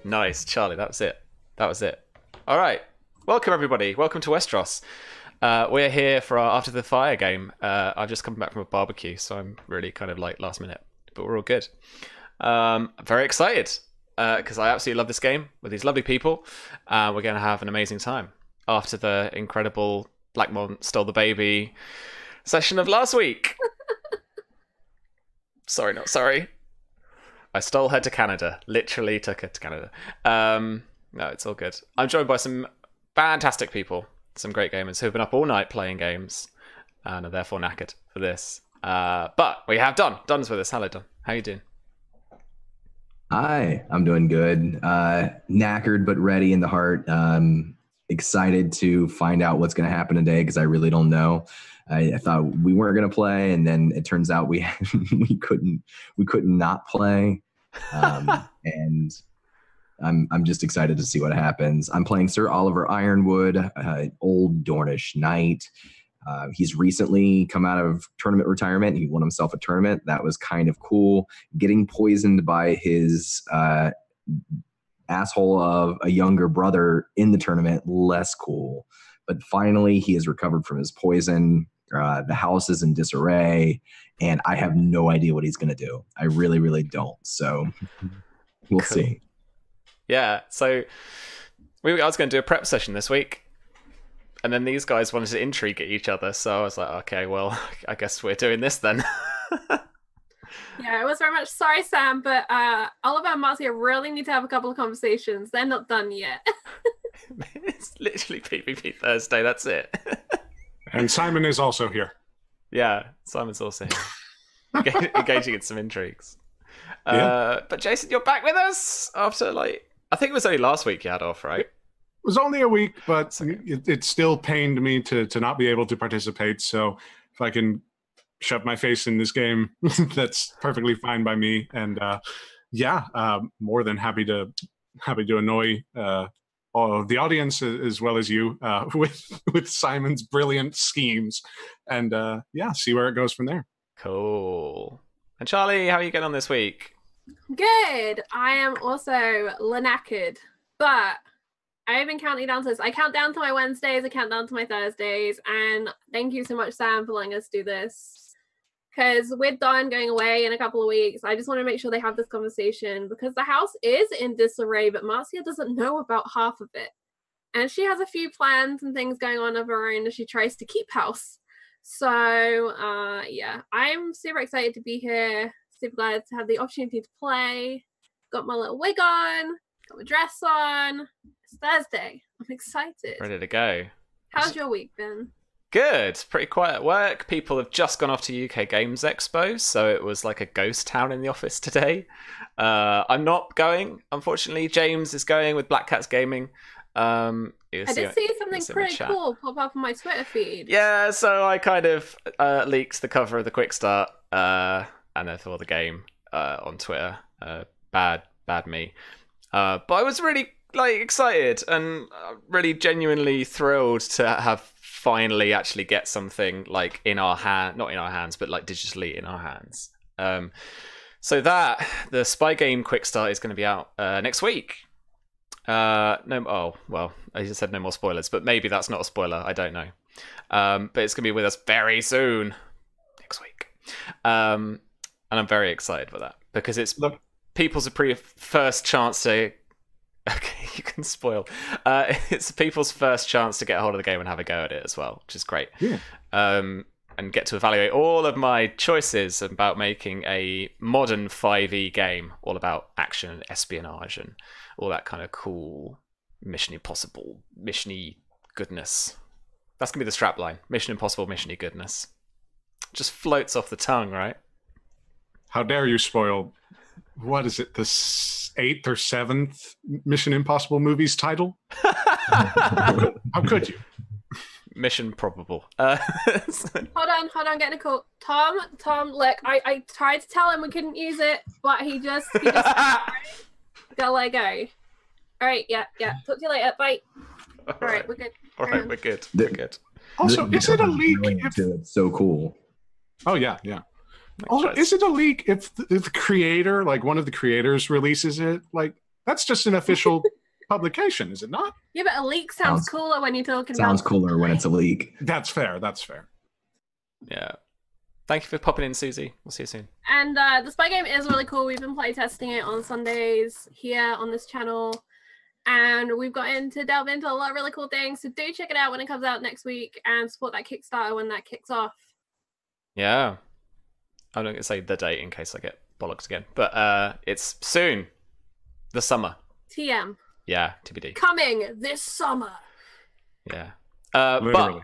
Nice, Charlie. That was it. That was it. All right. Welcome, everybody. Welcome to Westeros. We're here for our After the Fire game. I've just come back from a barbecue, so I'm really kind of like last minute, but we're all good. I'm very excited because I absolutely love this game with these lovely people. We're going to have an amazing time after the incredible Blackmont Stole the Baby session of last week. Sorry, not sorry. I stole her to Canada. Literally took her to Canada. No, it's all good. I'm joined by some fantastic people, some great gamers who have been up all night playing games and are therefore knackered for this. But we have Don. Don's with us. Hello, Don. How you doing? Hi, I'm doing good. Knackered but ready in the heart. Excited to find out what's going to happen today because I really don't know. I thought we weren't going to play, and then it turns out we couldn't not play. And I'm just excited to see what happens. I'm playing Sir Oliver Ironwood, old Dornish knight. He's recently come out of tournament retirement. He won himself a tournament. That was kind of cool. Getting poisoned by his asshole of a younger brother in the tournament, less cool. But finally, he has recovered from his poison. The house is in disarray, and I have no idea what he's going to do. I really, really don't. So we'll see. Yeah, so I was going to do a prep session this week, and then these guys wanted to intrigue at each other, so I was like, okay, well, I guess we're doing this then. Yeah, it was very much sorry, Sam, but Oliver and Marzia really need to have a couple of conversations. They're not done yet. It's literally PvP Thursday, that's it. And Simon is also here. Yeah, Simon's also here. Engaging in some intrigues. Yeah. But Jason, you're back with us after, like, I think it was only last week you had off, right? It was only a week, but it still pained me to not be able to participate. So if I can shove my face in this game, that's perfectly fine by me. And more than happy to annoy all of the audience as well as you with Simon's brilliant schemes, and see where it goes from there. Cool. And Charlie, how are you getting on this week? Good. I am also knackered, but I've been counting down to this. I count down to my Wednesdays, I count down to my Thursdays, and thank you so much, Sam, for letting us do this. Because with Dawn going away in a couple of weeks, I just want to make sure they have this conversation because the house is in disarray, but Marzia doesn't know about half of it. And she has a few plans and things going on of her own as she tries to keep house. So, I'm super excited to be here. Super glad to have the opportunity to play. Got my little wig on, got my dress on. It's Thursday. I'm excited. Ready to go. How's your week been? Good. Pretty quiet at work. People have just gone off to UK Games Expo, so it was like a ghost town in the office today. I'm not going, unfortunately. James is going with Black Cats Gaming. I did see something pretty cool pop up on my Twitter feed. Yeah, so I kind of leaked the cover of the Quick Start and therefore the game on Twitter. Bad me. But I was really excited and really genuinely thrilled to have finally actually get something like in our hand, not in our hands, but like digitally in our hands. So that the spy game Quick Start is going to be out next week. I just said no more spoilers, but maybe that's not a spoiler. I don't know. But it's going to be with us very soon next week. And I'm very excited for that because it's people's first chance to. Okay, you can spoil. It's people's first chance to get a hold of the game and have a go at it as well, which is great. Yeah. And get to evaluate all of my choices about making a modern 5e game, all about action and espionage and all that kind of cool Mission Impossible, mission-y goodness. That's going to be the strapline. Mission Impossible, mission-y goodness. Just floats off the tongue, right? How dare you spoil, what is it, the 8th or 7th Mission Impossible movie's title? How could you? Mission probable. Hold on, getting a call. Tom, look, I tried to tell him we couldn't use it, but he just gotta let go. Alright, yeah. Talk to you later, bye. Alright, we're good. Alright, we're good. We're good. Also, is it a leak? It's so cool. Oh, yeah. Also, is it a leak if the creator, like one of the creators releases it? Like, That's just an official publication, is it not? Yeah, but a leak sounds cooler when you're talking about. Sounds cooler when it's a leak. That's fair. That's fair. Yeah. Thank you for popping in, Susie. We'll see you soon. And the spy game is really cool. We've been playtesting it on Sundays here on this channel. And we've got to delve into a lot of really cool things. So do check it out when it comes out next week and support that Kickstarter when that kicks off. Yeah. I'm not going to say the date in case I get bollocks again. But it's soon. The summer. TM. Yeah, TBD. Coming this summer. Yeah. But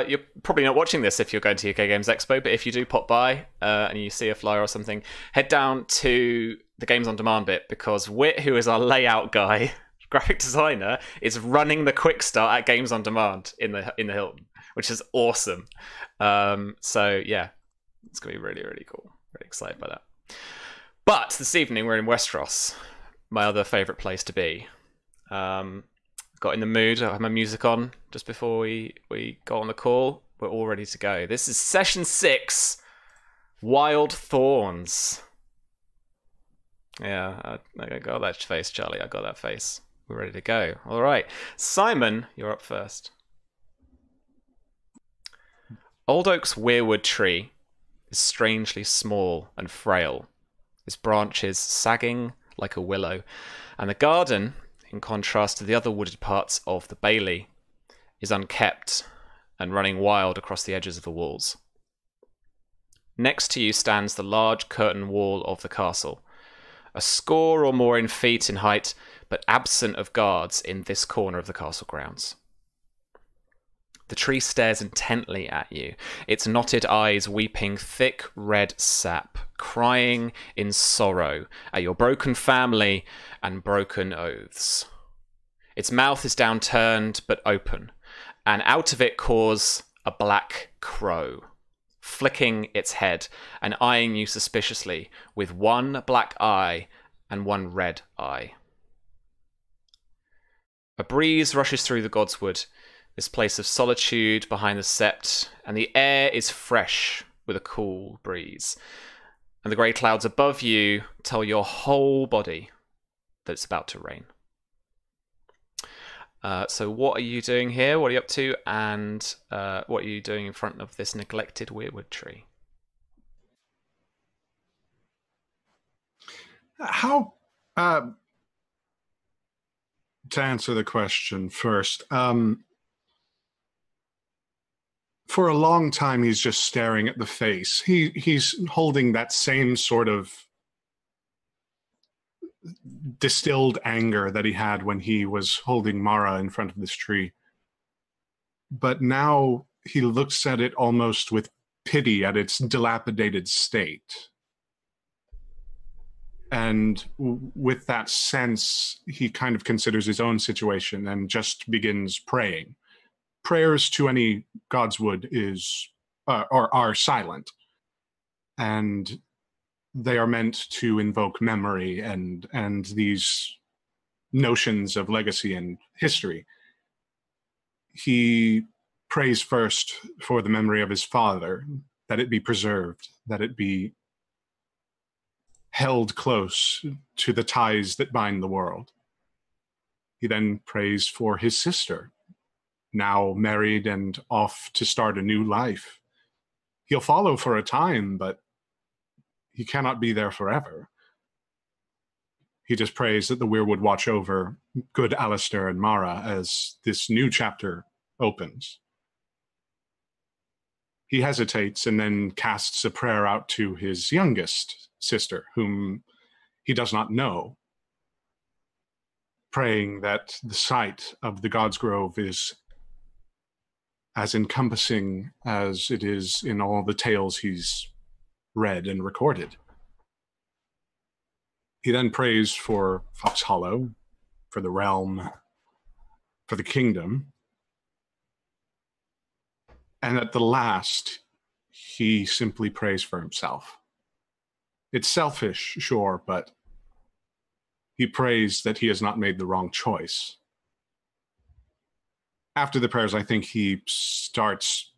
you're probably not watching this if you're going to UK Games Expo, but if you do pop by and you see a flyer or something, head down to the Games on Demand bit, because Whit, who is our layout guy, graphic designer, is running the quick start at Games on Demand in the Hilton, which is awesome. So yeah, it's gonna be really, really cool. Really excited by that. But this evening we're in Westeros, my other favourite place to be. Got in the mood. I had my music on just before we got on the call. We're all ready to go. This is session 6, Wild Thorns. Yeah, I got that face, Charlie. I got that face. We're ready to go. All right. Symon, you're up first. Old Oak's weirwood tree is strangely small and frail, its branches sagging like a willow, and the garden, in contrast to the other wooded parts of the Bailey, is unkept and running wild across the edges of the walls. Next to you stands the large curtain wall of the castle, a score or more in feet in height, but absent of guards in this corner of the castle grounds. The tree stares intently at you, its knotted eyes weeping thick red sap, crying in sorrow at your broken family and broken oaths. Its mouth is downturned but open, and out of it caws a black crow, flicking its head and eyeing you suspiciously with one black eye and one red eye. A breeze rushes through the Godswood, this place of solitude behind the sept, and the air is fresh with a cool breeze. And the grey clouds above you tell your whole body that it's about to rain. So what are you doing here? What are you up to? And what are you doing in front of this neglected weirwood tree? How... to answer the question first, for a long time he's just staring at the face. He's holding that same sort of distilled anger that he had when he was holding Mara in front of this tree. But now he looks at it almost with pity at its dilapidated state. And with that sense, he kind of considers his own situation and just begins praying. Prayers to any Godswood are silent, and they are meant to invoke memory and these notions of legacy and history. He prays first for the memory of his father, that it be preserved, that it be held close to the ties that bind the world. He then prays for his sister, now married and off to start a new life. He'll follow for a time, but he cannot be there forever. He just prays that the weirwood watch over good Alistair and Mara as this new chapter opens. He hesitates and then casts a prayer out to his youngest sister, whom he does not know, praying that the sight of the God's Grove is as encompassing as it is in all the tales he's read and recorded. He then prays for Fox Hollow, for the realm, for the kingdom. And at the last, he simply prays for himself. It's selfish, sure, but he prays that he has not made the wrong choice. After the prayers, I think he starts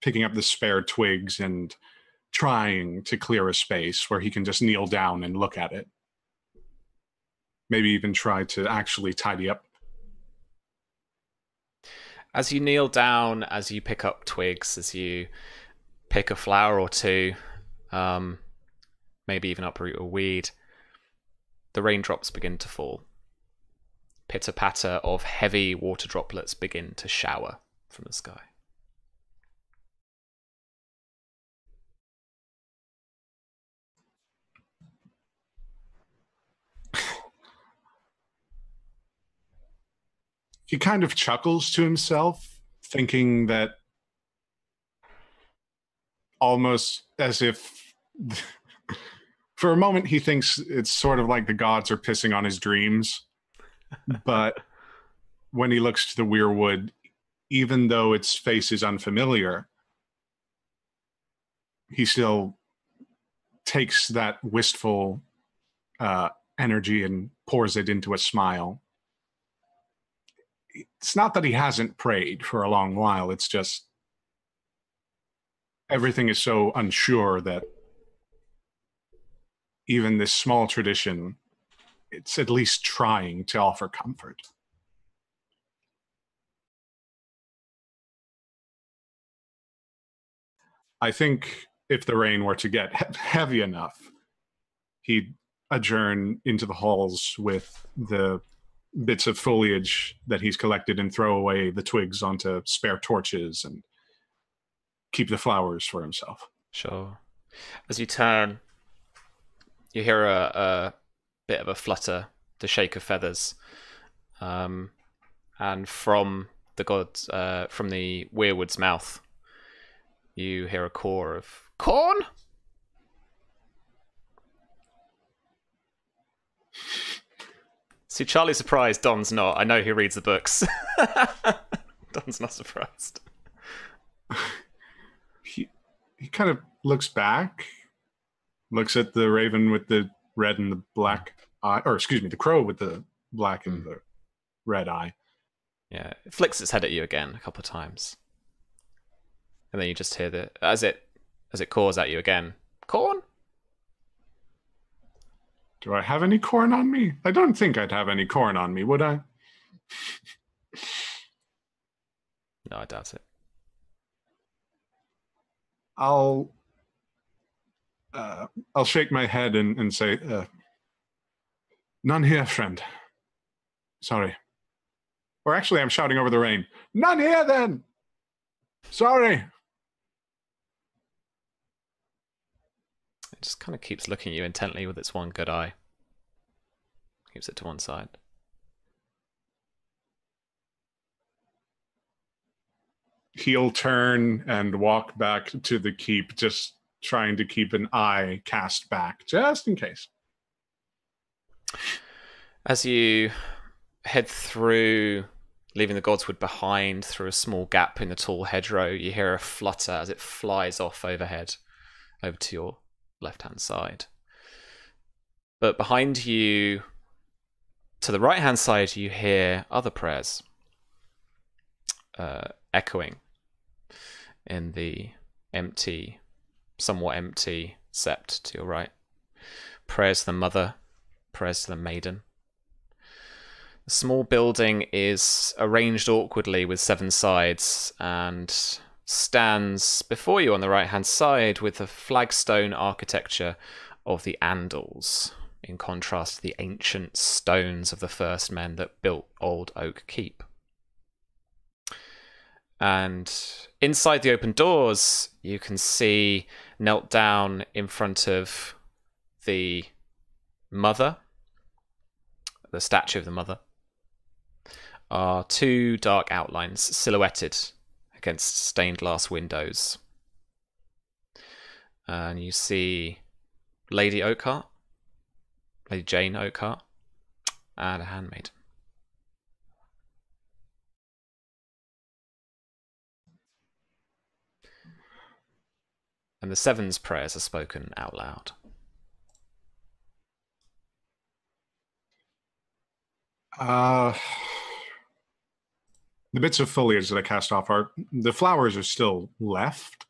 picking up the spare twigs and trying to clear a space where he can just kneel down and look at it. maybe even try to actually tidy up. As you kneel down, as you pick up twigs, as you pick a flower or two, maybe even uproot a weed, the raindrops begin to fall. Pitter-patter of heavy water droplets begin to shower from the sky. He kind of chuckles to himself, thinking that almost as if for a moment he thinks it's sort of like the gods are pissing on his dreams. But when he looks to the weirwood, even though its face is unfamiliar, he still takes that wistful energy and pours it into a smile. It's not that he hasn't prayed for a long while, it's just everything is so unsure that even this small tradition, it's at least trying to offer comfort. I think if the rain were to get heavy enough, he'd adjourn into the halls with the bits of foliage that he's collected and throw away the twigs onto spare torches and keep the flowers for himself. Sure. As you turn, you hear a bit of a flutter, the shake of feathers, and from the gods, from the weirwood's mouth, you hear a caw of corn. See, Charlie's surprised. Don's not. I know he reads the books. Don's not surprised. He kind of looks back, looks at the raven with the red and the black eye, or excuse me, the crow with the black and the red eye. Yeah, it flicks its head at you again a couple of times, and then you just hear the as it caws at you again. Corn. Do I have any corn on me? I don't think I'd have any corn on me, would I? No, I doubt it. I'll shake my head and say, none here, friend. Sorry. Or actually, I'm shouting over the rain. None here, then. Sorry. It just kind of keeps looking at you intently with its one good eye. Keeps it to one side. He'll turn and walk back to the keep, just trying to keep an eye cast back, just in case. As you head through, leaving the godswood behind through a small gap in the tall hedgerow, you hear a flutter as it flies off overhead, over to your left-hand side. But behind you, to the right-hand side, you hear other prayers echoing in the empty, somewhat empty sept to your right. Prayers to the mother, prayers to the maiden. The small building is arranged awkwardly with 7 sides and stands before you on the right-hand side with the flagstone architecture of the Andals, in contrast to the ancient stones of the first men that built Old Oak Keep. And inside the open doors, you can see, knelt down in front of the mother, the statue of the mother, are 2 dark outlines silhouetted against stained glass windows. And you see Lady Oakhart, Lady Jane Oakhart, and a handmaid. And the Seven's prayers are spoken out loud. The bits of foliage that I cast off the flowers are still left.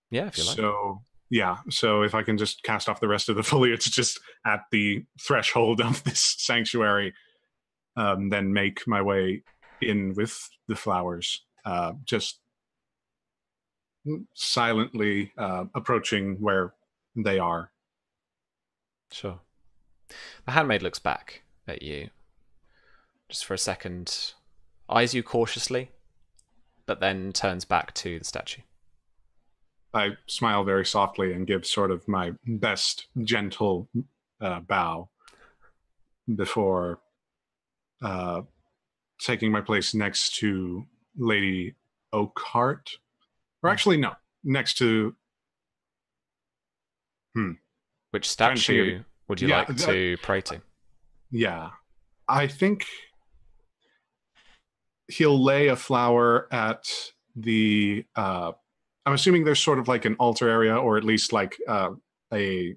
Yeah, if you like. So Yeah, so if I can just cast off the rest of the foliage just at the threshold of this sanctuary, then make my way in with the flowers, just silently approaching where they are. Sure. The handmaid looks back at you just for a second, eyes you cautiously, but then turns back to the statue. I smile very softly and give sort of my best gentle bow before taking my place next to Lady Oakhart. Or actually, no, next to... Which statue would you like to pray to? Yeah. I think he'll lay a flower at the... I'm assuming there's sort of like an altar area, or at least like a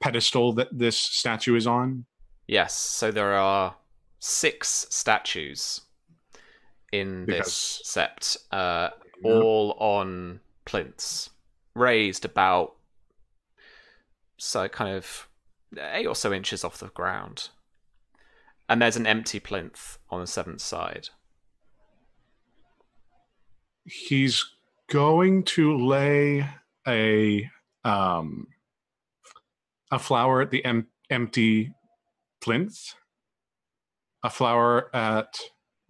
pedestal that this statue is on. Yes, so there are 6 statues in this sept, all on plinths, raised about kind of 8 or so inches off the ground. And there's an empty plinth on the 7th side. He's going to lay a flower at the empty plinth, a flower at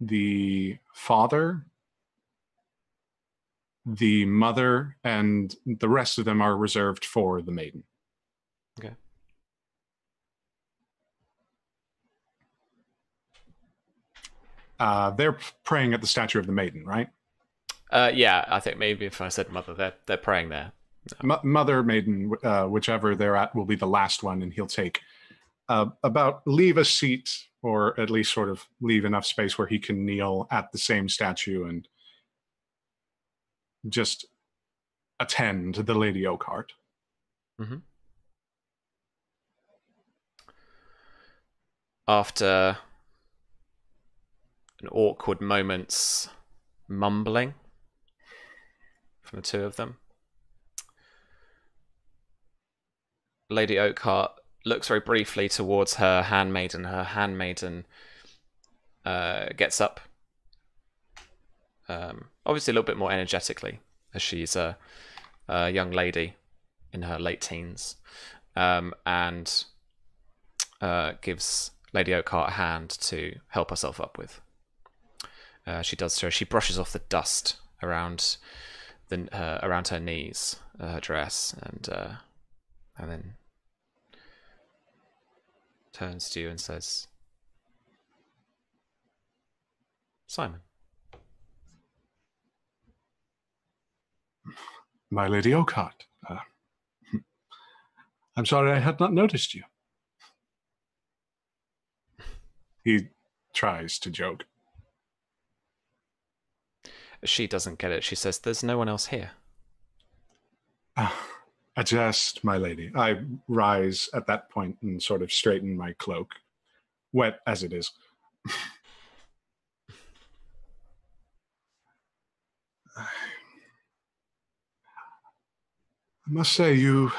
the father, the mother, and the rest of them are reserved for the maiden. Okay. They're praying at the statue of the maiden, right? Yeah, I think maybe if I said mother, they're praying there. No. Mother, maiden, whichever they're at will be the last one, and he'll take leave a seat, or at least sort of leave enough space where he can kneel at the same statue and just attend the Lady Oakhart. Mm-hmm. After an awkward moment's mumbling from the two of them, Lady Oakhart looks very briefly towards her handmaiden. Her handmaiden gets up, obviously a little bit more energetically, as she's a young lady in her late teens, and gives Lady Oakhart a hand to help herself up with. She does so. She brushes off the dust around around her knees, her dress, and then turns to you and says, "Symon." My Lady Oakhart. I'm sorry I had not noticed you. He tries to joke. She doesn't get it. She says, "There's no one else here." A jest, my lady. I rise at that point and sort of straighten my cloak, wet as it is. I must say, you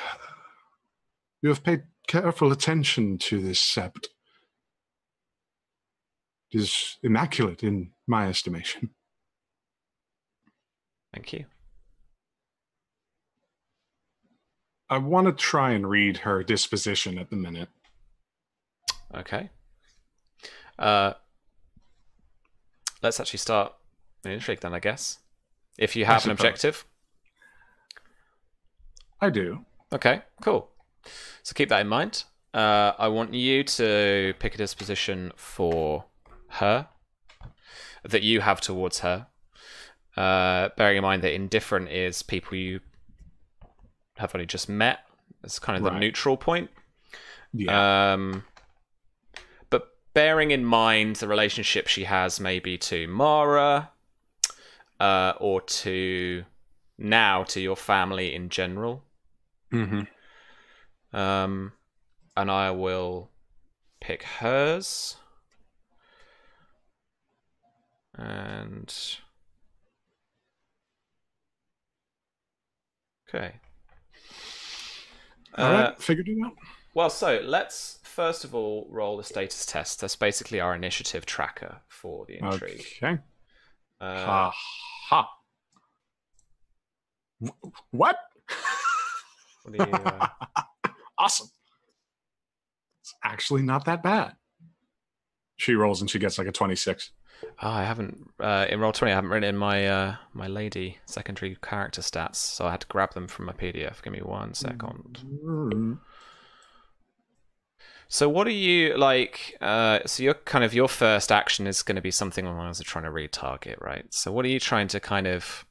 have paid careful attention to this sept. It is immaculate in my estimation. Thank you. I want to try and read her disposition at the minute. Okay. Let's actually start an intrigue then, I guess. If you have an objective. I do. Okay, cool. So keep that in mind. I want you to pick a disposition for her that you have towards her. Bearing in mind that indifferent is people you have only just met. It's kind of the neutral point. Yeah. But bearing in mind the relationship she has maybe to Mara, or to your family in general. Mm-hmm. And I will pick hers. And okay. All right, figured it out. Well, so let's first of all roll a status test. That's basically our initiative tracker for the intrigue. Okay. Ha ha. What? What do you, Awesome. It's actually not that bad. She rolls and she gets like a 26. Oh, I haven't in Roll20. I haven't written in my my lady secondary character stats, so I had to grab them from my PDF. Give me 1 second. So, what are you like? So, your kind of your first action is going to be something along the lines of trying to retarget, right? So, what are you trying to kind of?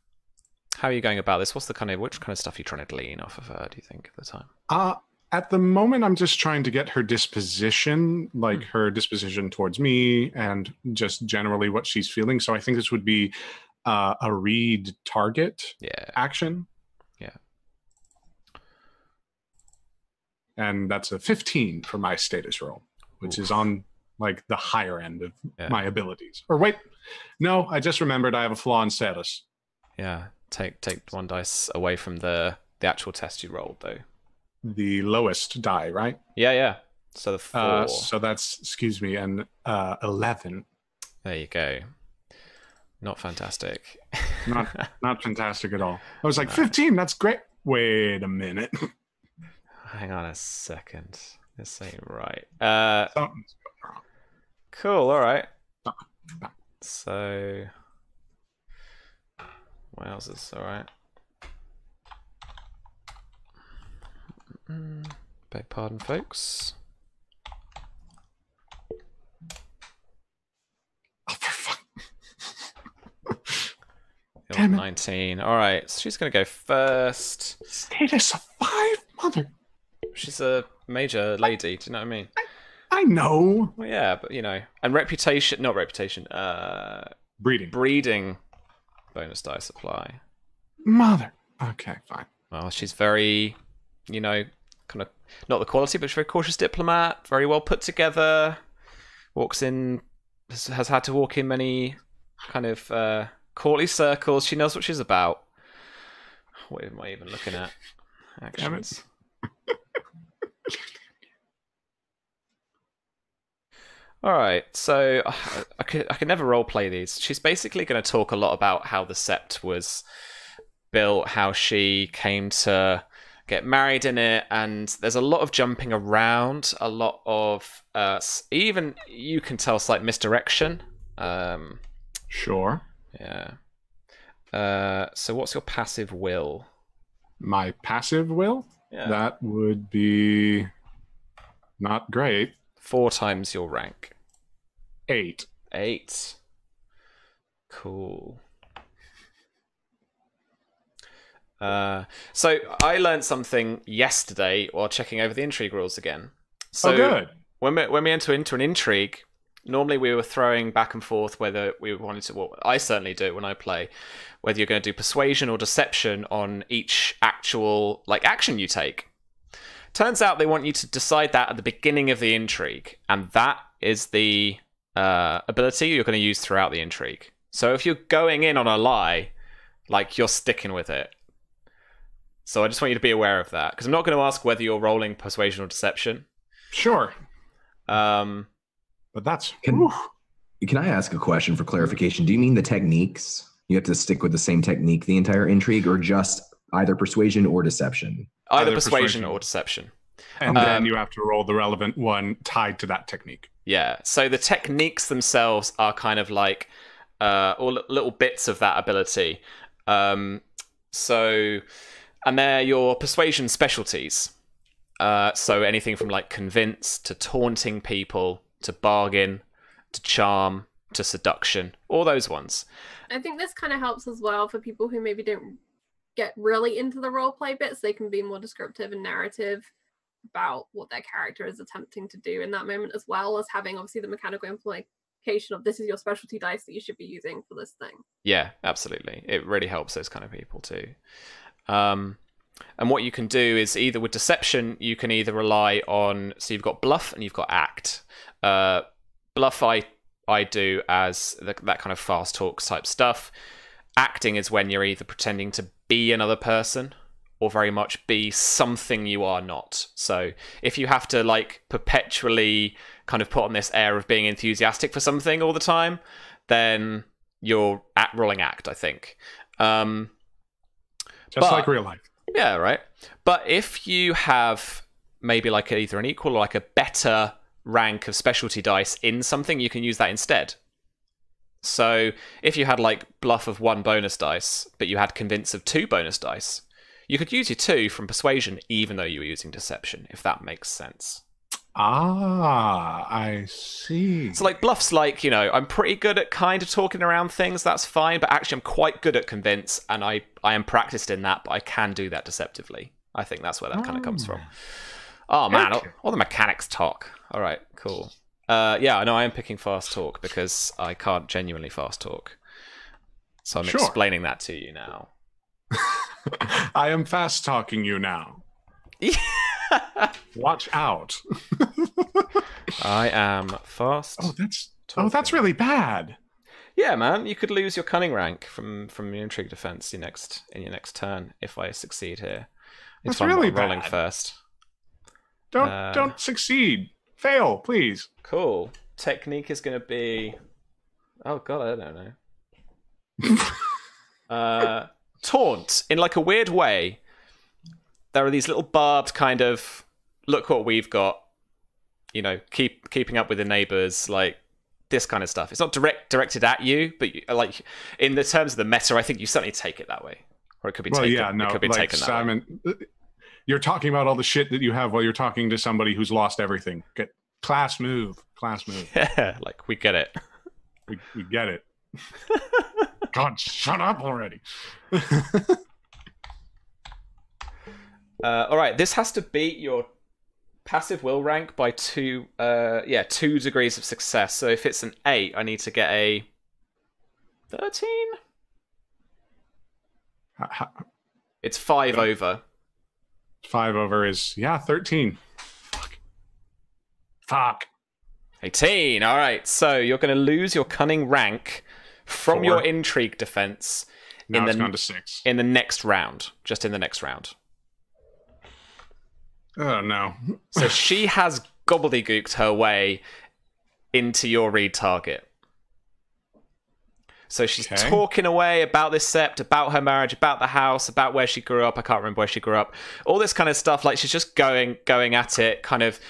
How are you going about this? What's the kind of which kind of stuff are you trying to glean off of her? Do you think at the time? At the moment, I'm just trying to get her disposition, like her disposition towards me, and just generally what she's feeling. So I think this would be a read target action. Yeah. And that's a 15 for my status roll, which is on like the higher end of my abilities. Or wait, no, I just remembered I have a flaw in status. Yeah, take 1 dice away from the actual test you rolled, though. The lowest die, right? Yeah. So the 4. So that's, excuse me, an 11. There you go. Not fantastic. Not fantastic at all. I was like, 15, that's great. Wait a minute. Hang on a second. This ain't right. Something's going wrong. Cool, alright. So... Wowzers, alright. Beg pardon, folks. Oh, for fun. Damn 19. Alright, so she's going to go first. Status of 5? Mother. She's a major lady, do you know what I mean? I know. Well, yeah, but you know. And reputation, not reputation, breeding bonus dice apply. Mother. Okay, fine. Well, she's very, you know, kind of, not the quality, but she's a very cautious diplomat, very well put together, walks in, has had to walk in many kind of courtly circles. She knows what she's about. What am I even looking at? Actions. All right, so I could never roleplay these. She's basically going to talk a lot about how the Sept was built, how she came to get married in it, and there's a lot of jumping around, a lot of even you can tell slight misdirection. Sure. Yeah. So what's your passive will? My passive will? Yeah. That would be not great. 4 times your rank. 8. 8. Cool. So I learned something yesterday while checking over the intrigue rules again. So good. When we enter into an intrigue, normally we were throwing back and forth whether we wanted to. Well, I certainly do it when I play. Whether you're going to do persuasion or deception on each actual action you take. Turns out they want you to decide that at the beginning of the intrigue, and that is the ability you're going to use throughout the intrigue. So if you're going in on a lie, you're sticking with it. So I just want you to be aware of that, because I'm not going to ask whether you're rolling persuasion or deception. Sure. But that's... Can I ask a question for clarification? Do you mean the techniques? You have to stick with the same technique the entire intrigue, or just either persuasion or deception? Either persuasion or deception. And then you have to roll the relevant one tied to that technique. Yeah. So the techniques themselves are kind of like all little bits of that ability. And they're your persuasion specialties. So anything from convince to taunting people to bargain to charm to seduction, all those ones. I think this kind of helps as well for people who maybe don't get really into the roleplay bits. They can be more descriptive and narrative about what their character is attempting to do in that moment, as well as having obviously the mechanical implication of this is your specialty dice that you should be using for this thing. Yeah, absolutely. It really helps those kind of people too. And what you can do is either with deception, you can either rely on, so you've got bluff and you've got act. Bluff I do as that kind of fast talk type stuff. Acting is when you're either pretending to be another person or very much be something you are not. So if you have to like perpetually kind of put on this air of being enthusiastic for something all the time, then you're rolling act, I think. Just like real life. Yeah, right. But if you have maybe like either an equal or like a better rank of specialty dice in something, you can use that instead. So if you had like bluff of 1 bonus dice, but you had convince of 2 bonus dice, you could use your 2 from persuasion even though you were using deception, if that makes sense. Ah, I see. So like bluff's like, you know, I'm pretty good at kind of talking around things, that's fine, but actually I'm quite good at convince, and I am practiced in that, but I can do that deceptively. I think that's where that kind of comes from. Oh man, Okay. all the mechanics talk. All right, cool. Yeah, I know I am picking fast talk because I can't genuinely fast talk. So I'm explaining that to you now. I am fast talking you now. Watch out. I am fast. That's really bad. Yeah, man, you could lose your cunning rank from your intrigue defense in your next turn if I succeed here. That's really bad. Rolling first. Don't succeed. Fail, please. Cool. Technique is going to be... Oh, God, I don't know. Taunt. In like a weird way, there are these little barbed kind of, look what we've got, you know, keeping up with the neighbors, like this kind of stuff. It's not directed at you, but like in the terms of the meta, I think you certainly take it that way. Or it could be taken. Yeah, no, it could be like taken that Simon, way. You're talking about all the shit that you have while you're talking to somebody who's lost everything. Get class move. Yeah, like we get it. We get it. God, shut up already. All right, this has to beat your passive will rank by 2 degrees of success. So if it's an 8, I need to get a 13. It's 5 over. 5 over is 13. Fuck. 18. All right, so you're going to lose your cunning rank from 4. your intrigue defense. Now it's gone to 6. In the next round. Just in the next round. Oh, no. So she has gobbledygooked her way into your read target. So she's talking away about this sept, about her marriage, about the house, about where she grew up. I can't remember where she grew up. All this kind of stuff. Like she's just going at it, kind of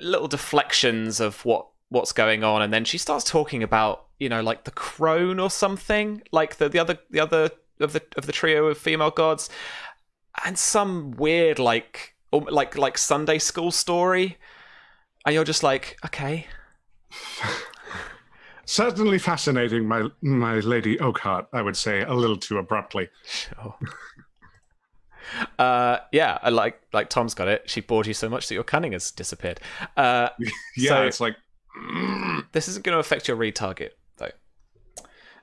little deflections of what's going on, and then she starts talking about, you know, like the crone or something, like the other of the trio of female gods, and some weird like Sunday school story, and you're just like, okay. Certainly fascinating, my Lady Oakheart, I would say, a little too abruptly. Sure. Yeah, I like Tom's got it. She bored you so much that your cunning has disappeared. Yeah, so, it's like... This isn't going to affect your retarget, though.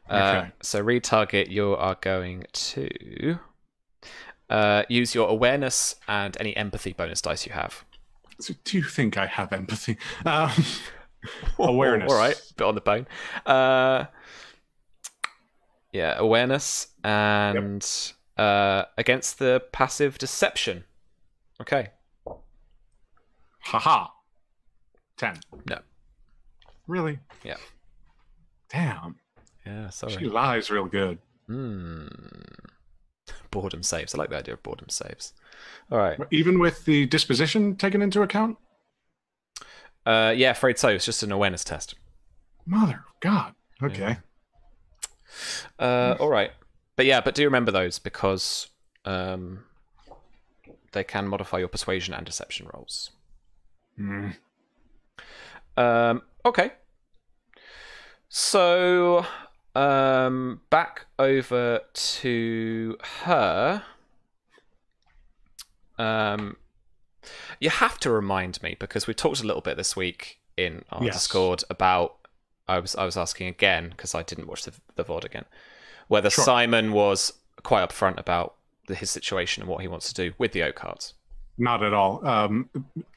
Okay. So retarget, you are going to use your awareness and any empathy bonus dice you have. So do you think I have empathy? Awareness. All right, bit on the bone. Yeah, awareness and against the passive deception. Okay. Haha. 10. No. Really? Yeah. Damn. Yeah, sorry. She lies real good. Boredom saves. I like the idea of boredom saves. All right. Even with the disposition taken into account? Yeah, afraid so. It's just an awareness test. Mother of God. Okay. Yeah. All right. But do remember those because they can modify your persuasion and deception rolls. Okay. So back over to her. You have to remind me because we talked a little bit this week in our Discord about. I was asking again because I didn't watch the VOD again, whether Symon was quite upfront about his situation and what he wants to do with the Oakhearts. Not at all.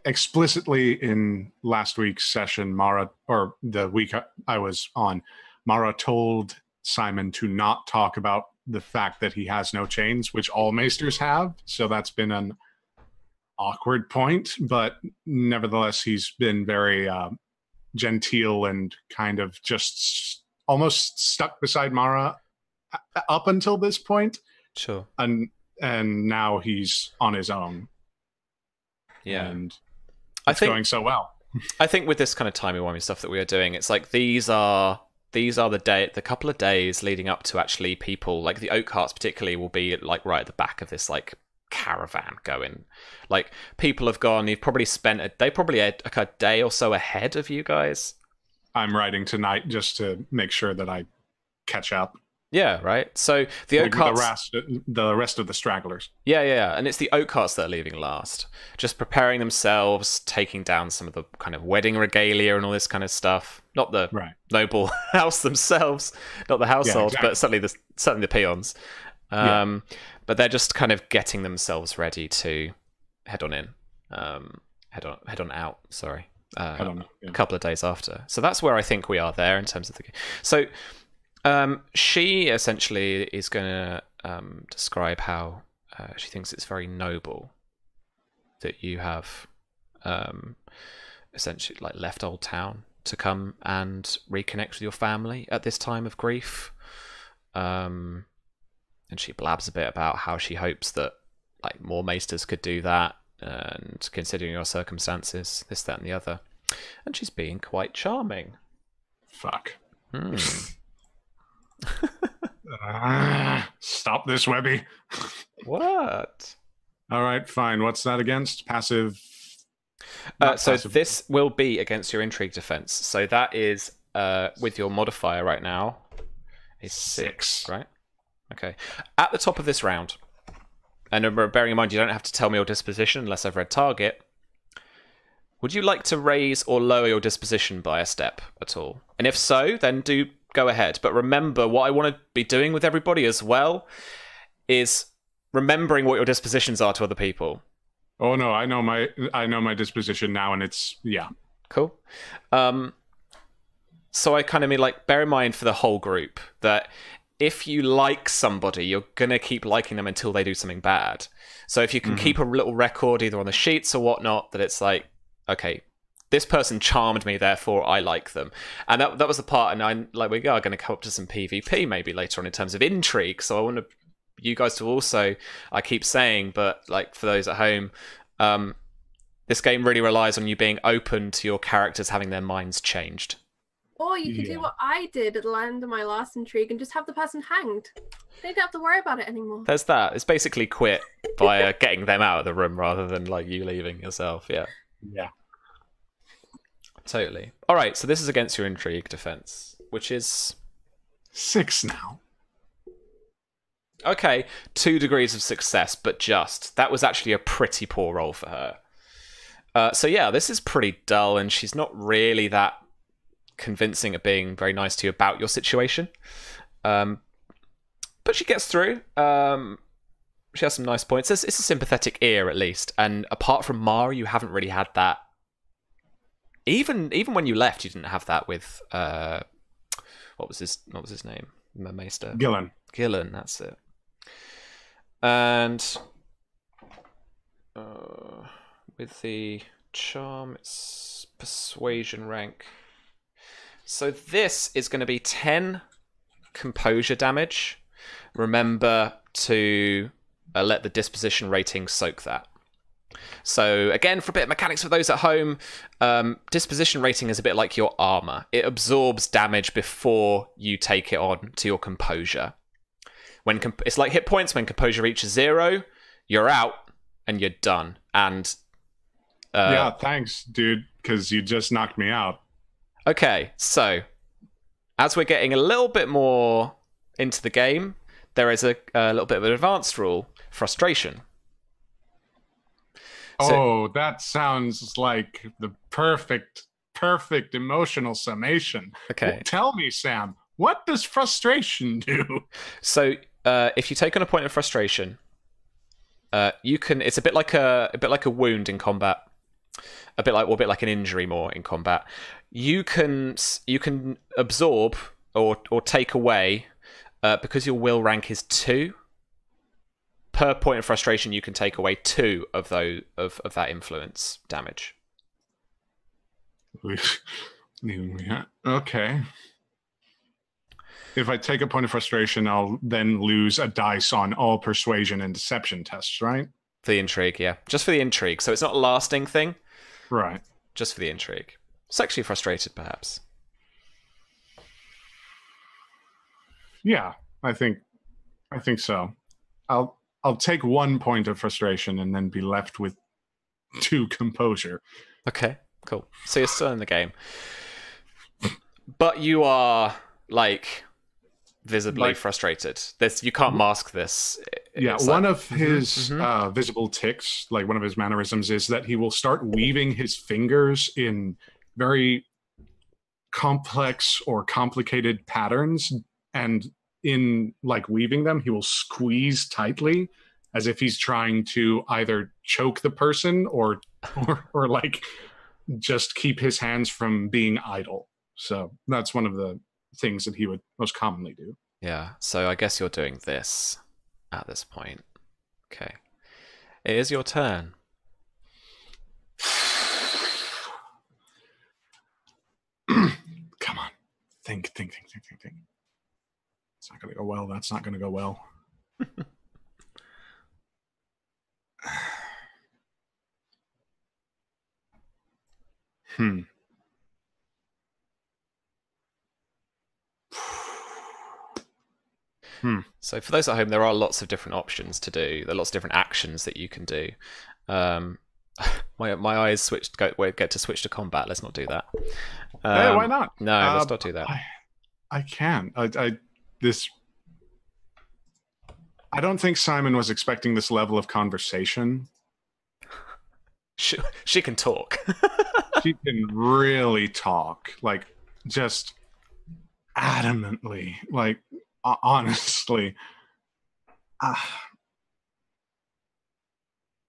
Explicitly in last week's session, Mara, or the week I was on, Mara told Symon to not talk about the fact that he has no chains, which all maesters have. So that's been an awkward point, but nevertheless, he's been very genteel and kind of just almost stuck beside Mara up until this point. Sure. And now he's on his own. Yeah. And I it's think going so well. I think with this kind of timey-wimey stuff that we are doing, it's like these are the couple of days leading up to actually people like the Oak Hearts particularly will be like right at the back of this like caravan going. Like people have gone. You've probably they probably had like a day or so ahead of you guys. I'm writing tonight just to make sure that I catch up. Yeah, right. So the Oak Hearts, the rest of the stragglers. Yeah, and it's the Oak Hearts that are leaving last, just preparing themselves, taking down some of the kind of wedding regalia and all this kind of stuff. Not the noble house themselves, not the household, exactly. but certainly the peons. But they're just kind of getting themselves ready to head on in, head on out. Sorry, I don't know. A couple of days after. So that's where I think we are there in terms of the game. So. She essentially is going to describe how she thinks it's very noble that you have essentially like left Old Town to come and reconnect with your family at this time of grief. And she blabs a bit about how she hopes that like more maesters could do that, and considering your circumstances, this, that, and the other. And she's being quite charming. Fuck. Hmm. Stop this, Webby. What? All right, fine. What's that against? Passive. Passive. This will be against your intrigue defense. So that is with your modifier right now is 6, right? Okay. At the top of this round, and bearing in mind you don't have to tell me your disposition unless I've read target, would you like to raise or lower your disposition by a step at all? And if so, then do go ahead. But remember, what I want to be doing with everybody as well is remembering what your dispositions are to other people. Oh no, I know my disposition now, and it's cool. So I kind of mean like bear in mind for the whole group that if you like somebody, you're gonna keep liking them until they do something bad. So if you can keep a little record either on the sheets or whatnot, that it's like, okay, this person charmed me, therefore I like them. And that was the part, and we are going to come up to some PvP maybe later on in terms of intrigue. So I want you guys to also, I keep saying, but like for those at home, this game really relies on you being open to your characters having their minds changed. Or you could do what I did at the end of my last intrigue and just have the person hanged. They don't have to worry about it anymore. There's that. It's basically quit by getting them out of the room rather than like you leaving yourself. Yeah. Totally. All right, so this is against your intrigue defense, which is 6 now. Okay, 2 degrees of success, but just. That was actually a pretty poor roll for her. So yeah, this is pretty dull, and she's not really that convincing at being very nice to you about your situation. But she gets through. She has some nice points. It's a sympathetic ear, at least. And apart from Mara, you haven't really had that. Even when you left, you didn't have that with what was his name? Maester Gillen, that's it. And with the charm, it's persuasion rank. So this is going to be 10 composure damage. Remember to let the disposition rating soak that. So again, for a bit of mechanics for those at home, disposition rating is a bit like your armor. It absorbs damage before you take it on to your composure. It's like hit points. When composure reaches 0, you're out and you're done. And yeah, thanks, dude, because you just knocked me out. Okay, so as we're getting a little bit more into the game, there is a little bit of an advanced rule: frustration. Oh, that sounds like the perfect emotional summation. Okay. Tell me, Sam, what does frustration do? So, if you take on a point of frustration, you can. It's a bit like a wound in combat, a bit like an injury more in combat. You can absorb or take away because your will rank is 2, per point of frustration you can take away 2 of that influence damage. Okay. If I take a point of frustration, I'll then lose a dice on all persuasion and deception tests, right? For the intrigue, yeah. Just for the intrigue. So it's not a lasting thing. Right. Just for the intrigue. Sexually frustrated, perhaps. Yeah, I think so. I'll take 1 point of frustration and then be left with 2 composure. Okay, cool. So you're still in the game. But you are, like, visibly frustrated. You can't mask this. Yeah, one of his visible tics, like one of his mannerisms, is that he will start weaving his fingers in very complex or complicated patterns, and in like weaving them, he will squeeze tightly as if he's trying to either choke the person or like just keep his hands from being idle. So that's one of the things that he would most commonly do. Yeah, so I guess you're doing this at this point. Okay. It is your turn. Come on. Think. It's not going to go well. That's not going to go well. So for those at home, there are lots of different options to do. There are lots of different actions that you can do. My eyes get to switch to combat. Let's not do that. Hey, why not? No, let's not do that. I can. I don't think Symon was expecting this level of conversation. She can talk. She can really talk, like just adamantly, like honestly.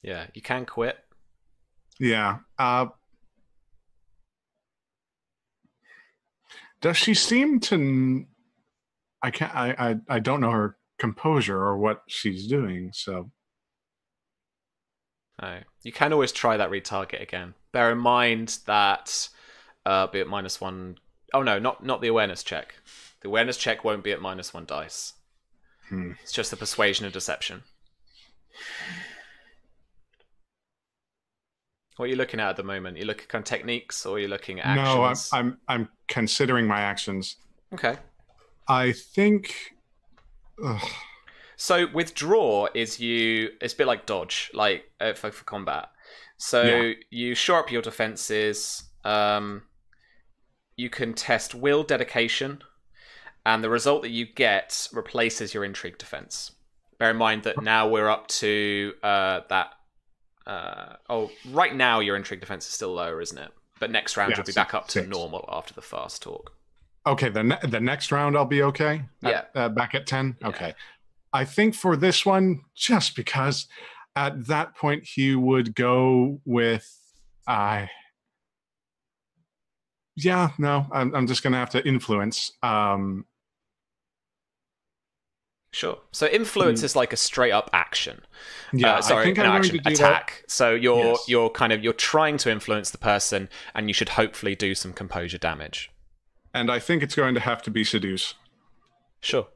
Yeah, you can quit. Yeah. Does she seem to? I don't know her composure or what she's doing. So. No, you can always try that retarget again. Bear in mind that be at -1. Oh no, not the awareness check. The awareness check won't be at -1 dice. It's just the persuasion and deception. What are you looking at the moment? You look at kind of techniques, or are you looking at actions? No, I'm considering my actions. Okay. I think. So withdraw is it's a bit like dodge, like for combat. So you shore up your defenses. You can test will dedication, and the result that you get replaces your intrigue defense. Bear in mind that now we're up to that. Right now your intrigue defense is still lower, isn't it? But next round you'll be back up to normal after the fast talk. Okay, the next round I'll be okay. Back at 10. Yeah. Okay. I think for this one, just because at that point he would go with I'm just gonna have to influence. Sure. So influence is like a straight up action. Yeah, sorry, I think I'm going to do attack. That. So you're trying to influence the person, and you should hopefully do some composure damage. And I think it's going to have to be seduce. Sure.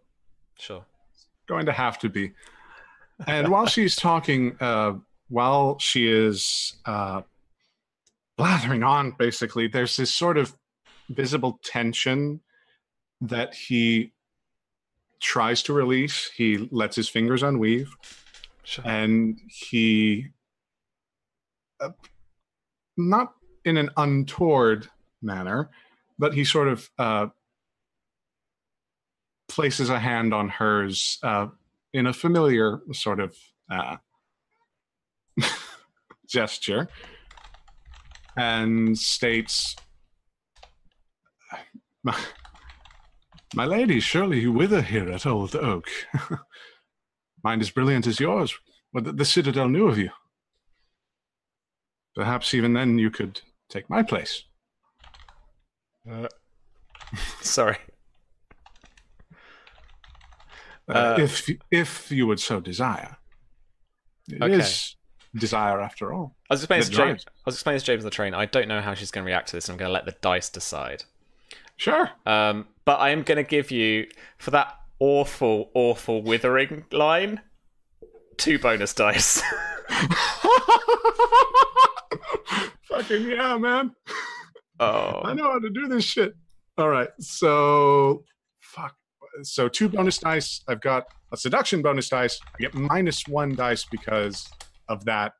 Going to have to be. And while she's talking, while she is blathering on, basically, there's this sort of visible tension that he tries to release. He lets his fingers unweave. Sure. And he, not in an untoward manner, but he sort of places a hand on hers in a familiar sort of gesture and states, My lady, surely you wither here at Old Oak. Mind as brilliant as yours. But the Citadel knew of you. Perhaps even then you could take my place. Sorry. If you would so desire. It Okay. is desire after all. I was explaining That to James. drives. I was explaining to James on the train. I don't know how she's going to react to this. And I'm going to let the dice decide. Sure. But I am going to give you, for that awful, awful withering line, 2 bonus dice. Fucking yeah, man. Oh. I know how to do this shit. All right. So, fuck. So 2 bonus dice. I've got a seduction bonus dice. I get -1 dice because of that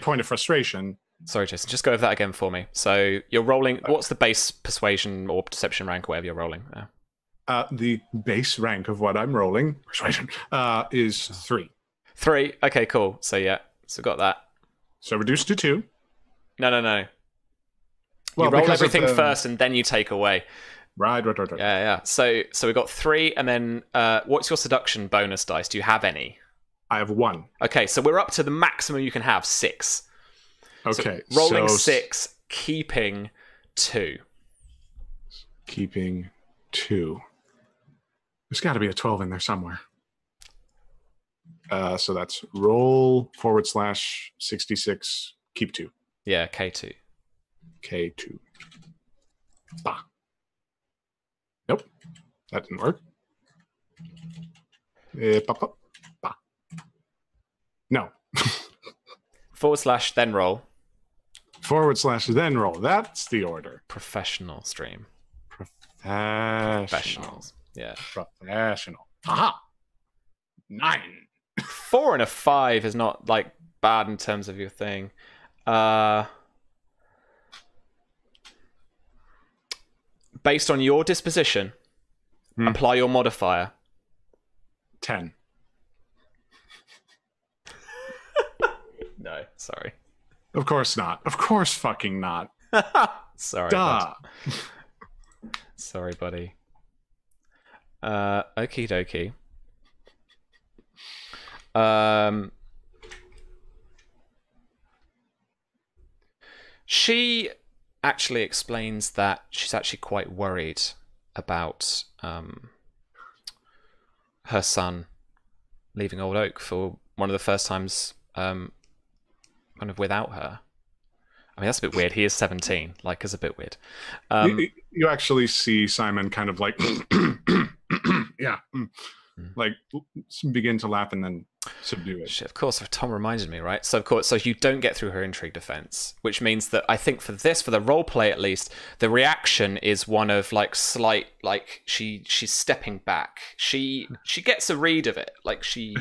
point of frustration. Sorry, Jason. Just go over that again for me. So you're rolling. What's the base persuasion or deception rank, or whatever you're rolling? The base rank of what I'm rolling, persuasion, is 3. 3. Okay, cool. So yeah. So got that. So reduced to 2. No. Well, You roll because of everything the- first, and then you take away. Right. Yeah. So we got 3, and then what's your seduction bonus dice? Do you have any? I have 1. Okay, so we're up to the maximum you can have, 6. Okay. So rolling so 6, keeping 2. Keeping 2. There's got to be a 12 in there somewhere. So that's roll /66, keep 2. Yeah, K2. K2. Bah. Nope. That didn't work. Bah. No. / then roll. / then roll. That's the order. Professional stream. Professionals. Yeah. Professional. Aha. 9. 4 and a 5 is not like bad in terms of your thing. Based on your disposition, apply your modifier. 10. No, sorry. Of course not. Of course fucking not. Sorry. Duh. Sorry, buddy. Okie dokie. She actually explains that she's actually quite worried about her son leaving Old Oak for one of the first times kind of without her. I mean, that's a bit weird. He is 17. Like, it's a bit weird. You actually see Symon kind of like, yeah, like begin to laugh and then subdue it. Shit, of course, Tom reminded me, right? So, of course, so you don't get through her intrigue defense, which means that I think for the role play at least, the reaction is one of like slight, like she's stepping back. She gets a read of it, like she.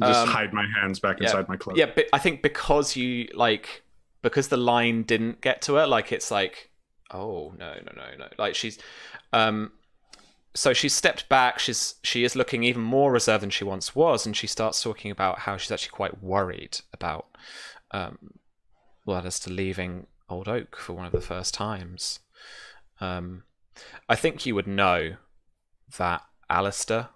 Just hide my hands back inside my cloak. Yeah, but I think because because the line didn't get to her, like it's like, oh no, like she's, so she's stepped back. She is looking even more reserved than she once was, and she starts talking about how she's actually quite worried about, as to leaving Old Oak for one of the first times. I think you would know that Alistair,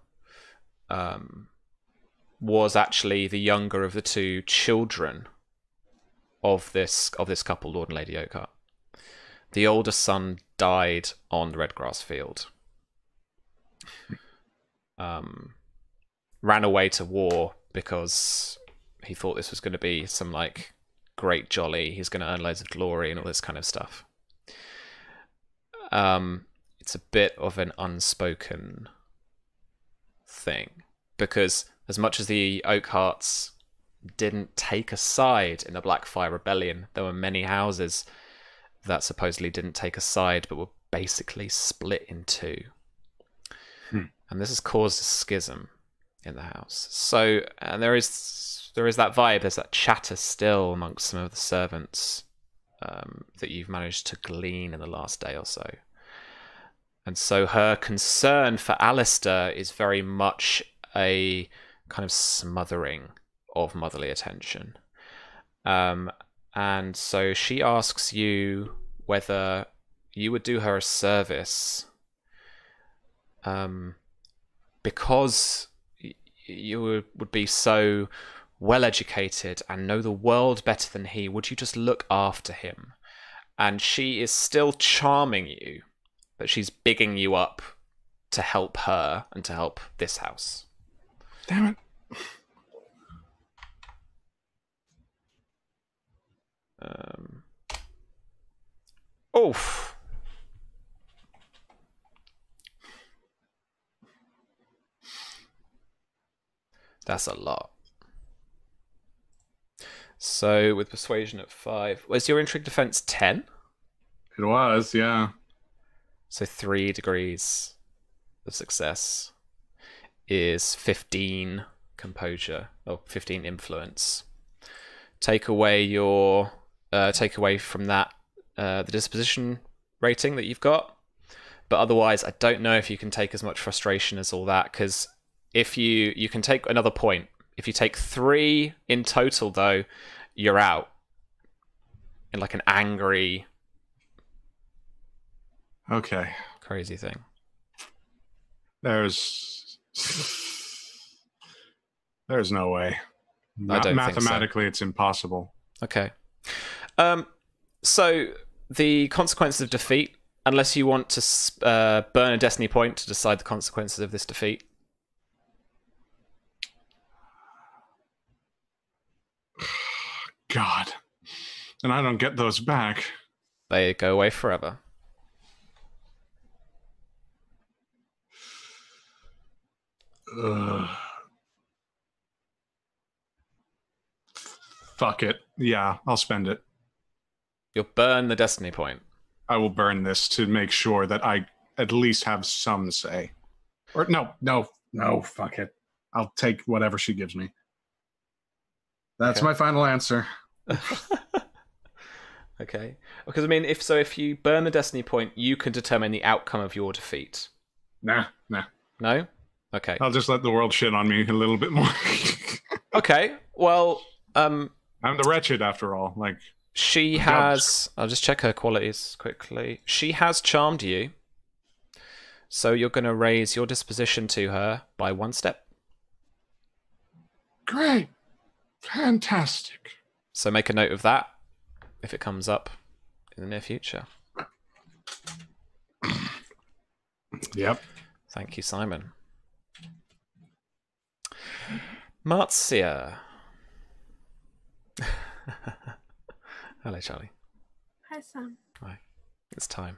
was actually the younger of the 2 children of this couple, Lord and Lady Oakhart. The older son died on the Redgrass field. Ran away to war because he thought this was going to be some like great jolly. He's going to earn loads of glory and all this kind of stuff. It's a bit of an unspoken thing because as much as the Oakharts didn't take a side in the Blackfyre rebellion, there were many houses that supposedly didn't take a side but were basically split in 2. And this has caused a schism in the house. So, and there is that vibe, there's that chatter still amongst some of the servants that you've managed to glean in the last day or so. And so her concern for Alistair is very much a kind of smothering of motherly attention. And so she asks you whether you would do her a service because you would be so well educated and know the world better than he. Would you just look after him? And she is still charming you, but she's bigging you up to help her and to help this house. Damn it. Oof. That's a lot. So with persuasion at 5, was your intrigue defense 10? It was, yeah. So 3 degrees of success is 15 composure, or 15 influence. Take away from that the disposition rating that you've got, but otherwise I don't know if you can take as much frustration as all that, because if you can take another point. If you take 3 in total, though, you're out in like an angry, crazy thing. There's no way. I don't Mathematically, think so. It's impossible. Okay. So the consequences of defeat, unless you want to burn a destiny point to decide the consequences of this defeat. God. And I don't get those back. They go away forever. Fuck it. Yeah, I'll spend it. You'll burn the destiny point. I will burn this to make sure that I at least have some say. Or no, fuck it. I'll take whatever she gives me. That's my final answer. Okay. Because I mean, if you burn the destiny point, you can determine the outcome of your defeat. Nah. No? Okay. I'll just let the world shit on me a little bit more. Okay. Well, I'm the wretched after all. Like, she has... I'll just check her qualities quickly. She has charmed you. So you're going to raise your disposition to her by 1 step. Great. Fantastic. So make a note of that if it comes up in the near future. Yep. Thank you, Simon. Marzia. Hello, Charlie. Hi, Sam. Hi. It's time.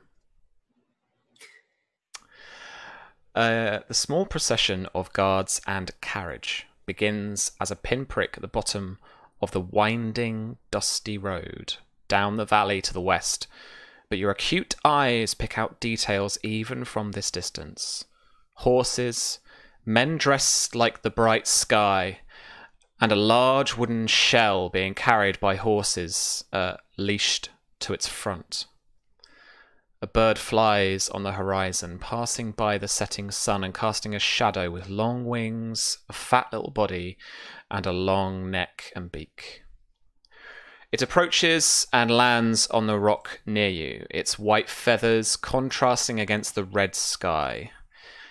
The small procession of guards and carriage begins as a pinprick at the bottom of the winding, dusty road down the valley to the west, but your acute eyes pick out details even from this distance. Horses, men dressed like the bright sky, and a large wooden shell being carried by horses leashed to its front. A bird flies on the horizon, passing by the setting sun and casting a shadow with long wings, a fat little body, and a long neck and beak. It approaches and lands on the rock near you, its white feathers contrasting against the red sky.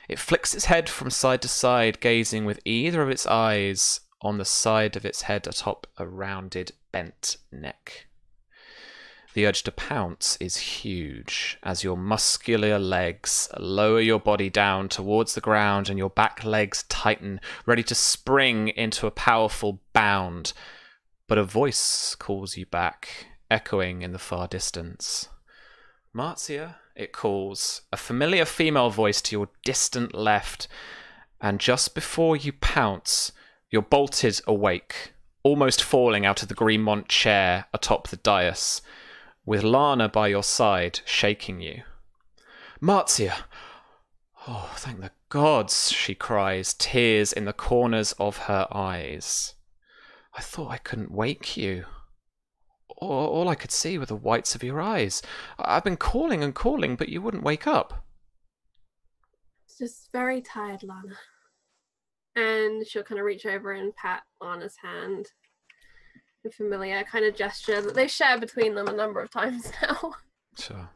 It flicks its head from side to side, gazing with either of its eyes on the side of its head atop a rounded, bent neck. The urge to pounce is huge as your muscular legs lower your body down towards the ground and your back legs tighten, ready to spring into a powerful bound. But a voice calls you back, echoing in the far distance. Marzia, it calls, a familiar female voice to your distant left, and just before you pounce, you're bolted awake, almost falling out of the Greenmont chair atop the dais, with Lana by your side, shaking you. Marzia! Oh, thank the gods, she cries, tears in the corners of her eyes. I thought I couldn't wake you. All I could see were the whites of your eyes. I've been calling and calling, but you wouldn't wake up. It's just very tired, Lana. And she'll kind of reach over and pat Lana's hand. A familiar kind of gesture that they share between them a number of times now. Sure.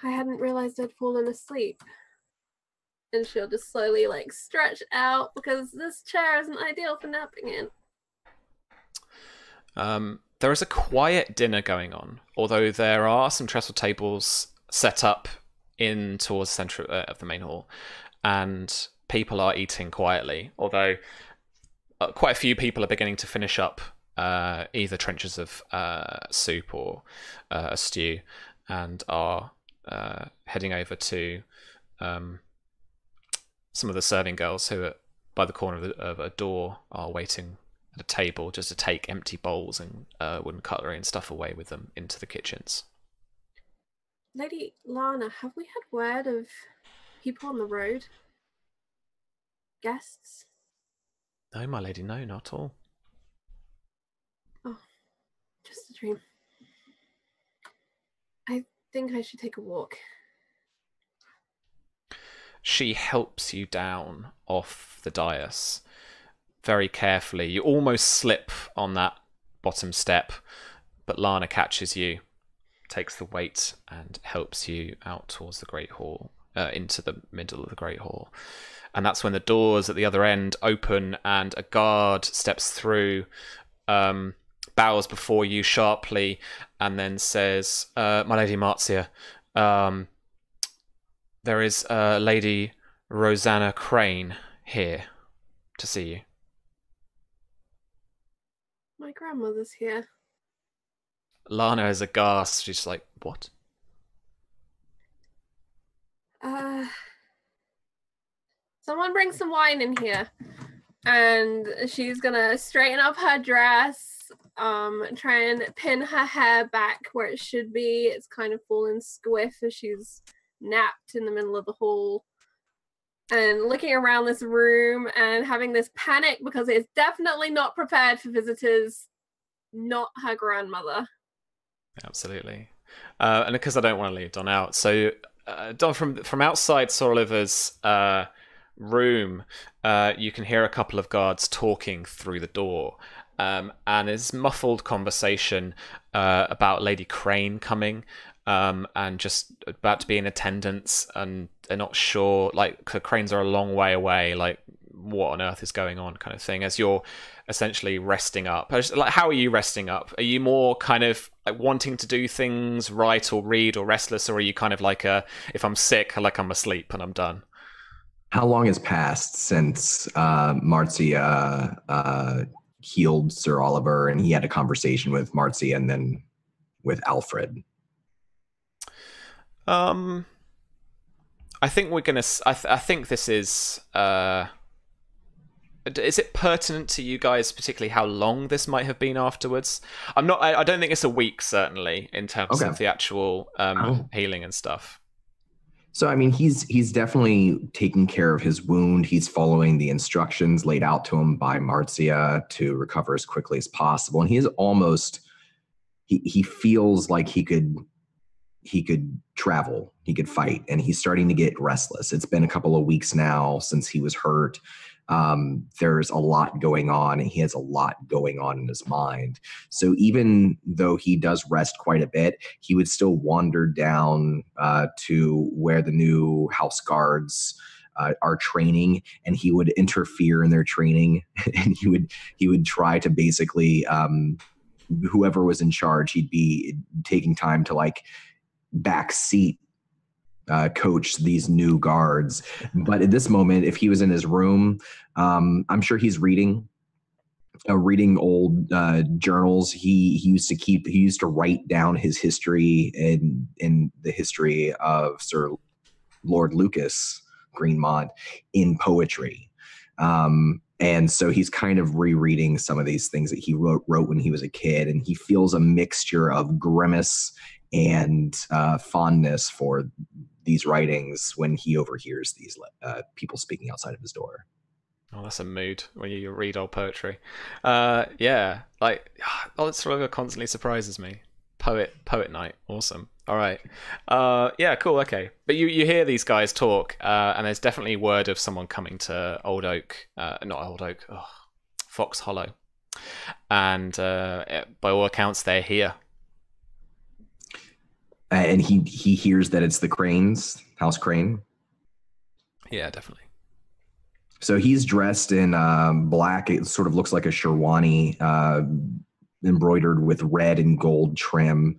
I hadn't realized I'd fallen asleep. And she'll just slowly stretch out because this chair isn't ideal for napping in. There is a quiet dinner going on, although there are some trestle tables set up in towards the centre of the main hall, and people are eating quietly, although quite a few people are beginning to finish up either trenches of soup or a stew, and are heading over to some of the serving girls who are by the corner of a door are waiting at a table just to take empty bowls and wooden cutlery and stuff away with them into the kitchens. Lady Lana, have we had word of people on the road? Guests? No, my lady, no, not at all. Oh, just a dream. I think I should take a walk. She helps you down off the dais very carefully. You almost slip on that bottom step, but Lana catches you, takes the weight, and helps you out towards the Great Hall, into the middle of the Great Hall. And that's when the doors at the other end open and a guard steps through, bows before you sharply, and then says, My Lady Marzia, there is Lady Rosanna Crane here to see you. My grandmother's here. Lana is aghast. She's like, what? Someone bring some wine in here. And she's gonna straighten up her dress, try and pin her hair back where it should be. It's kind of fallen squiff as she's napped in the middle of the hall. And looking around this room and having this panic because it's definitely not prepared for visitors, not her grandmother. Absolutely. And because I don't want to leave Don out, so Don, from outside Sorliver's room, you can hear a couple of guards talking through the door, and there's muffled conversation about Lady Crane coming, and just about to be in attendance, and they're not sure, like, the Cranes are a long way away, like, what on earth is going on, kind of thing, as you're essentially resting up. Like, how are you resting up? Are you more kind of like wanting to do things, write or read, or restless, or are you kind of like if I'm sick, like I'm asleep and I'm done? How long has passed since Marzia healed Sir Oliver and he had a conversation with Marzia and then with Alfred? I think we're gonna. I think this is. Is it pertinent to you guys, particularly how long this might have been afterwards? I'm not. I don't think it's a week, certainly, in terms of the actual healing and stuff. So, I mean, he's definitely taking care of his wound. He's following the instructions laid out to him by Marzia to recover as quickly as possible. And he is almost. He feels like he could travel, he could fight, and he's starting to get restless. It's been a couple of weeks now since he was hurt. There's a lot going on, and he has a lot going on in his mind. So even though he does rest quite a bit, he would still wander down to where the new house guards are training, and he would interfere in their training, and he would try to basically whoever was in charge, he'd be taking time to like backseat coach these new guards. But at this moment, if he was in his room, I'm sure he's reading old journals. He used to write down his history in the history of Sir Lord Lucas Greenmont in poetry. And so he's kind of rereading some of these things that he wrote when he was a kid, and he feels a mixture of grimace and fondness for these writings when he overhears these people speaking outside of his door. Oh, that's a mood when you read old poetry. Yeah, like, it's sort of constantly surprises me. Poet night, awesome. All right, yeah, cool, okay. But you hear these guys talk, and there's definitely word of someone coming to Old Oak, Fox Hollow, and by all accounts, they're here. And he hears that it's the Cranes, House Crane. Yeah, definitely. So he's dressed in black. It sort of looks like a Sherwani, embroidered with red and gold trim.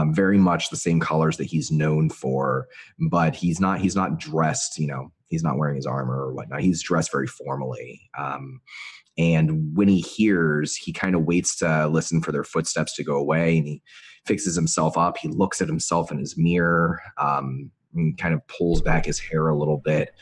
very much the same colors that he's known for, but he's not dressed, he's not wearing his armor or whatnot. He's dressed very formally. And when he hears, he kind of waits to listen for their footsteps to go away, and he fixes himself up. He looks at himself in his mirror, and kind of pulls back his hair a little bit,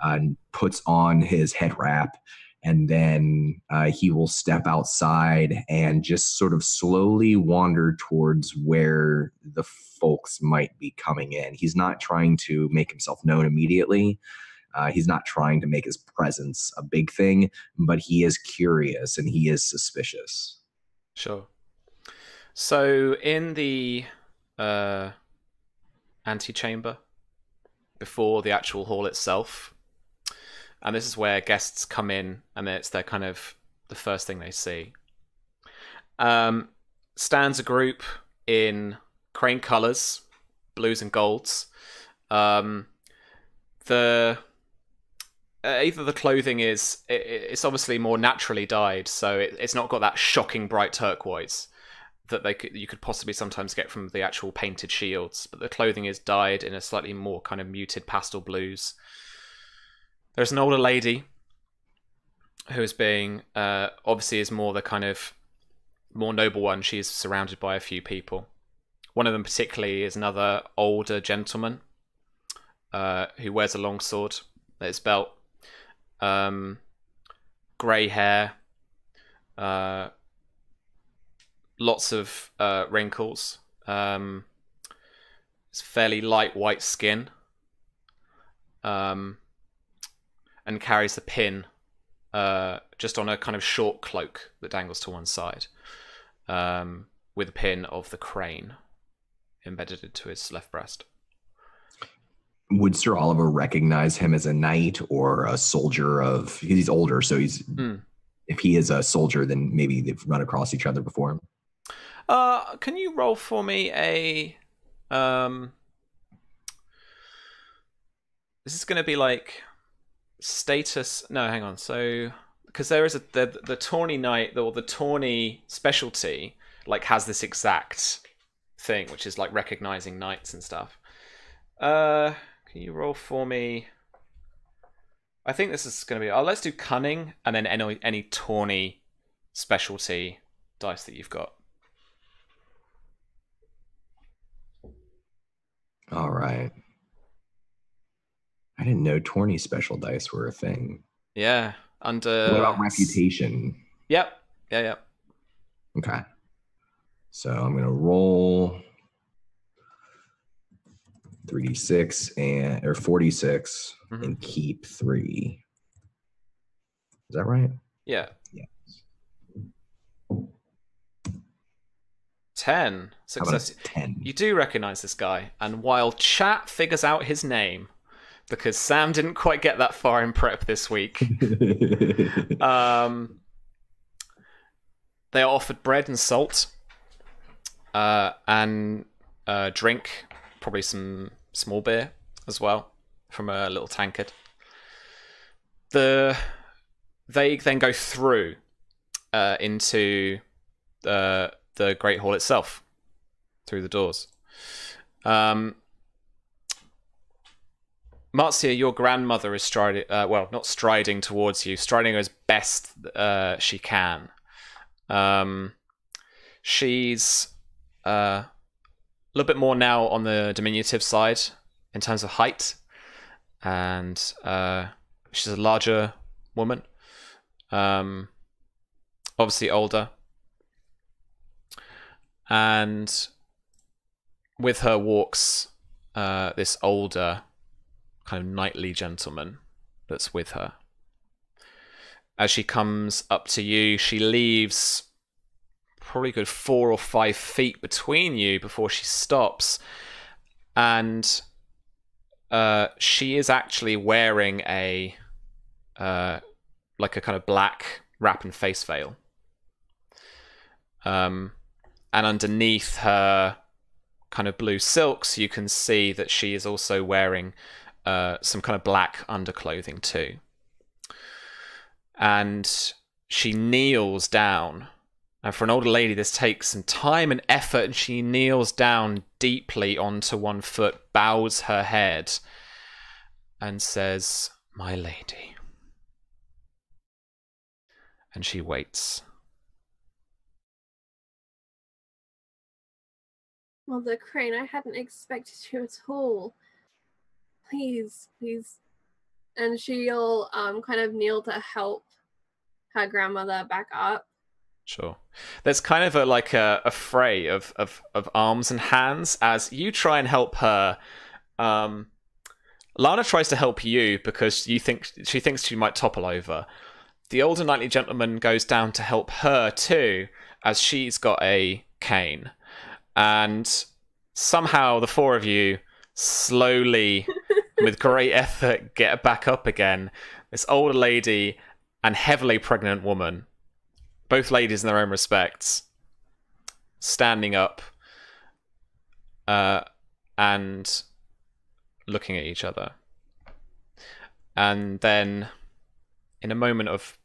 and puts on his head wrap. And then he will step outside and just sort of slowly wander towards where the folks might be coming in. He's not trying to make himself known immediately. He's not trying to make his presence a big thing, but he is curious and he is suspicious. Sure. So in the antechamber, before the actual hall itself, and this is where guests come in, and it's their kind of the first thing they see, stands a group in crane colours, blues and golds. Either the clothing it's obviously more naturally dyed, so it's not got that shocking bright turquoise that you could possibly sometimes get from the actual painted shields, but the clothing is dyed in a slightly more kind of muted pastel blues. There's an older lady who is being obviously is more the kind of more noble one. She's surrounded by a few people. One of them particularly is another older gentleman who wears a long sword at his belt. Grey hair, lots of wrinkles. It's fairly light white skin, and carries a pin just on a kind of short cloak that dangles to one side, with a pin of the crane embedded into his left breast. Would Sir Oliver recognize him as a knight or a soldier he's older, so he's if he is a soldier, then maybe they've run across each other before. Can you roll for me a this is going to be like status. No, hang on. So because there is the tawny knight, or the tawny specialty, like has this exact thing, which is like recognizing knights and stuff. Can you roll for me? I think this is going to be... let's do cunning, and then any tawny specialty dice that you've got. All right. I didn't know tawny special dice were a thing. Yeah. Under... What about reputation? Yep. Yeah. Okay. So I'm going to roll 3d6 or 46 and keep 3. Is that right? Yeah. Yeah. 10 success. 10. You do recognize this guy, and while chat figures out his name, because Sam didn't quite get that far in prep this week, they are offered bread and salt, and drink, probably some small beer as well from a little tankard. They then go through into the Great Hall itself, through the doors. Marzia, your grandmother is striding, not striding towards you, striding as best she can. She's a little bit more now on the diminutive side in terms of height, and she's a larger woman, obviously older, and with her walks this older kind of knightly gentleman that's with her. As she comes up to you, she leaves probably a good 4 or 5 feet between you before she stops, and she is actually wearing a like a kind of black wrap and face veil, and underneath her kind of blue silks you can see that she is also wearing some kind of black underclothing too. And she kneels down And for an older lady, this takes some time and effort, and she kneels down deeply onto one foot, bows her head, and says, "My lady." And she waits. Mother Crane, I hadn't expected you at all. Please, please. And she'll kind of kneel to help her grandmother back up. Sure. There's kind of a fray of arms and hands as you try and help her. Lana tries to help you because she thinks she might topple over. The older knightly gentleman goes down to help her too, as she's got a cane. And somehow the four of you slowly, with great effort, get back up again. This older lady and heavily pregnant woman, both ladies in their own respects, standing up and looking at each other. And then, in a moment of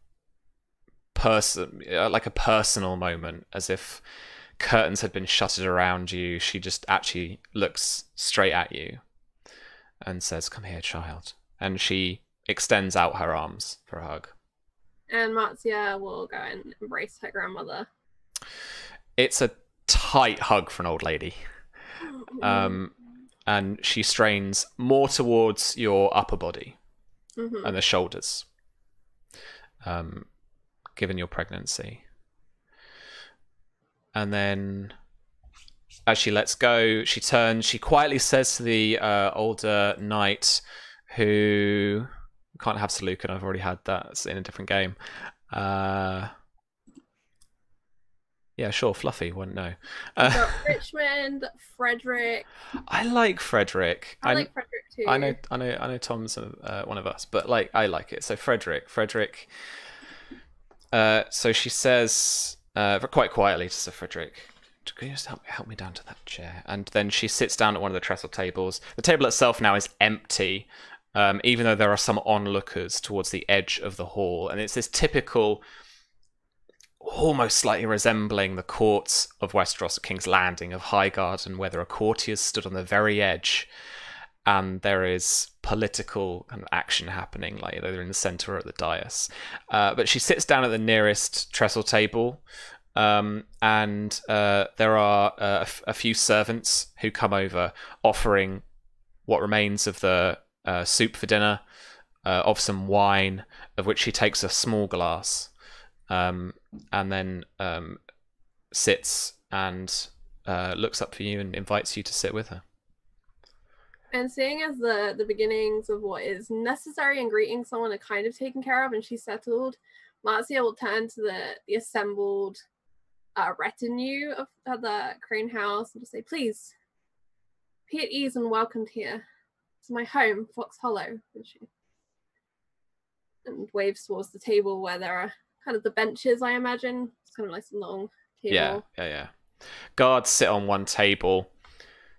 like a personal moment, as if curtains had been shuttered around you, she just actually looks straight at you and says, "Come here, child." And she extends out her arms for a hug. And Marzia will go and embrace her grandmother. It's a tight hug for an old lady. And she strains more towards your upper body and the shoulders, given your pregnancy. And then, as she lets go, she turns, she quietly says to the older knight, who... Can't have Salukin, I've already had that. It's in a different game. Yeah, sure, Fluffy, wouldn't know. Richmond, Frederick. I like Frederick. I like Frederick too. I know Tom's one of us, but like I like it. So Frederick. So she says quite quietly to Sir Frederick, "Can you just help me down to that chair?" And then she sits down at one of the trestle tables. The table itself now is empty. Even though there are some onlookers towards the edge of the hall. And it's this typical, almost slightly resembling the courts of Westeros at King's Landing, of High Garden, where there are courtiers stood on the very edge, and there is political kind of action happening, like either in the centre or at the dais. But she sits down at the nearest trestle table, and there are a few servants who come over, offering what remains of the soup for dinner, of some wine, of which she takes a small glass, and then sits and looks up for you and invites you to sit with her. And seeing as the beginnings of what is necessary and greeting someone are kind of taken care of and she's settled, Marzia will turn to the assembled retinue of the Crane House and just say, "Please, be at ease and welcomed here. It's my home, Fox Hollow." And waves towards the table where there are kind of the benches, I imagine. It's kind of like some long table. Yeah. Guards sit on one table,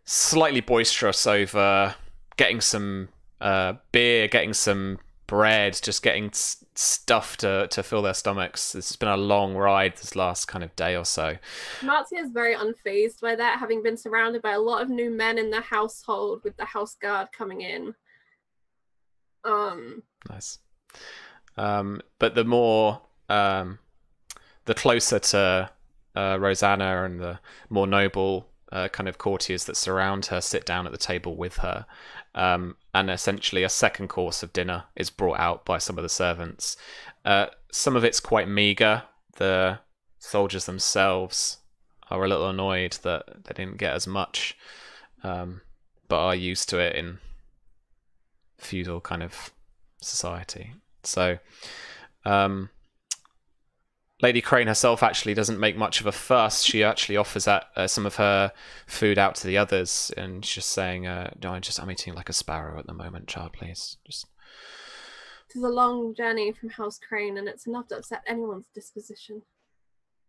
slightly boisterous over getting some beer, getting some bread, just getting stuff to fill their stomachs. It's been a long ride this last kind of day or so. Marzia is very unfazed by that, having been surrounded by a lot of new men in the household, with the house guard coming in. Nice. But the more the closer to Rosanna and the more noble kind of courtiers that surround her sit down at the table with her, and essentially a second course of dinner is brought out by some of the servants. Some of it's quite meager. The soldiers themselves are a little annoyed that they didn't get as much, but are used to it in feudal kind of society. So Lady Crane herself actually doesn't make much of a fuss. She actually offers some of her food out to the others, and she's just saying, "No, I'm eating like a sparrow at the moment, child. Please, just." It is a long journey from House Crane, and it's enough to upset anyone's disposition.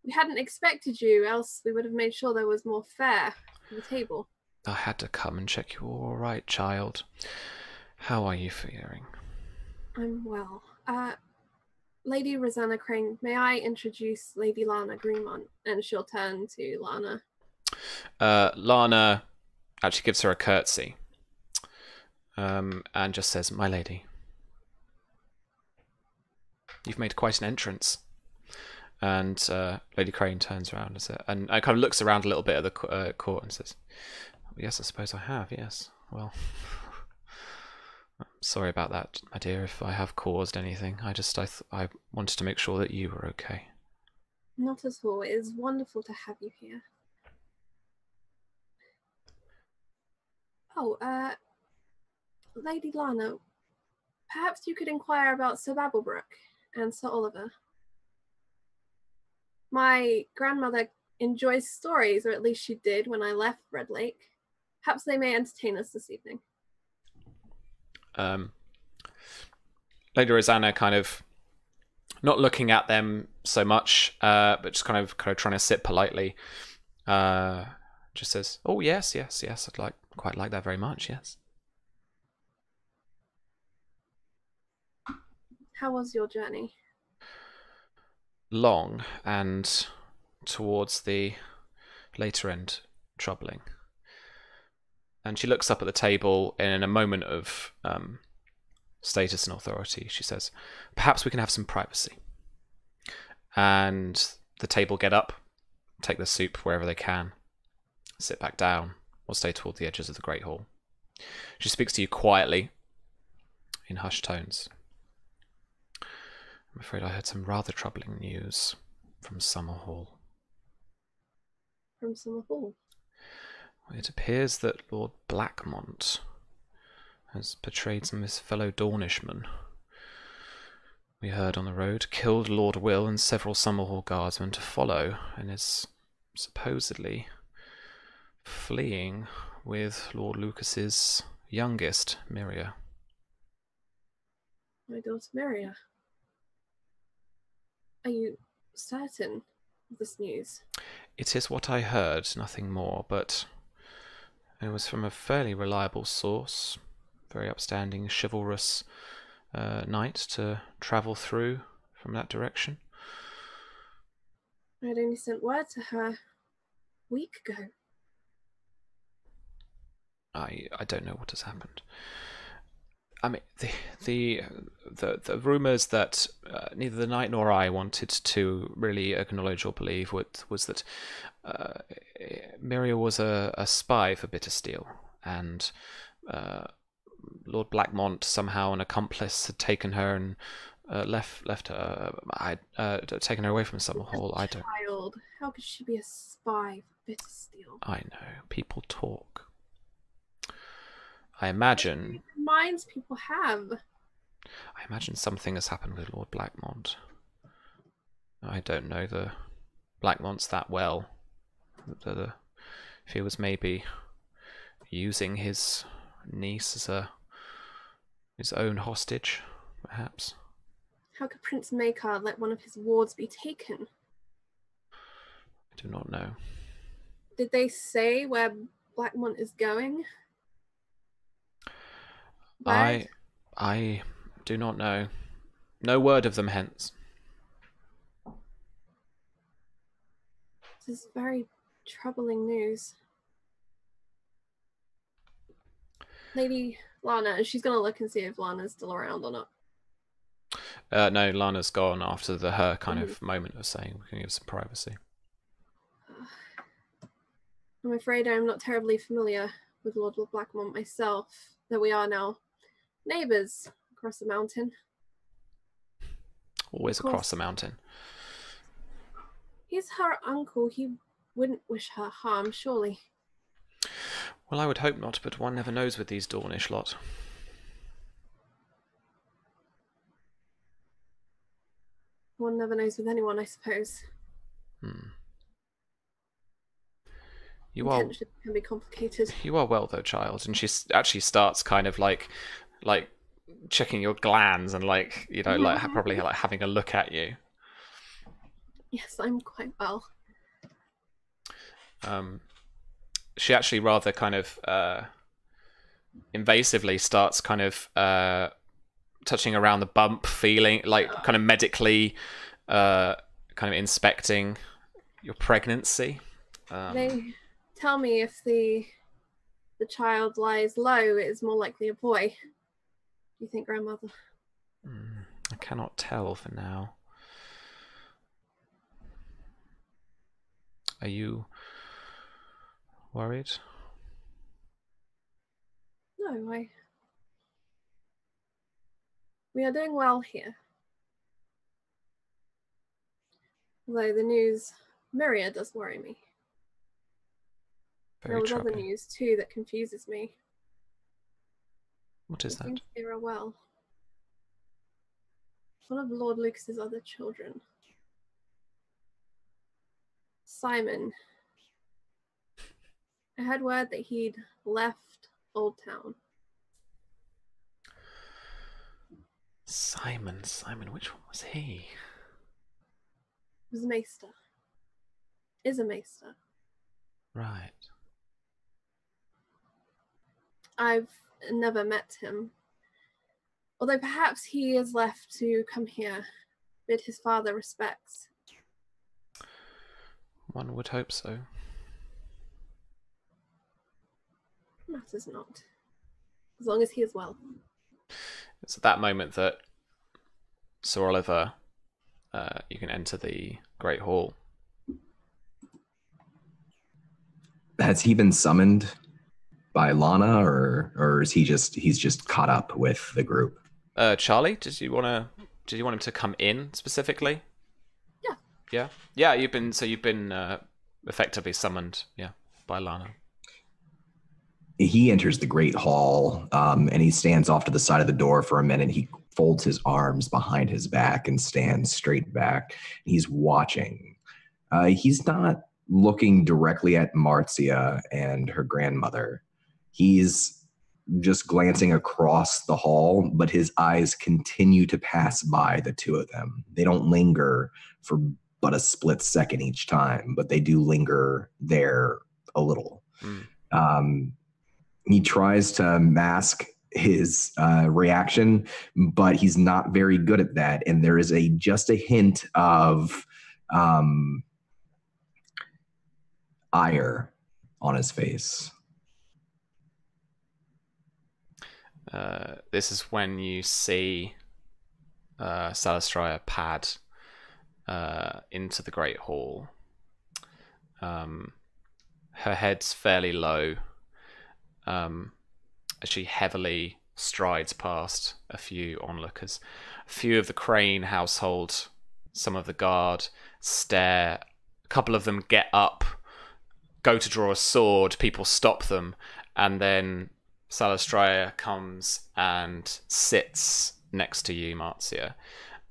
We hadn't expected you, else we would have made sure there was more fare on the table. I had to come and check you were all right, child. How are you feeling? I'm well. Lady Rosanna Crane, may I introduce Lady Lana Greenmont? And she'll turn to Lana. Lana actually gives her a curtsy and just says, "My lady, you've made quite an entrance." And Lady Crane turns around and kind of looks around a little bit at the court and says, "Yes, I suppose I have, yes. Well, I'm sorry about that, my dear, if I have caused anything. I wanted to make sure that you were okay." Not at all. It is wonderful to have you here. Oh, Lady Lana, perhaps you could inquire about Sir Babblebrook and Sir Oliver. My grandmother enjoys stories, or at least she did when I left Red Lake. Perhaps they may entertain us this evening. Lady Rosanna kind of not looking at them so much, but just kind of trying to sit politely. Just says, "Oh yes, I'd quite like that very much, yes." How was your journey? Long and towards the later end troubling. And she looks up at the table in a moment of status and authority. She says, "Perhaps we can have some privacy." And the table get up, take the soup wherever they can, sit back down, or stay toward the edges of the Great Hall. She speaks to you quietly, in hushed tones. "I'm afraid I heard some rather troubling news from Summerhall." From Summerhall? "It appears that Lord Blackmont has betrayed some of his fellow Dornishmen. We heard on the road, killed Lord Will and several Summerhall guardsmen to follow, and is supposedly fleeing with Lord Lucas's youngest, Myria." My daughter Myria. Are you certain of this news? "It is what I heard, nothing more, but it was from a fairly reliable source. Very upstanding, chivalrous knight to travel through from that direction." I had only sent word to her a week ago. I don't know what has happened. I mean, the rumours that neither the knight nor I wanted to really acknowledge or believe was that Myria was a spy for Bittersteel, and Lord Blackmont, somehow an accomplice, had taken her and left her. Taken her away from Summerhall. I don't. Child, how could she be a spy for Bittersteel? I know. People talk. I imagine. Minds people have. I imagine something has happened with Lord Blackmont. I don't know the Blackmonts that well. If he was maybe using his niece as his own hostage, perhaps. How could Prince Maekar let one of his wards be taken? I do not know. Did they say where Blackmont is going? I do not know. No word of them hence. This is very troubling news. Lady Lana, she's going to look and see if Lana's still around or not. No, Lana's gone after her kind of moment of saying we can give some privacy. I'm afraid I'm not terribly familiar with Lord Blackmont myself, though we are now neighbours across the mountain. Always across the mountain. He's her uncle. He wouldn't wish her harm, surely. Well, I would hope not, but one never knows with these Dornish lot. One never knows with anyone, I suppose. Intentions can be complicated. You are well, though, child. And she actually starts kind of like checking your glands and probably having a look at you. Yes, I'm quite well. She actually rather kind of invasively starts kind of touching around the bump, feeling like kind of medically, kind of inspecting your pregnancy. They tell me if the child lies low, it is more likely a boy. Do you think, grandmother? I cannot tell for now. Are you worried? No, we are doing well here. Although the news, Myria does worry me. Very there was troubling. other news too that confuses me. What is I that? think they are well. One of Lord Lucas's other children, Symon. I had word that he'd left Old Town. Symon, which one was he? He was a maester. Is a maester. Right. I've never met him. Although perhaps he is left to come here, bid his father respects. One would hope so. Matters not. As long as he is well. It's at that moment that Sir Oliver, you can enter the Great Hall. Has he been summoned by Lana, or is he's just caught up with the group? Charlie, did you want him to come in specifically? Yeah. You've been effectively summoned, by Lana. He enters the Great Hall, and he stands off to the side of the door for a minute. He folds his arms behind his back and stands straight back. He's watching. He's not looking directly at Marzia and her grandmother. He's just glancing across the hall, but his eyes continue to pass by the two of them. They don't linger for but a split second each time, but they do linger there a little. He tries to mask his reaction, but he's not very good at that. And there is just a hint of ire on his face. This is when you see Salastraya pad into the Great Hall. Her head's fairly low as she heavily strides past a few onlookers. A few of the Crane household, some of the guard stare. A couple of them get up, go to draw a sword, people stop them, and then Salastraya comes and sits next to you, Marzia.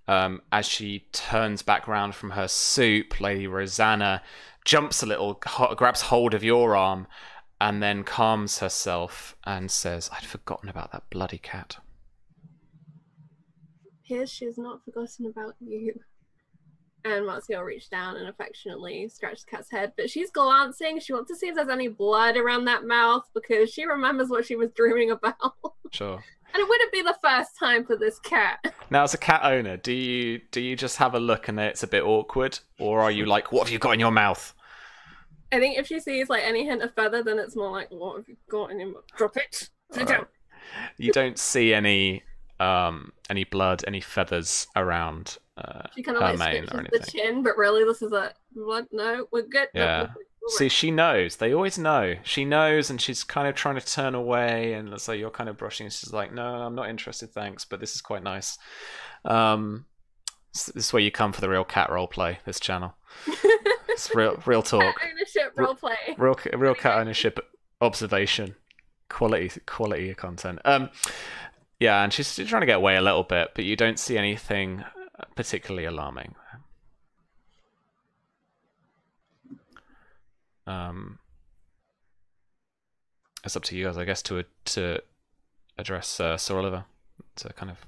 As she turns back round from her soup, Lady Rosanna jumps a little, grabs hold of your arm, and then calms herself and says, "I'd forgotten about that bloody cat." Here she has not forgotten about you. And Marzia will reach down and affectionately scratch the cat's head. But she's glancing. She wants to see if there's any blood around that mouth because she remembers what she was dreaming about. Sure. And it wouldn't be the first time for this cat. Now, as a cat owner, do you just have a look and it's a bit awkward? Or are you like, what have you got in your mouth? I think if she sees like any hint of feather, then it's more like, what have you got in your mouth? Drop it. Sit down. You don't see any blood, any feathers around she kind of her like mane or scratches anything. the chin, but really this is a blood. No, we're good. Yeah. No, we're See, she knows. They always know. She knows, and she's kind of trying to turn away, and so you're kind of brushing. And she's like, "No, I'm not interested, thanks. But this is quite nice." This is where you come for the real cat role play. This channel. It's real talk. Cat ownership roleplay. Real cat ownership observation. Quality content. Yeah, and she's trying to get away a little bit, but you don't see anything particularly alarming. It's up to you guys, I guess, to address Sir Oliver. To kind of.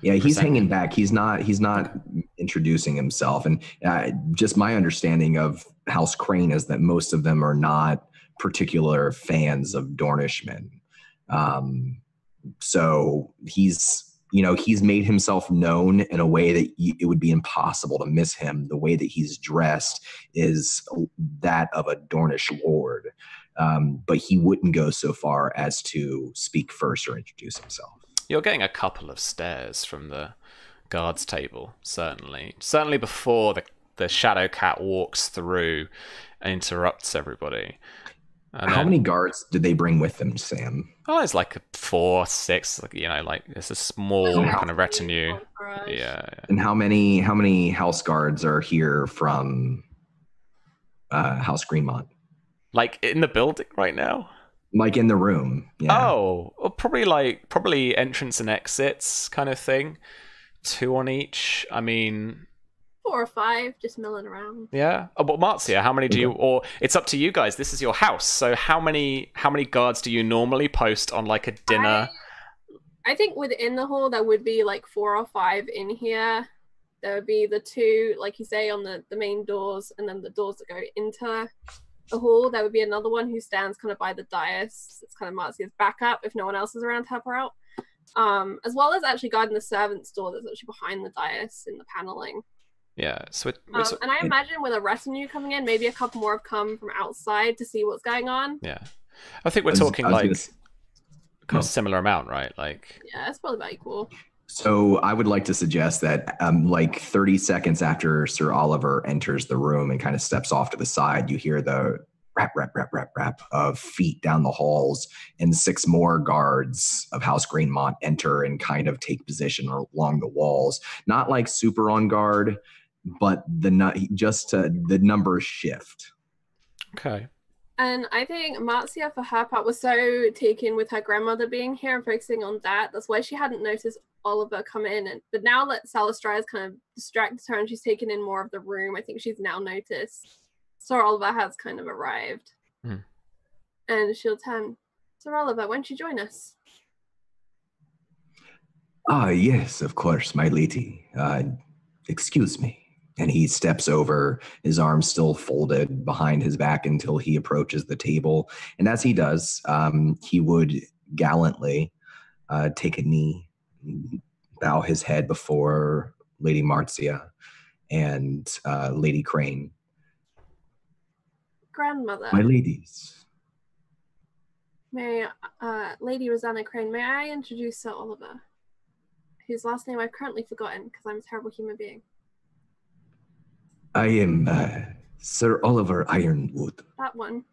Yeah, he's hanging back. He's not introducing himself, and just my understanding of House Crane is that most of them are not particular fans of Dornishmen. So he's he's made himself known in a way that it would be impossible to miss him. The way that he's dressed is that of a Dornish lord. But he wouldn't go so far as to speak first or introduce himself. You're getting a couple of stares from the guards table, certainly. Certainly before the Shadow Cat walks through and interrupts everybody. And How many guards did they bring with them, Sam? Oh, it's like 4, 6. It's a small kind of retinue. Yeah. And how many house guards are here from House Greenmont? Like in the building right now? Like in the room? Yeah. Oh, probably entrance and exits kind of thing. 2 on each. I mean, 4 or 5 just milling around. Yeah. Oh, but Marzia, how many do you? Or it's up to you guys. This is your house, so how many guards do you normally post on like a dinner? I think within the hall there would be like 4 or 5 in here. There would be the 2, like you say, on the main doors, and then the doors that go into the hall. There would be another one who stands kind of by the dais. It's kind of Marzia's backup if no one else is around to help her out. As well as actually guarding the servants' door that's actually behind the dais in the paneling. Yeah, so and I imagine with a retinue coming in, maybe a couple more have come from outside to see what's going on. Yeah, I think we're talking kind of similar amount, right? Like, yeah, it's probably about equal. So I would like to suggest that like 30 seconds after Sir Oliver enters the room and kind of steps off to the side, you hear the rap, rap, rap, rap, rap of feet down the halls, and 6 more guards of House Greenmont enter and kind of take position along the walls. Not like super on guard, but the numbers shift. Okay. And I think Marzia, for her part, was so taken with her grandmother being here and focusing on that. That's why she hadn't noticed Oliver come in. But now that Salistrai has kind of distracted her and she's taken in more of the room, I think she's now noticed Sir Oliver has kind of arrived. And she'll turn, Sir Oliver, won't you join us? Yes, of course, my lady. Excuse me. And he steps over, his arms still folded behind his back until he approaches the table. And as he does, he would gallantly take a knee, bow his head before Lady Marzia and Lady Crane. Grandmother. My ladies. Lady Rosanna Crane, may I introduce Sir Oliver, whose last name I've currently forgotten because I'm a terrible human being. I am Sir Oliver Ironwood. That one.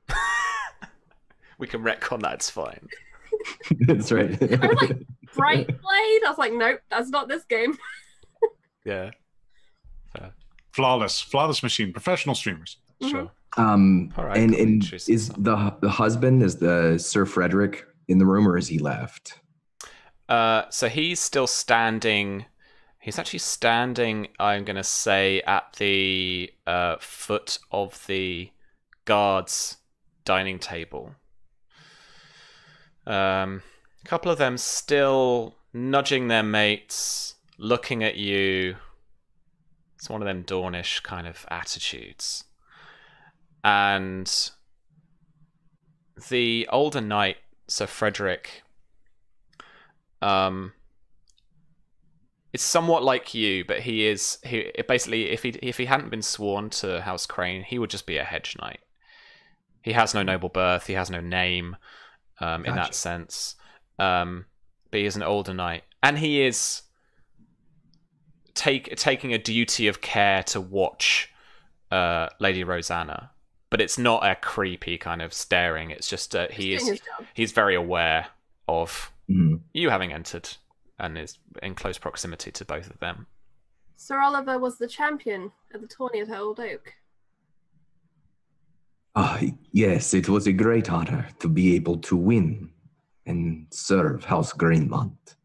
We can retcon that, it's fine. That's right. I was like, Bright Blade? I was like, nope, that's not this game. Yeah. Flawless machine, professional streamers. Sure. Right, and is the husband, is the Sir Frederick in the room, or is he left? So he's still standing. He's actually standing, I'm going to say, at the foot of the guards' dining table. A couple of them still nudging their mates, looking at you. It's one of them Dornish kind of attitudes. And the older knight, Sir Frederick, it's somewhat like you, but he basically, if he hadn't been sworn to House Crane, he would just be a hedge knight. He has no noble birth, he has no name, in that sense. But he is an older knight, and he is taking a duty of care to watch Lady Rosanna. But it's not a creepy kind of staring. It's just he's very aware of you having entered, and is in close proximity to both of them. Sir Oliver was the champion at the tourney at Old Oak. Yes, it was a great honor to be able to win and serve House Greenmont.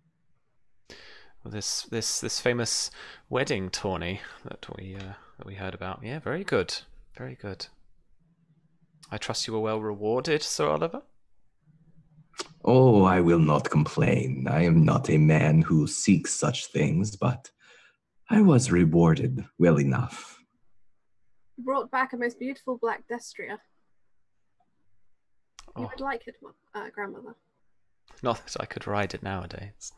Well, this famous wedding tourney that we heard about. Yeah, very good, very good. I trust you were well rewarded, Sir Oliver? Oh, I will not complain. I am not a man who seeks such things, but I was rewarded well enough. You brought back a most beautiful black Destria. You would like it, grandmother. Not that I could ride it nowadays.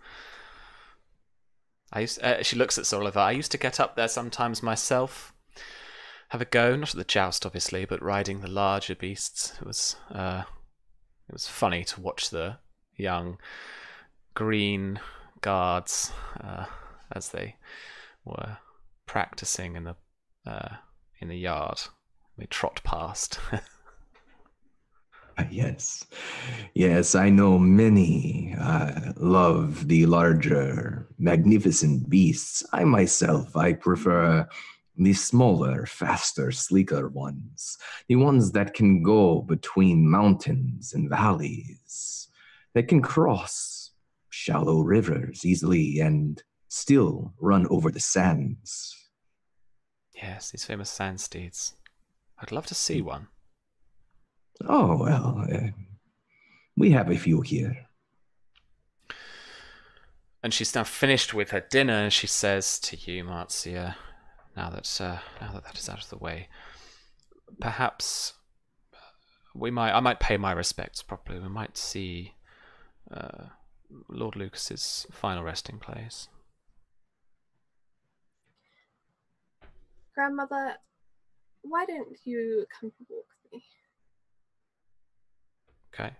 She looks at Oliver. I used to get up there sometimes myself, have a go, not at the joust, obviously, but riding the larger beasts. It was funny to watch the young green guards as they were practicing in the yard. They trot past. Yes, I know many love the larger, magnificent beasts. I prefer the smaller, faster, sleeker ones. The ones that can go between mountains and valleys, that can cross shallow rivers easily and still run over the sands. Yes, these famous sand steeds. I'd love to see one. Oh, well, we have a few here. And she's now finished with her dinner, and she says to you, Marzia, now that that is out of the way, perhaps I might pay my respects properly. We might see Lord Lucas's final resting place. Grandmother, why don't you come for a walk with me? Okay.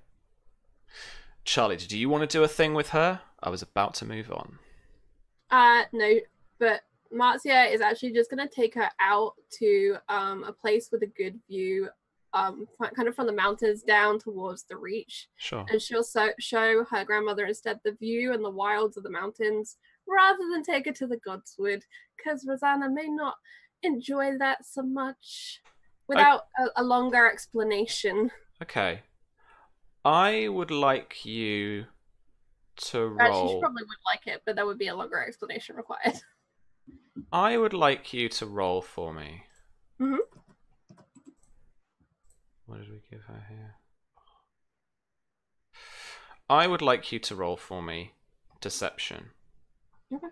Charlie, do you want to do a thing with her? I was about to move on. No, but Marzia is actually just going to take her out to a place with a good view, kind of from the mountains down towards the reach. Sure. And she'll show her grandmother instead the view and the wilds of the mountains, rather than take her to the Godswood, because Rosanna may not enjoy that so much without a longer explanation. Okay. I would like you to roll... She probably would like it, but there would be a longer explanation required. I would like you to roll for me. Mm-hmm. What did we give her here? I would like you to roll for me deception. Okay.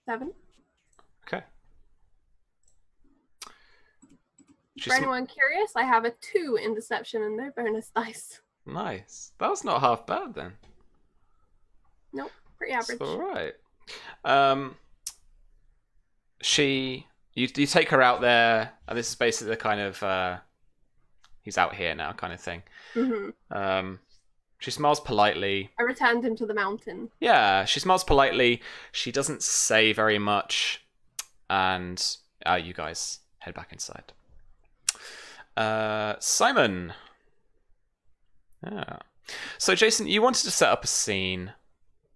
7. Okay. For anyone curious, I have a 2 in deception and no bonus dice. Nice. That was not half bad then. Nope, pretty average. All right. You take her out there, and this is basically the kind of he's out here now kind of thing. Mm-hmm. She smiles politely. I returned him to the mountain. Yeah, she smiles politely. She doesn't say very much, and you guys head back inside. Symon. Yeah. So Jason, you wanted to set up a scene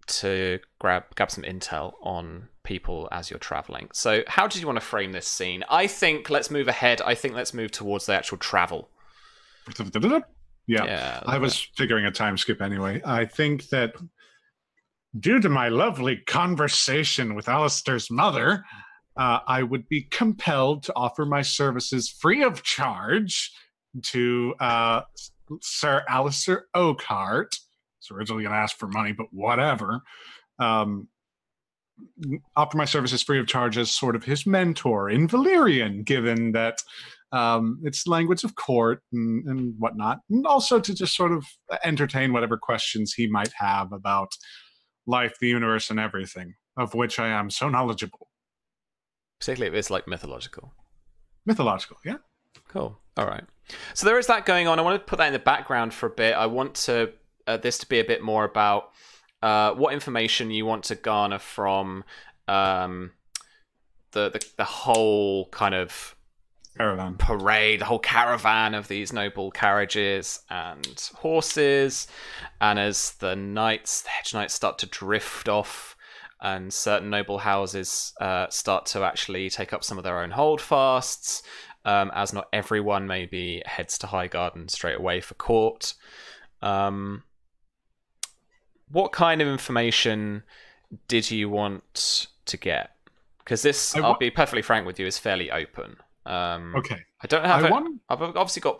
to grab some intel on people as you're traveling. So how did you want to frame this scene? I think let's move ahead. I think let's move towards the actual travel. Yeah, I was figuring a time skip anyway. I think that due to my lovely conversation with Alistair's mother, I would be compelled to offer my services free of charge to Sir Alistair Oakhart. He's originally going to ask for money, but whatever. Offer my services free of charge as sort of his mentor in Valyrian, given that it's language of court and whatnot, and also to just sort of entertain whatever questions he might have about life, the universe, and everything, of which I am so knowledgeable. Particularly if it's like mythological. Mythological, yeah. Cool. All right. So there is that going on. I want to put that in the background for a bit. I want to this to be a bit more about what information you want to garner from the whole kind of parade, the whole caravan of these noble carriages and horses, and as the hedge knights start to drift off, and certain noble houses start to actually take up some of their own holdfasts, as not everyone maybe heads to Highgarden straight away for court. What kind of information did you want to get? Because this, I'll be perfectly frank with you, is fairly open. Okay. I don't have I've obviously got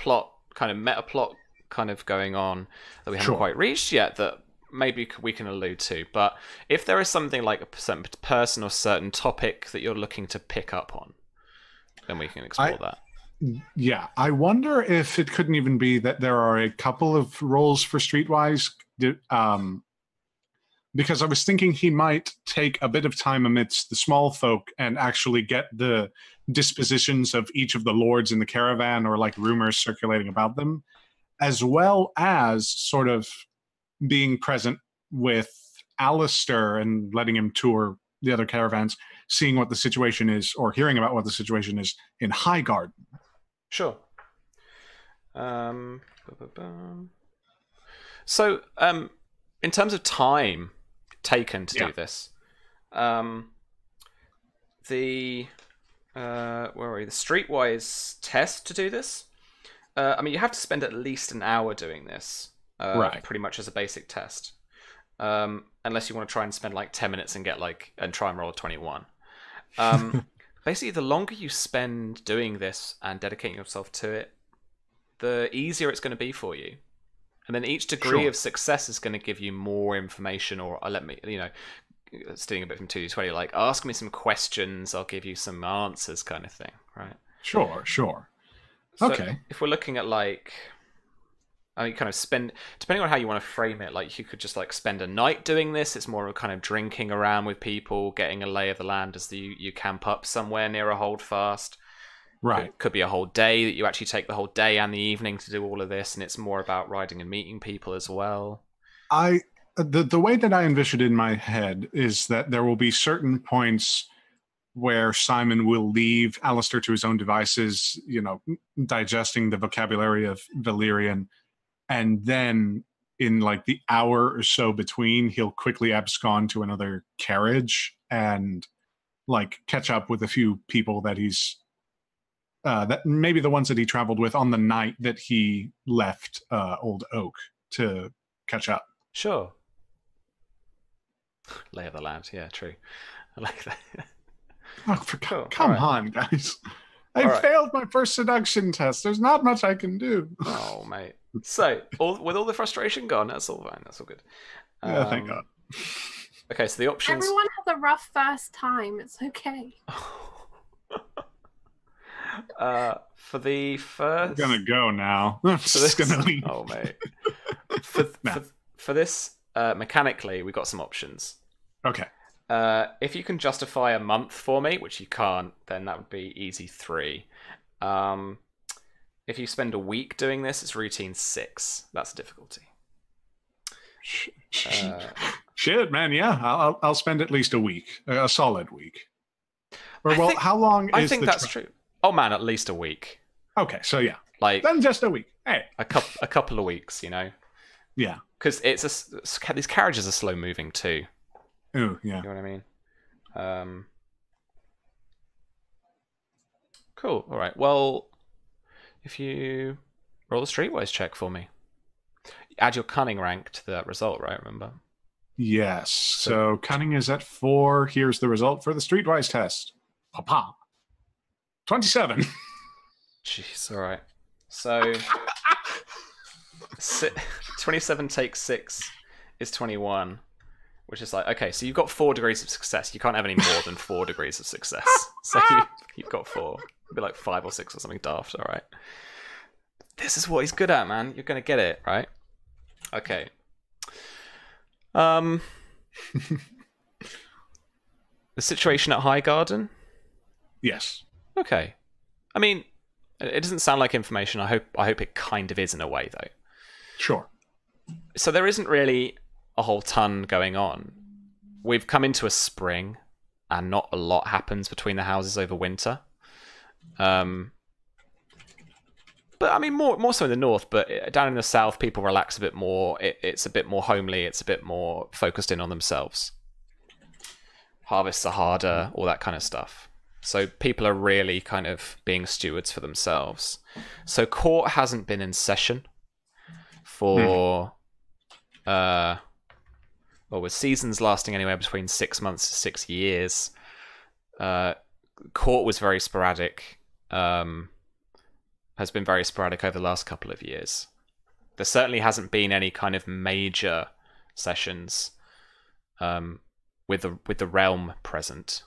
meta plot kind of going on that we haven't quite reached yet that maybe we can allude to. But if there is something like a certain person or certain topic that you're looking to pick up on, then we can explore that. Yeah, I wonder if it couldn't even be that there are a couple of roles for Streetwise. Because I was thinking he might take a bit of time amidst the small folk and actually get the dispositions of each of the lords in the caravan, or like rumors circulating about them, as well as sort of being present with Alistair and letting him tour the other caravans, seeing what the situation is, or hearing about what the situation is in Highgarden. Sure. So, in terms of time taken to do this, the where are we? The Streetwise test to do this. I mean, you have to spend at least an hour doing this, Right. pretty much as a basic test, unless you want to try and spend like 10 minutes and get and try and roll a 21. Basically, the longer you spend doing this and dedicating yourself to it, the easier it's going to be for you. And then each degree of success is going to give you more information, or let me, stealing a bit from 2D20, like ask me some questions, I'll give you some answers, kind of thing, right? Sure. So Okay. if we're looking at you kind of spend, depending on how you want to frame it, like you could just like spend a night doing this. It's more of kind of drinking around with people, getting a lay of the land as you camp up somewhere near a holdfast. Right. Could be a whole day that you actually take the whole day and the evening to do all of this, and it's more about riding and meeting people as well. The way that I envision it in my head is that there will be certain points where Symon will leave Alistair to his own devices, digesting the vocabulary of Valyrian, and then in like the hour or so between, he'll quickly abscond to another carriage and like catch up with a few people that he's that maybe the ones that he traveled with on the night that he left Old Oak to catch up. Sure. Lay of the land, yeah, true. I like that. Come on, guys. I failed my first seduction test. There's not much I can do. Oh, mate. So, with all the frustration gone, that's all fine. That's all good. Yeah, thank God. Okay, so the options... Everyone has a rough first time. It's okay. For the first... I'm gonna go now. I'm just gonna leave. Oh, mate. For this, mechanically, we got some options. Okay. If you can justify a month for me, which you can't, then that would be easy 3. If you spend a week doing this, it's routine 6. That's a difficulty. Shit, man. Yeah, I'll spend at least a week, a solid week. Or how long? I think that's true. Oh man, at least a week. Okay, so yeah, like then just a week. Hey, a couple of weeks, Yeah, because these carriages are slow moving too. Oh yeah. You know what I mean? Cool. All right. Well, if you roll a streetwise check for me, add your cunning rank to that result, right? Remember? Yes. So cunning is at 4. Here's the result for the streetwise test. Papa. 27. Jeez. All right. So 27 takes 6 is 21. Which is like, okay, so you've got 4 degrees of success. You can't have any more than 4 degrees of success. So you've got 4. It'd be like 5 or 6 or something daft, all right? This is what he's good at, man. You're going to get it, right? Okay. The situation at Highgarden? Yes. Okay. I mean, it doesn't sound like information. I hope it kind of is in a way, though. Sure. So there isn't really a whole ton going on. We've come into a spring, and not a lot happens between the houses over winter. But I mean, more so in the north. But down in the south, people relax a bit more. It's a bit more homely. It's a bit more focused in on themselves. Harvests are harder, all that kind of stuff. So people are really kind of being stewards for themselves. So court hasn't been in session for with seasons lasting anywhere between 6 months to 6 years. Court was very sporadic, has been very sporadic over the last couple of years. There certainly hasn't been any kind of major sessions with the realm present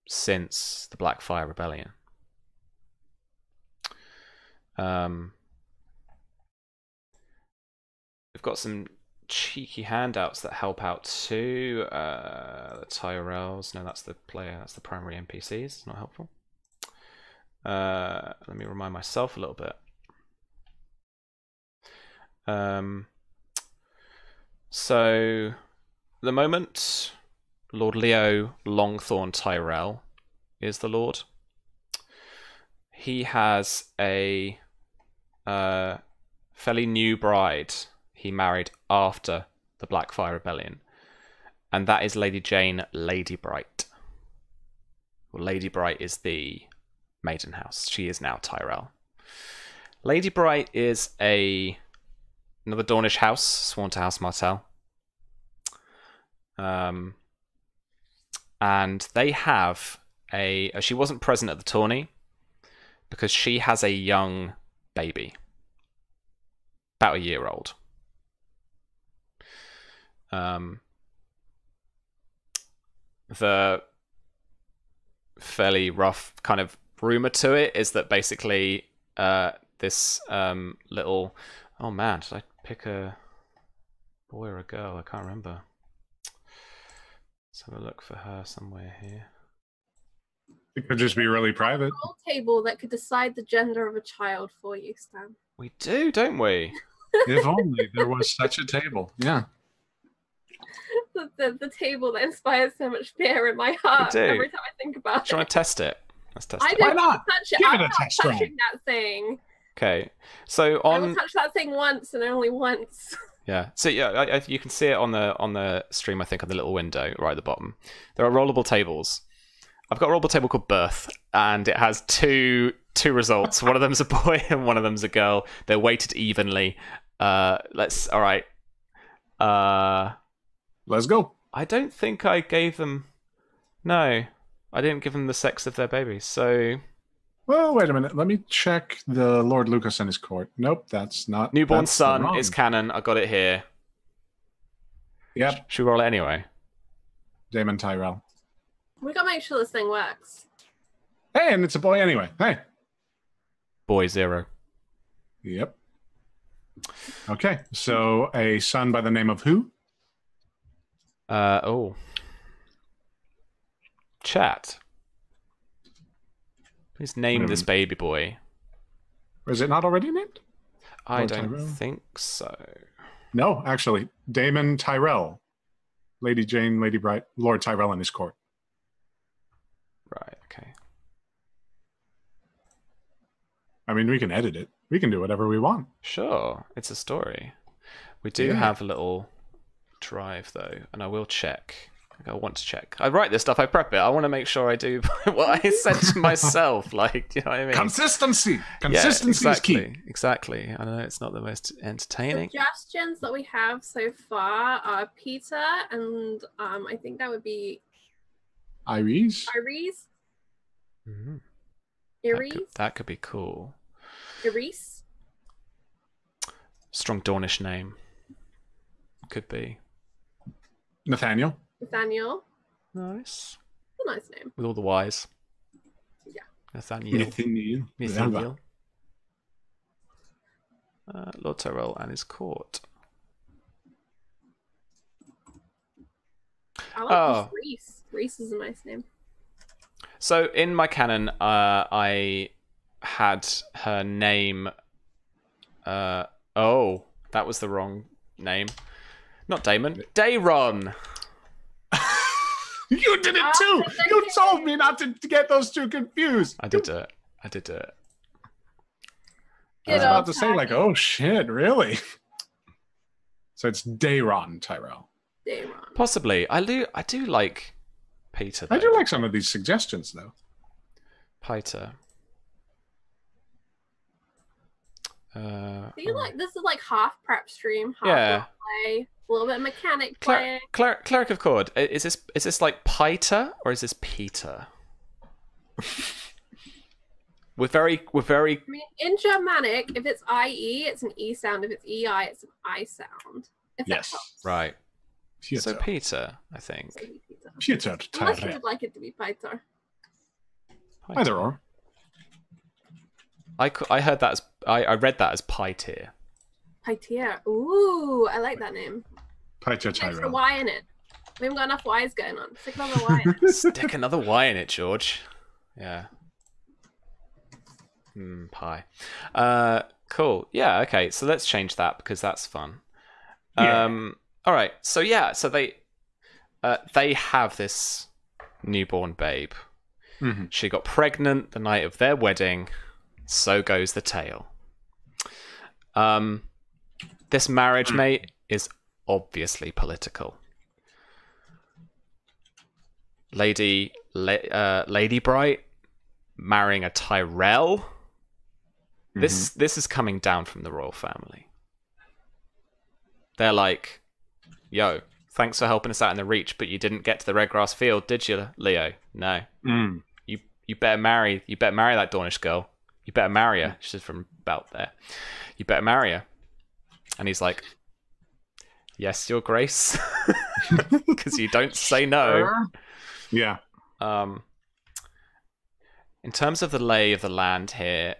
since the Blackfyre Rebellion. We've got some cheeky handouts that help out too. The Tyrells. No, that's the player. That's the primary NPCs. It's not helpful. Let me remind myself a little bit. So, at the moment, Lord Leo Longthorn Tyrell is the Lord. He has a fairly new bride he married after the Blackfyre Rebellion, and that is Lady Jane Lady Bright. Well, Lady Bright is the maiden house. She is now Tyrell. Lady Bright is another Dornish house, sworn to House Martell. And they have she wasn't present at the tourney because she has a young baby, about a year old. The fairly rough kind of rumor to it is that basically this little... Oh man, did I pick a boy or a girl? I can't remember. Let's have a look for her somewhere here. It could just be really private. A whole table that could decide the gender of a child for you, Stan. We do, don't we? If only there was such a table. Yeah. The table that inspires so much fear in my heart every time I think about Do you it. want to test it? Let's test it. Why not? Touch it. Give I'm it a not test touching that thing. Okay, so I will touch that thing once and only once. Yeah, so yeah, you can see it on the stream. I think on the little window right at the bottom. There are rollable tables. I've got a rollable table called Birth, and it has two results. One of them's a boy and one of them's a girl. They're weighted evenly. All right. Let's go. I don't think I gave them. No, I didn't give them the sex of their babies. So. Well, wait a minute. Let me check the Lord Lucas and his court. Nope, that's not. Newborn that's son wrong. is canon. I got it here. Yep. Should we roll it anyway? Daemon Tyrell. We gotta make sure this thing works. Hey, and it's a boy anyway. Hey. Boy 0. Yep. Okay, so a son by the name of who? Chat. Please name this baby boy. Is it not already named? I Lord don't Tyrell? think so. No, actually. Daemon Tyrell. Lady Jane, Lady Bright, Lord Tyrell and his court. Right, okay. I mean, we can edit it. We can do whatever we want. Sure, it's a story. We do have a little drive, though, and I will check. I want to check. I write this stuff, I prep it. I want to make sure I do what I said to myself. Like, you know what I mean? Consistency! Consistency is key. Exactly. I know it's not the most entertaining. Suggestions that we have so far are Peter and I think that would be Iris? Iris? Mm-hmm. Iris? That could be cool. Iris? Strong Dornish name. Could be. Nathaniel? Nathaniel? Nice. It's a nice name. With all the Y's. Yeah. Nathaniel. Lord Tyrell and his court. I like Reese. Reese is a nice name. So in my canon, I had her name. That was the wrong name. Not Daemon. Daeron. You did it too. You told me not to get those two confused. I did it. I was about to say, like, oh shit, really? So it's Daemon Tyrell. Daemon. Possibly. I do like Peter, though. I do like some of these suggestions, though. Peter. Do you like this is like half prep stream, half play, a little bit of mechanic play. Cleric of Cord. Is this like Peter or is this Peter? We're very. I mean, in Germanic, if it's IE, it's an E sound. If it's EI, it's an I sound. If that helps. Right. Peter. So Peter, I think. Peter Unless you Tyrell. would like it to be Peter. Either or. I heard that as I read that as Pie Tier. Pytia. Ooh, I like that name. Pytia Extra Tyrell. Y in it. We haven't got enough Y's going on. Stick another Y in it. Stick another Y in it, George. Yeah. Pie. Cool. Yeah. Okay. So let's change that because that's fun. Yeah. All right. So yeah. So they have this newborn babe. Mm-hmm. She got pregnant the night of their wedding. So goes the tale. This marriage, mate, is obviously political. Lady Bright marrying a Tyrell. This is coming down from the royal family. They're like, yo, thanks for helping us out in the Reach, but you didn't get to the Redgrass Field, did you, Leo? No. You better marry that Dornish girl. You better marry her. She's from about there. You better marry her. And he's like, yes, Your Grace. Because you don't say no. Yeah. In terms of the lay of the land here,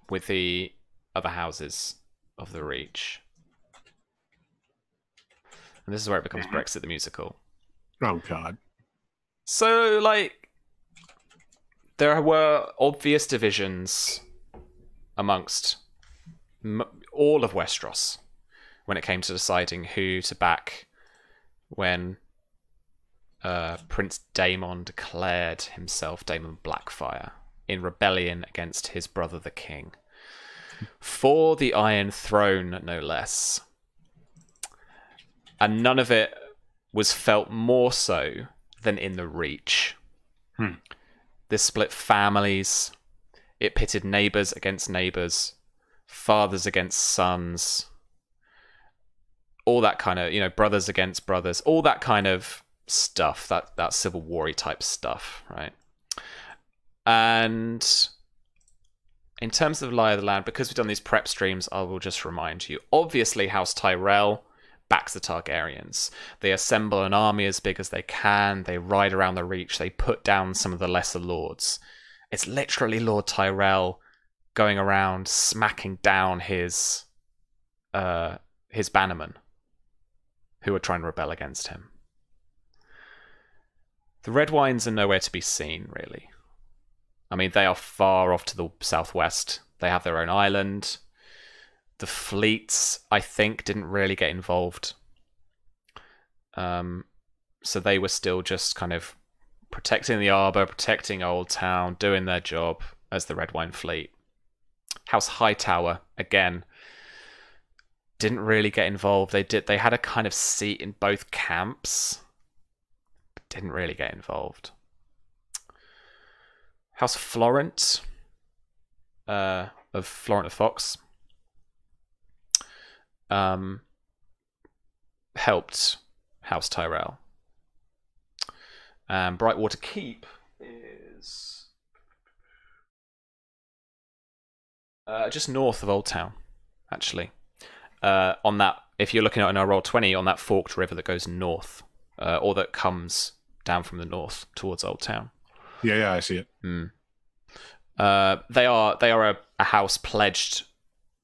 with the other houses of the Reach, and this is where it becomes Brexit the musical. Oh God. So, like, there were obvious divisions amongst all of Westeros when it came to deciding who to back when Prince Daemon declared himself Daemon Blackfyre in rebellion against his brother the king. For the Iron Throne, no less. And none of it was felt more so than in the Reach. This split families. It pitted neighbours against neighbours. Fathers against sons. All that kind of, brothers against brothers. All that kind of stuff. That Civil War-y type stuff, right? And in terms of lie of the land, because we've done these prep streams, I will just remind you. Obviously, House Tyrell backs the Targaryens. They assemble an army as big as they can. They ride around the Reach. They put down some of the lesser lords. It's literally Lord Tyrell going around smacking down his bannermen who are trying to rebel against him. The Red Wines are nowhere to be seen, really. I mean, they are far off to the southwest. They have their own island. The fleets, I think, didn't really get involved. So they were still just kind of protecting the Arbor, protecting Old Town, doing their job as the Red Wine Fleet. House Hightower, again, didn't really get involved. They had a kind of seat in both camps, but didn't really get involved. House Florent, of Florent of Fox, helped House Tyrell. Brightwater Keep is just north of Old Town, actually. On that, if you're looking at in our Roll20, on that forked river that goes north, or that comes down from the north towards Old Town. Yeah, I see it. They are a house pledged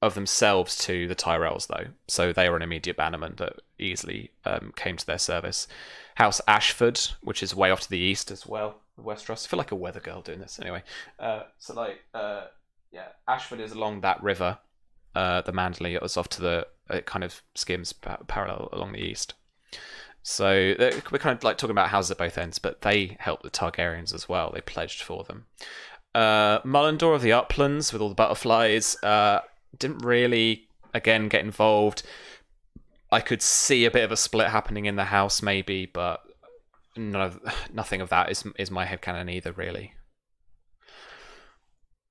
of themselves to the Tyrells, though, so they are an immediate bannerman that easily came to their service. House Ashford, which is way off to the east as well, Westeros. I feel like a weather girl doing this anyway. Ashford is along that river. The Manderley is off to it kind of skims parallel along the east. So we're kind of like talking about houses at both ends, but they helped the Targaryens as well. They pledged for them. Mullendor of the Uplands with all the butterflies didn't really, again, get involved. I could see a bit of a split happening in the house, maybe, but nothing of that is my headcanon either, really.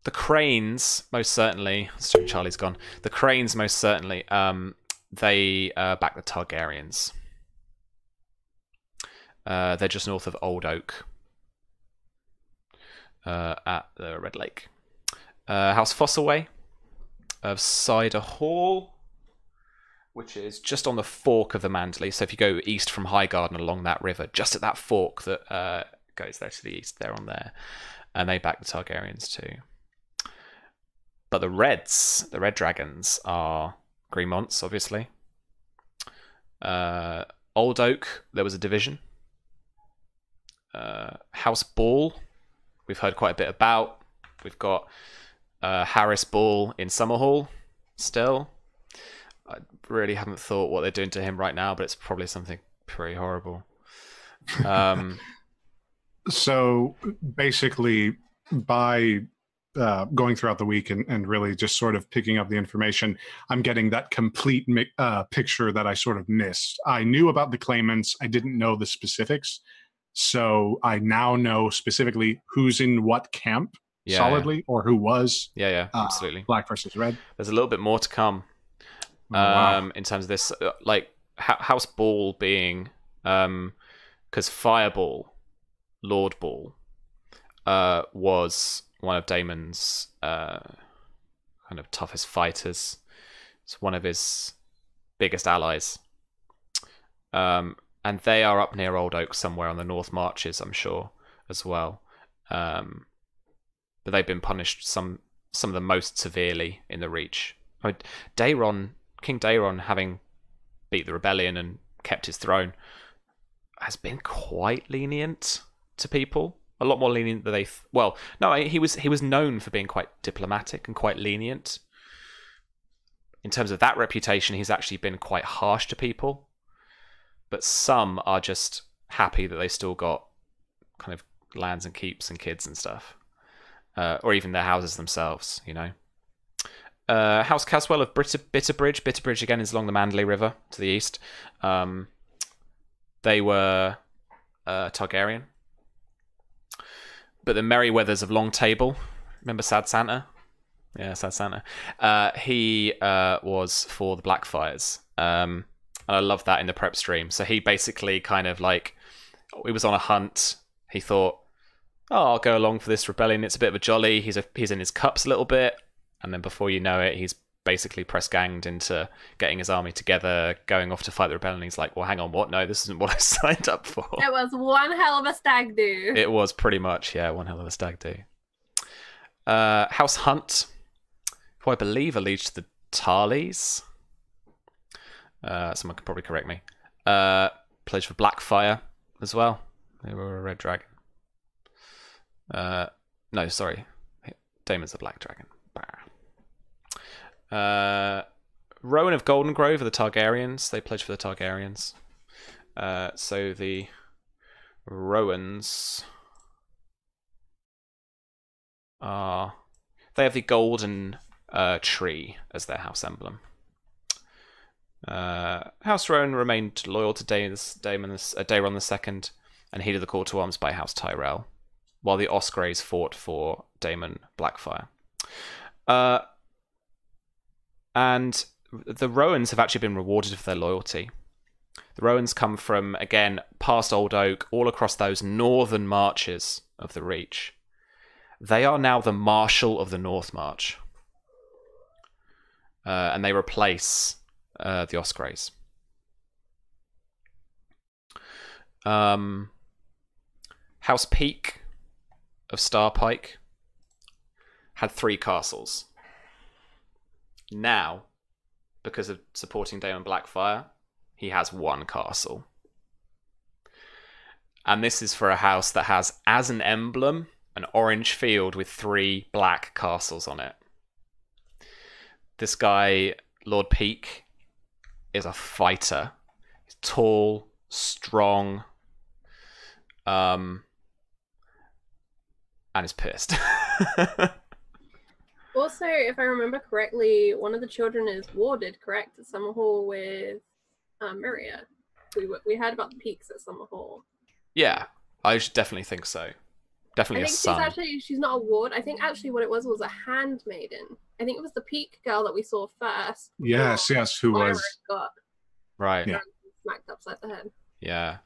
The Cranes, most certainly. Sorry, Charlie's gone. The Cranes, most certainly. They back the Targaryens. They're just north of Old Oak, at the Red Lake. House Fossilway of Cider Hall, which is just on the fork of the Manderley. So if you go east from Highgarden along that river, just at that fork that goes there to the east, they're on there. And they back the Targaryens too. But the red dragons are Greenmonts, obviously. Old Oak, there was a division. House Ball, we've heard quite a bit about. We've got Harris Ball in Summerhall still. I really haven't thought what they're doing to him right now, but it's probably something pretty horrible. So basically, by going throughout the week and really just sort of picking up the information, I'm getting that complete picture that I sort of missed. I knew about the claimants. I didn't know the specifics. So I now know specifically who's in what camp solidly, or who was. Yeah, absolutely. Black versus Red. There's a little bit more to come in terms of this. Like House Ball being... because Fireball, Lord Ball, was one of Daemon's kind of toughest fighters. It's one of his biggest allies. And they are up near Old Oak somewhere on the North Marches, I'm sure, as well. But they've been punished some of the most severely in the Reach. I mean, King Daeron, having beat the rebellion and kept his throne, has been quite lenient to people. A lot more lenient than he was known for being quite diplomatic and quite lenient. In terms of that reputation, he's actually been quite harsh to people. But some are just happy that they still got kind of lands and keeps and kids and stuff. Or even their houses themselves, you know. House Caswell of Bitterbridge. Bitterbridge, again, is along the Mandley River to the east. They were Targaryen. But the Merryweathers of Long Table, remember Sad Santa? Yeah, Sad Santa. He was for the Blackfyres. And I love that in the prep stream. So he basically kind of like, he was on a hunt. He thought, I'll go along for this rebellion. It's a bit of a jolly. He's in his cups a little bit. And then before you know it, he's basically press ganged into getting his army together, going off to fight the rebellion. He's like, well, hang on, what? No, this isn't what I signed up for. It was one hell of a stag do. It was pretty much, yeah, one hell of a stag do. House Hunt, who I believe alleged to the Tarleys. Someone could probably correct me. Pledge for Blackfyre as well. They were a red dragon. No, sorry. Daemon's a black dragon. Rowan of Golden Grove are the Targaryens. They pledge for the Targaryens. So the Rowans are... They have the golden tree as their house emblem. House Rowan remained loyal to Daemon II and heeded the call to arms by House Tyrell, while the Ospreys fought for Daemon Blackfyre. And the Rowans have actually been rewarded for their loyalty. The Rowans come from, again, past Old Oak, all across those northern marches of the Reach. They are now the Marshal of the North March. And they replace the Ospreys. House Peak of Starpike had 3 castles. Now, because of supporting Daemon Blackfyre, he has 1 castle. And this is for a house that has, as an emblem, an orange field with 3 black castles on it. This guy, Lord Peak, is a fighter. He's tall, strong, and is pissed. Also, if I remember correctly, one of the children is warded, correct, at Summerhall with Myria. We heard about the peaks at Summerhall. Yeah, I definitely think so. Definitely I a son. She's not a ward. I think actually what it was a handmaiden. I think it was the peak girl that we saw first. Yes, who was got right. Yeah. Smacked upside the head. Yeah.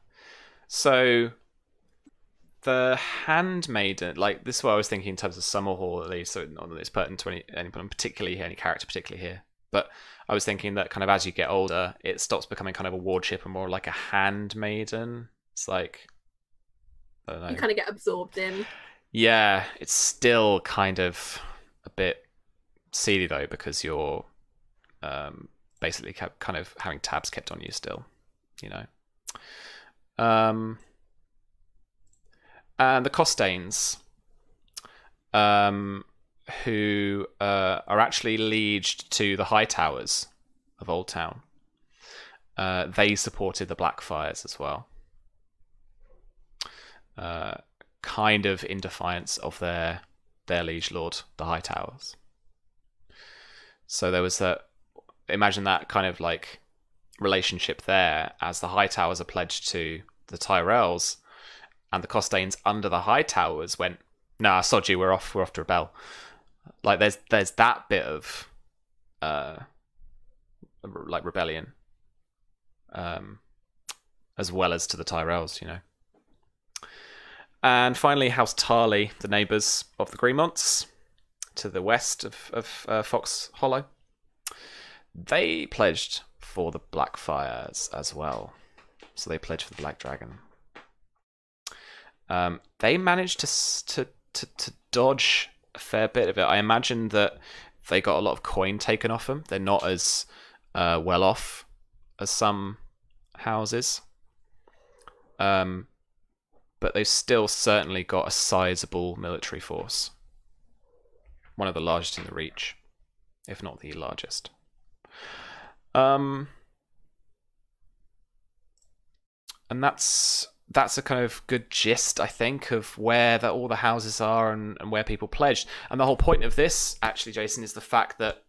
So the handmaiden, like this is what I was thinking in terms of Summerhall at least, so not that it's pertinent to anyone particularly, any character particularly here. But I was thinking that kind of as you get older, it stops becoming kind of a wardship and more like a handmaiden. It's like, I don't know. You kind of get absorbed in. Yeah, it's still kind of a bit seedy though, because you're basically kind of having tabs kept on you still, you know. And the Costains, who are actually lieged to the High Towers of Old Town. They supported the Blackfyres as well. Kind of in defiance of their liege lord, the High Towers. So there was imagine that kind of like relationship there, as the High Towers are pledged to the Tyrells, and the Costains under the High Towers went, nah, sod you, we're off to rebel. Like there's that bit of like rebellion, as well as to the Tyrells, you know. And finally, House Tarly, the neighbours of the Greenmonts, to the west of Fox Hollow. They pledged for the Blackfyres as well. So they pledged for the Black Dragon. They managed to dodge a fair bit of it. I imagine that they got a lot of coin taken off them. They're not as well off as some houses. But they've still certainly got a sizable military force. One of the largest in the Reach, if not the largest. And that's a kind of good gist, I think, of where all the houses are and where people pledged. And the whole point of this, actually, Jason, is the fact that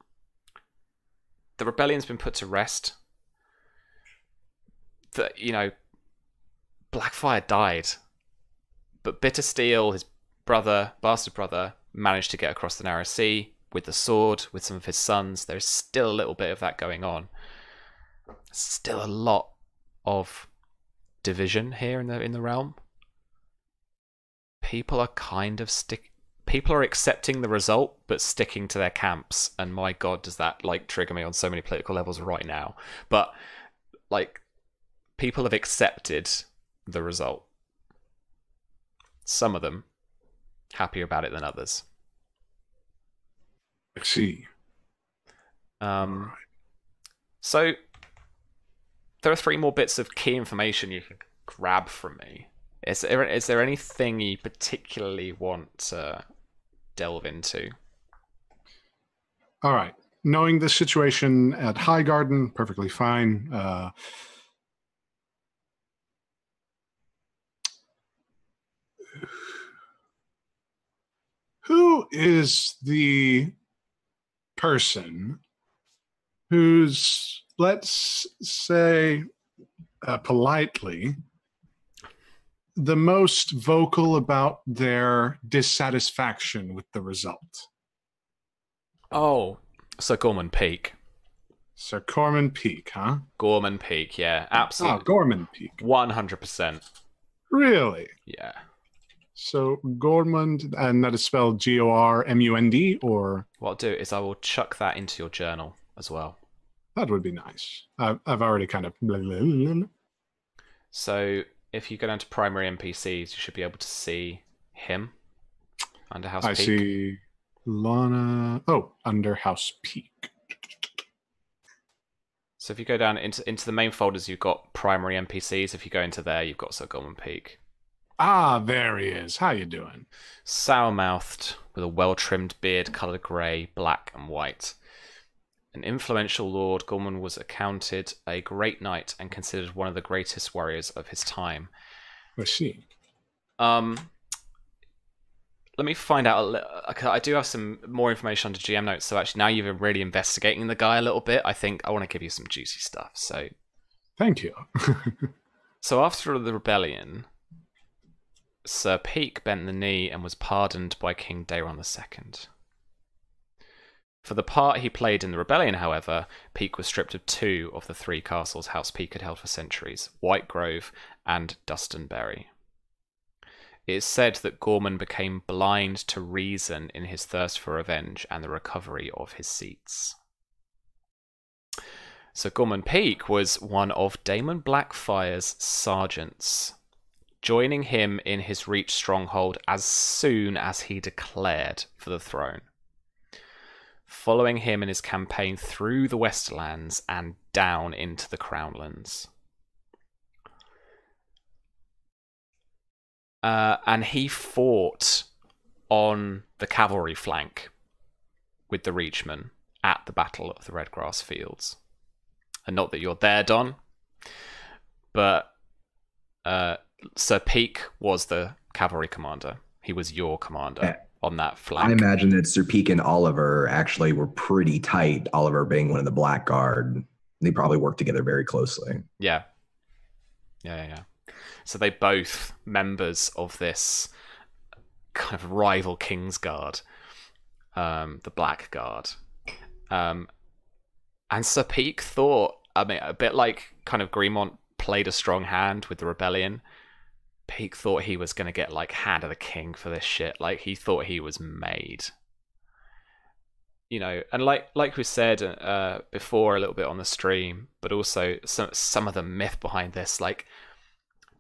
the rebellion's been put to rest. That, you know, Blackfyre died. But Bittersteel, his bastard brother, managed to get across the Narrow Sea with the sword, with some of his sons. There's still a little bit of that going on. Still a lot of division here in the realm. People are kind of people are accepting the result, but sticking to their camps. And my God, does that like trigger me on so many political levels right now. But like, people have accepted the result. Some of them happier about it than others. I see. So there are 3 more bits of key information you can grab from me. Is there anything you particularly want to delve into? All right. Knowing the situation at Highgarden, perfectly fine. Who is the person who's, let's say, politely, the most vocal about their dissatisfaction with the result? Oh, Sir Gorman Peak. Sir Corman Peak, huh? Gorman Peak, yeah, absolutely. Oh, Gorman Peak. 100%. Really? Yeah. So Gormund, and that is spelled Gormund, or? What I'll do is I will chuck that into your journal as well. That would be nice. I've already kind of... Blah, blah, blah, blah. So if you go down to primary NPCs, you should be able to see him under House Peak. I see Lana... Oh, under House Peak. So if you go down into the main folders, you've got primary NPCs. If you go into there, you've got Sir Gorman Peak. Ah, there he is. How you doing? Sour-mouthed, with a well-trimmed beard coloured grey, black and white. An influential lord, Gorman was accounted a great knight and considered one of the greatest warriors of his time. I see. Let me find out I do have some more information under GM notes, so actually now you've been really investigating the guy a little bit. I think I want to give you some juicy stuff. So, thank you. So after the rebellion, Sir Peak bent the knee and was pardoned by King Daemon II. For the part he played in the rebellion, however, Peak was stripped of 2 of the 3 castles House Peak had held for centuries, Whitegrove and Dustonbury. It is said that Gorman became blind to reason in his thirst for revenge and the recovery of his seats. So Gorman Peak was one of Daemon Blackfyre's sergeants, joining him in his Reach stronghold as soon as he declared for the throne. following him in his campaign through the Westerlands and down into the Crownlands. And he fought on the cavalry flank with the Reachmen at the Battle of the Redgrass Fields. And not that you're there, Don, but Sir Peake was the cavalry commander. He was your commander on that flank. I imagine that Sir Peake and Oliver actually were pretty tight, Oliver being one of the Black Guard. They probably worked together very closely. Yeah. So they both members of this kind of rival Kingsguard, the Black Guard. And Sir Peake thought, I mean, a bit like kind of Greenmont played a strong hand with the rebellion. Peake thought he was going to get like hand of the king for this shit. Like he thought he was made. You know, and like we said before a little bit on the stream, but also some of the myth behind this, like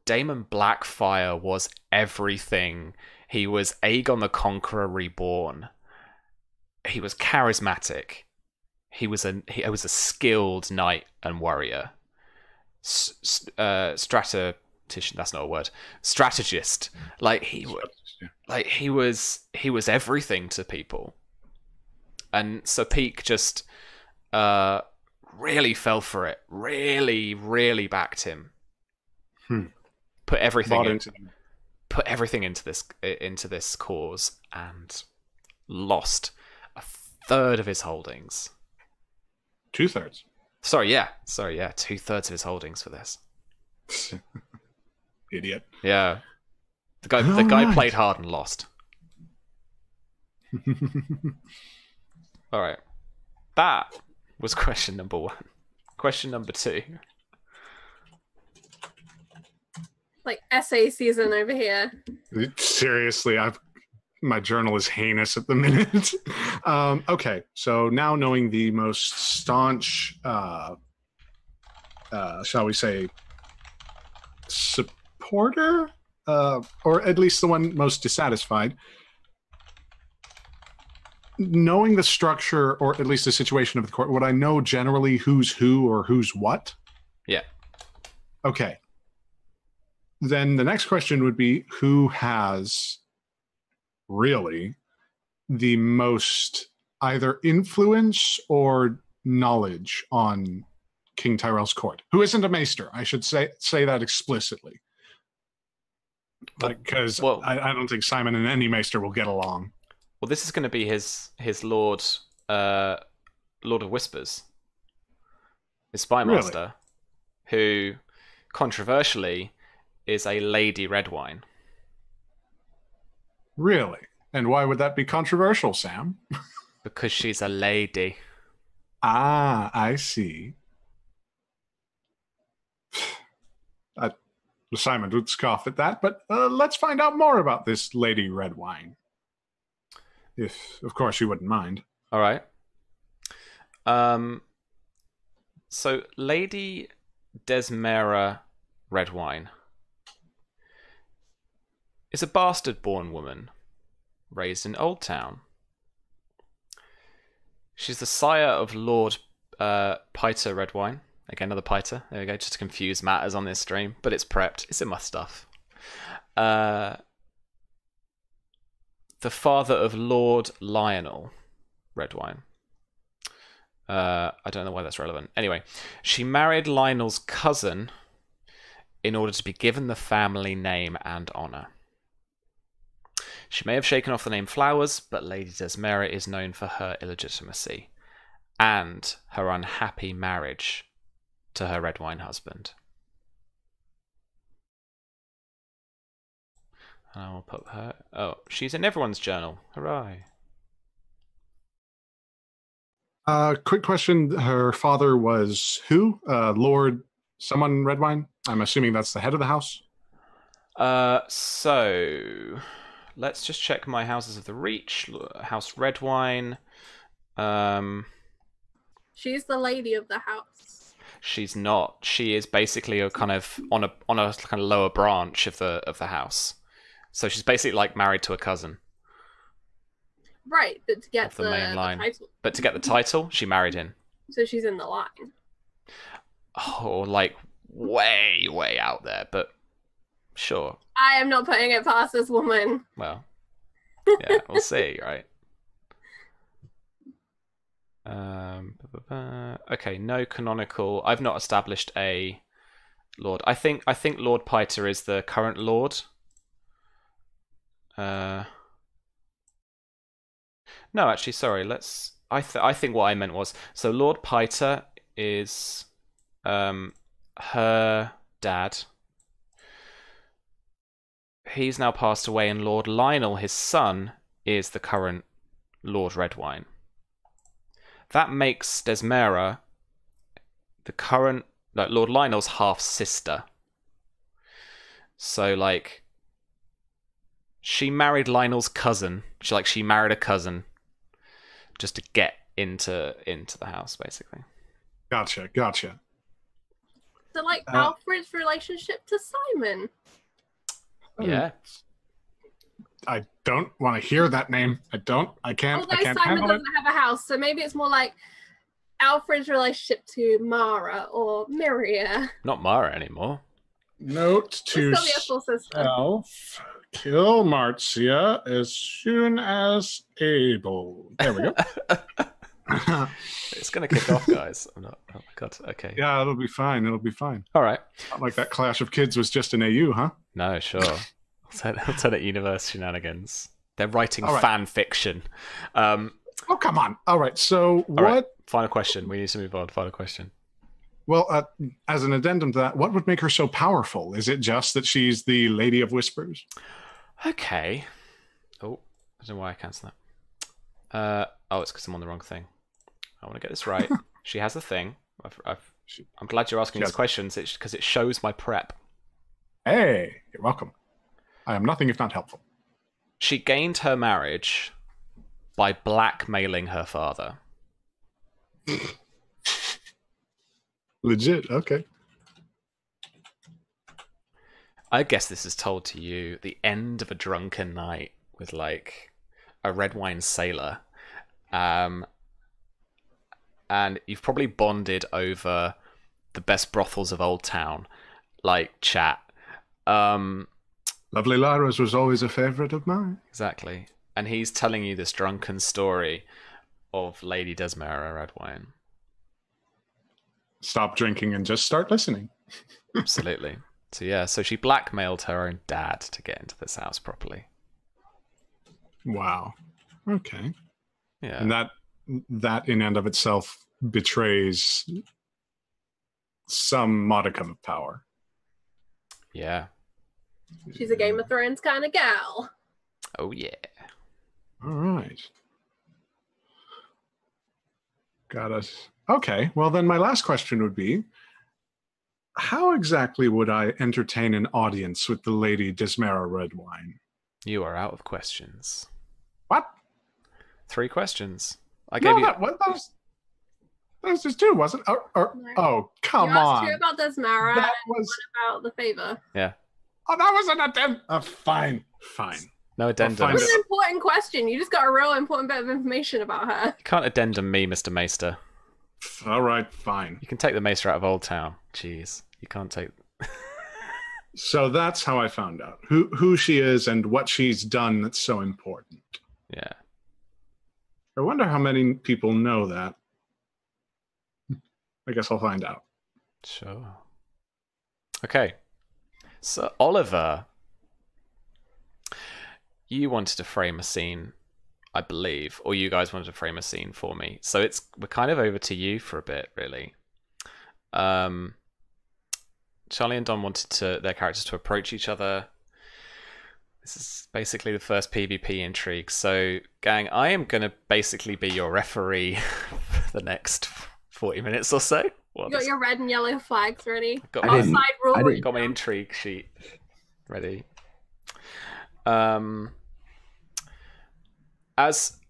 Daemon Blackfyre was everything. He was Aegon the Conqueror reborn. He was charismatic. He was a skilled knight and warrior. That's not a word. Strategist. Like he was everything to people. And Sir Peake just really fell for it. Really, really backed him. Put everything into this cause and lost a third of his holdings. 2/3. Sorry, yeah. 2/3 of his holdings for this. Idiot. Yeah. The guy played hard and lost. All right. That was question number 1. Question number 2. Like essay season over here. Seriously, my journal is heinous at the minute. Okay, so now knowing the most staunch, shall we say, supporter, or at least the one most dissatisfied, knowing the structure, or at least the situation of the court, would I know generally who's who or who's what? Yeah. Okay. Then the next question would be, who has really the most either influence or knowledge on King Tyrell's court? Who isn't a maester? I should say that explicitly. Because I don't think Symon and any maester will get along. Well, this is going to be his Lord of Whispers, his spy master, who controversially is a Lady Redwine. Really? And why would that be controversial, Sam? Because she's a lady. Ah, I see. Symon would scoff at that, but let's find out more about this Lady Redwine. If, of course, you wouldn't mind. All right. So, Lady Desmera Redwine is a bastard-born woman raised in Old Town. She's the sire of Lord Pyter Redwine. Again, another Pyter. There we go, just to confuse matters on this stream. But it's prepped. It's in my stuff. The father of Lord Lionel Redwine. I don't know why that's relevant. Anyway, she married Lionel's cousin in order to be given the family name and honour. She may have shaken off the name Flowers, but Lady Desmera is known for her illegitimacy and her unhappy marriage to her Redwine husband. And I will put her... Oh, she's in everyone's journal. Hooray. Quick question. Her father was who? Lord someone Redwine? I'm assuming that's the head of the house? So... Let's just check my Houses of the Reach. House Redwine. She's the lady of the house. She's not. She is basically a kind of on a kind of lower branch of the house. So she's basically like married to a cousin. Right, but to get of the main line. title. But to get the title, she married in. So she's in the line. Oh, like way, way out there, but sure. I am not putting it past this woman. Well, yeah, we'll see, right? Okay, no canonical. I've not established a lord. I think Lord Piter is the current lord. No, actually, sorry. I think what I meant was, so Lord Piter is her dad. He's now passed away, and Lord Lionel, his son, is the current Lord Redwine. That makes Desmera the current, like, Lord Lionel's half sister. So, like, she married Lionel's cousin. She married a cousin just to get into the house, basically. Gotcha. So, like, Alfred's relationship to Symon. Yeah. I don't want to hear that name. I can't. Although I can't Symon handle it. doesn't have a house, so maybe it's more like Alfred's relationship to Mara or Myria. Not Mara anymore. Note to Still be a full sister. self: kill Marzia as soon as able. There we go. It's gonna kick off, guys. I'm not. Oh my god. Okay. Yeah, it'll be fine. All right. Not like that Clash of Kids was just an AU, huh? No, sure. Alternate universe shenanigans. They're writing All right. fan fiction. Oh, come on. All right. So All right, what? final question. We need to move on. Final question. Well, as an addendum to that, what would make her so powerful? Is it just that she's the Lady of Whispers? Okay. Oh, I don't know why I cancelled that. Oh, it's because I'm on the wrong thing. I want to get this right. She has a thing. I'm glad you're asking these questions because it shows my prep. Hey, you're welcome. I am nothing if not helpful. She gained her marriage by blackmailing her father. Legit. Okay. I guess this is told to you the end of a drunken night with, like, a red wine sailor. And you've probably bonded over the best brothels of Old Town, like chat. Lovely Lyra's was always a favorite of mine. Exactly. And he's telling you this drunken story of Lady Desmera Redwine. Stop drinking and just start listening. Absolutely. So yeah, so she blackmailed her own dad to get into this house properly. Wow. Okay. Yeah. And that in and of itself betrays some modicum of power. Yeah. She's a Game of Thrones kind of gal. Oh yeah. All right. Got us. Okay. Well, then my last question would be, how exactly would I entertain an audience with the Lady Desmera Redwine? You are out of questions. What? 3 questions. I gave you. That was just 2, wasn't it? Oh, come you asked on. 2 about Desmara That and was. 1 about the favor. Yeah. Oh, that was an attempt. Fine. No addendum. It was an important question. You just got a real important bit of information about her. You can't addendum me, Mr. Maester. All right, fine. You can take the Maester out of Old Town. Jeez. You can't take... So that's how I found out who she is and what she's done that's so important. Yeah. I wonder how many people know that. I guess I'll find out. Sure. Okay. So, Oliver, you wanted to frame a scene, I believe, or you guys wanted to frame a scene for me. So we're kind of over to you for a bit, really. Charlie and Don wanted their characters to approach each other. This is basically the first PvP intrigue. So, gang, I am going to basically be your referee for the next 40 minutes or so. You got your red and yellow flags ready. Got Outside rule. got my intrigue sheet ready. As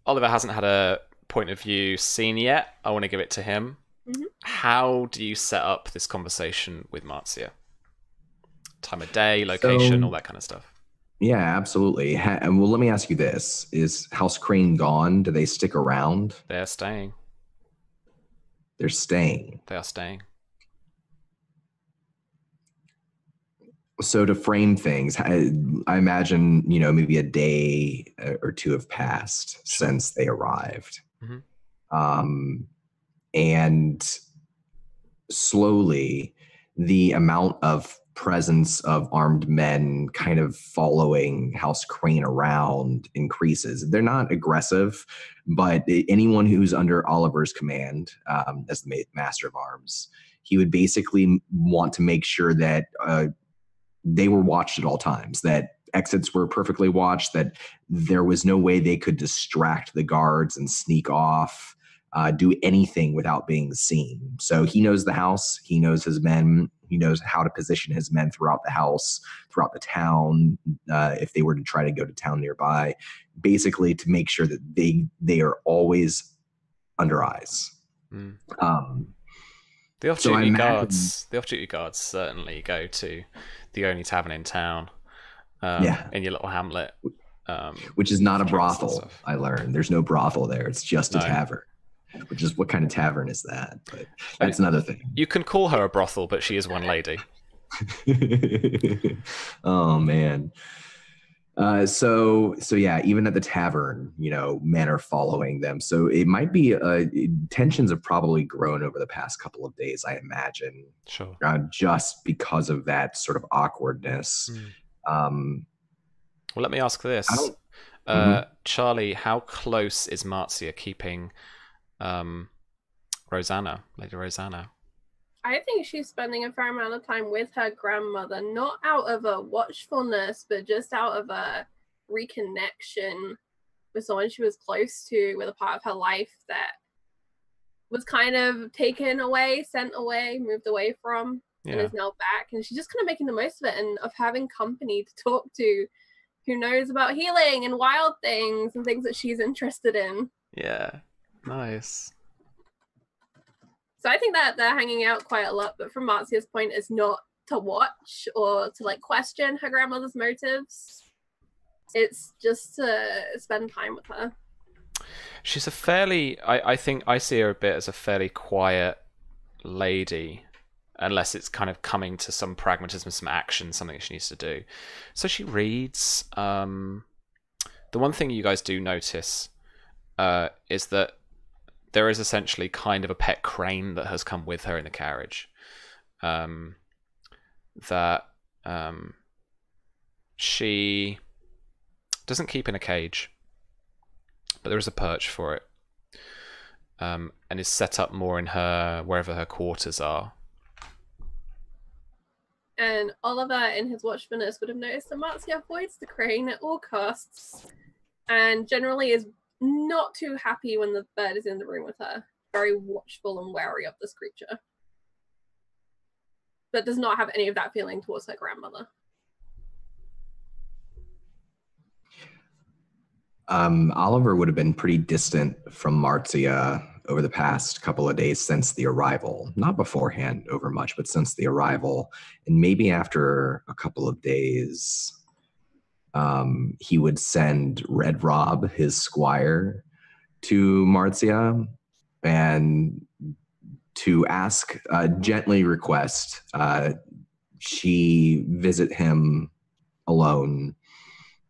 Oliver hasn't had a point of view scene yet, I want to give it to him. Mm-hmm. How do you set up this conversation with Marzia? Time of day, location, all that kind of stuff. Yeah, absolutely. And well, let me ask you this: is House Crane gone? Do they stick around? They're staying. They're staying. They are staying. So to frame things, I imagine, maybe a day or two have passed since they arrived. And slowly the amount of presence of armed men kind of following House Crane around increases. They're not aggressive, but anyone who's under Oliver's command as the Master of Arms, he would basically want to make sure that they were watched at all times, that exits were perfectly watched, that there was no way they could distract the guards and sneak off, do anything without being seen. So he knows the house, he knows his men, he knows how to position his men throughout the house, throughout the town, if they were to try to go to town nearby, basically to make sure that they are always under eyes. The off-duty guards certainly go to the only tavern in town, in your little hamlet. Which is not a brothel, I learned. There's no brothel there. It's just a tavern. Which is, what kind of tavern is that? But that's another thing. You can call her a brothel, but she is one lady. Oh, man. So yeah, even at the tavern, men are following them. So it might be tensions have probably grown over the past couple of days, I imagine. Sure. Just because of that sort of awkwardness. Well, let me ask this, Charlie: how close is Marzia keeping Rosanna, Lady Rosanna? I think she's spending a fair amount of time with her grandmother, not out of a watchfulness, but just out of a reconnection with someone she was close to, with a part of her life that was kind of taken away, sent away, moved away from, and is now back. And she's just kind of making the most of it, and of having company to talk to who knows about healing and wild things and things that she's interested in. Yeah, nice. So I think that they're hanging out quite a lot, but from Marzia's point, it's not to watch or to question her grandmother's motives. It's just to spend time with her. She's a fairly, I think I see her a bit as a fairly quiet lady, unless it's kind of coming to some pragmatism, some action, something she needs to do. So she reads. The one thing you guys do notice is that there is essentially kind of a pet crane that has come with her in the carriage. She doesn't keep in a cage, but there is a perch for it, and is set up more in wherever her quarters are. And Oliver, in his watchfulness, would have noticed that Marzia avoids the crane at all costs, and generally is not too happy when the bird is in the room with her. Very watchful and wary of this creature, but does not have any of that feeling towards her grandmother. Oliver would have been pretty distant from Marzia over the past couple of days since the arrival. Not beforehand over much, but since the arrival. And maybe after a couple of days, he would send Red Rob, his squire, to Marzia and to ask, gently request, she visit him alone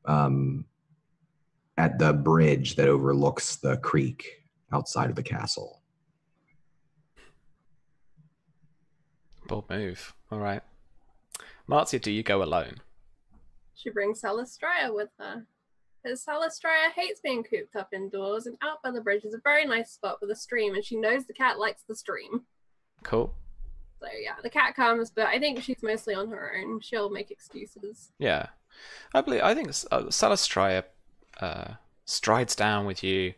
at the bridge that overlooks the creek outside of the castle. Bold move. All right. Marzia, do you go alone? She brings Salistria with her, because Salistria hates being cooped up indoors, and out by the bridge is a very nice spot with a stream, and she knows the cat likes the stream. Cool. So yeah, the cat comes, but I think she's mostly on her own. She'll make excuses. Yeah. I think Salistria strides down with you